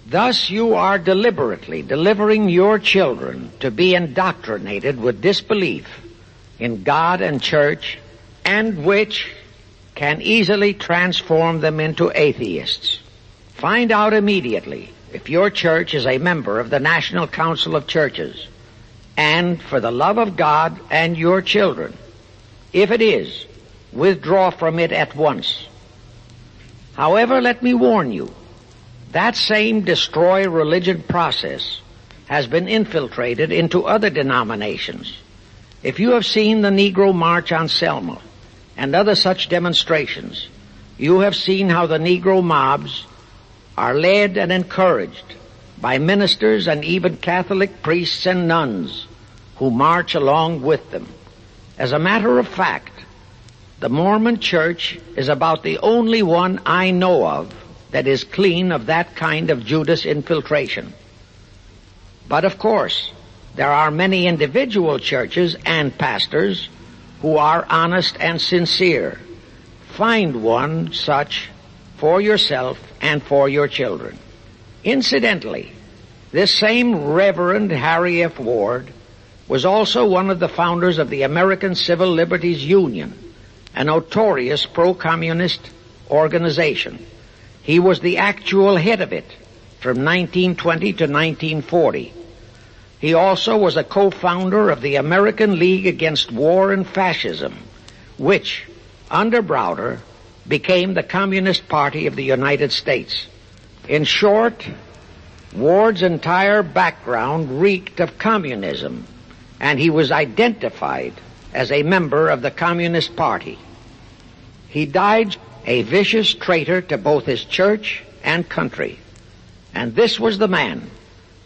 Speaker 1: Thus you are deliberately delivering your children to be indoctrinated with disbelief in God and church, and which can easily transform them into atheists. Find out immediately if your church is a member of the National Council of Churches, and for the love of God and your children, if it is, withdraw from it at once. However, let me warn you, that same destroy religion process has been infiltrated into other denominations. If you have seen the Negro March on Selma and other such demonstrations, you have seen how the Negro mobs are led and encouraged by ministers and even Catholic priests and nuns who march along with them. As a matter of fact, the Mormon Church is about the only one I know of that is clean of that kind of Judas infiltration. But of course, There are many individual churches and pastors who are honest and sincere. Find one such for yourself and for your children. Incidentally, this same Reverend Harry F. Ward was also one of the founders of the American Civil Liberties Union, a notorious pro-communist organization. He was the actual head of it from 1920 to 1940. He also was a co-founder of the American League Against War and Fascism, which, under Browder, became the Communist Party of the United States. In short, Ward's entire background reeked of communism, and he was identified as a member of the Communist Party. He died a vicious traitor to both his church and country. And this was the man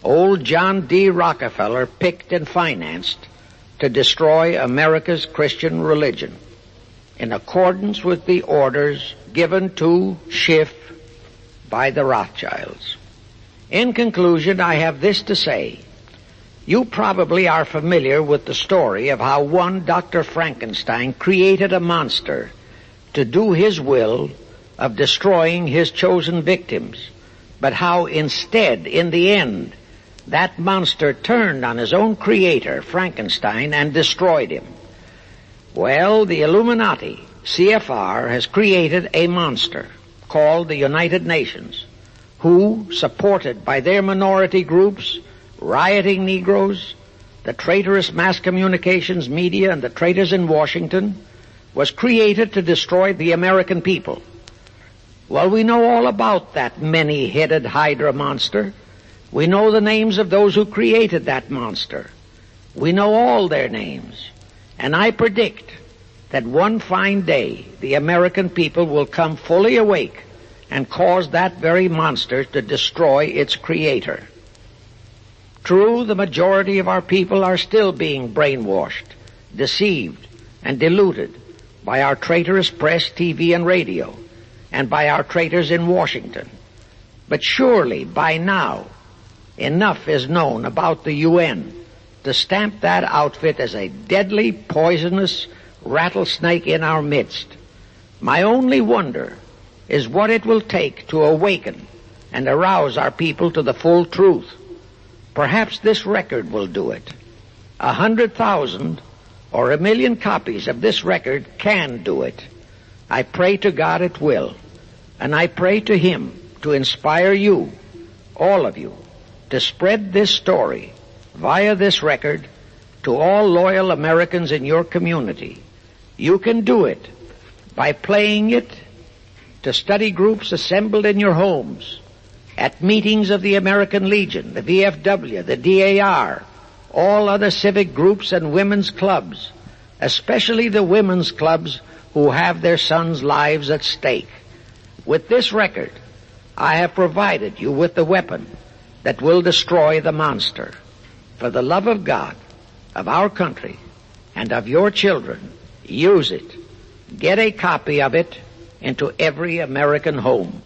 Speaker 1: old John D. Rockefeller picked and financed to destroy America's Christian religion, in accordance with the orders given to Schiff by the Rothschilds. In conclusion, I have this to say. You probably are familiar with the story of how one Dr. Frankenstein created a monster to do his will of destroying his chosen victims, but how instead, in the end, that monster turned on his own creator, Frankenstein, and destroyed him. Well, the Illuminati, CFR, has created a monster called the United Nations, who, supported by their minority groups, rioting Negroes, the traitorous mass communications media, and the traitors in Washington, was created to destroy the American people. Well, we know all about that many-headed Hydra monster. We know the names of those who created that monster. We know all their names. And I predict that one fine day the American people will come fully awake and cause that very monster to destroy its creator. True, the majority of our people are still being brainwashed, deceived, and deluded by our traitorous press, TV, and radio, and by our traitors in Washington. But surely, by now, enough is known about the UN to stamp that outfit as a deadly, poisonous rattlesnake in our midst. My only wonder is what it will take to awaken and arouse our people to the full truth. Perhaps this record will do it. 100,000 or 1,000,000 copies of this record can do it. I pray to God it will. And I pray to Him to inspire you, all of you, to spread this story via this record to all loyal Americans in your community. You can do it by playing it to study groups assembled in your homes, at meetings of the American Legion, the VFW, the DAR, all other civic groups and women's clubs, especially the women's clubs who have their sons' lives at stake. With this record, I have provided you with the weapon that will destroy the monster. For the love of God, of our country, and of your children, use it. Get a copy of it into every American home.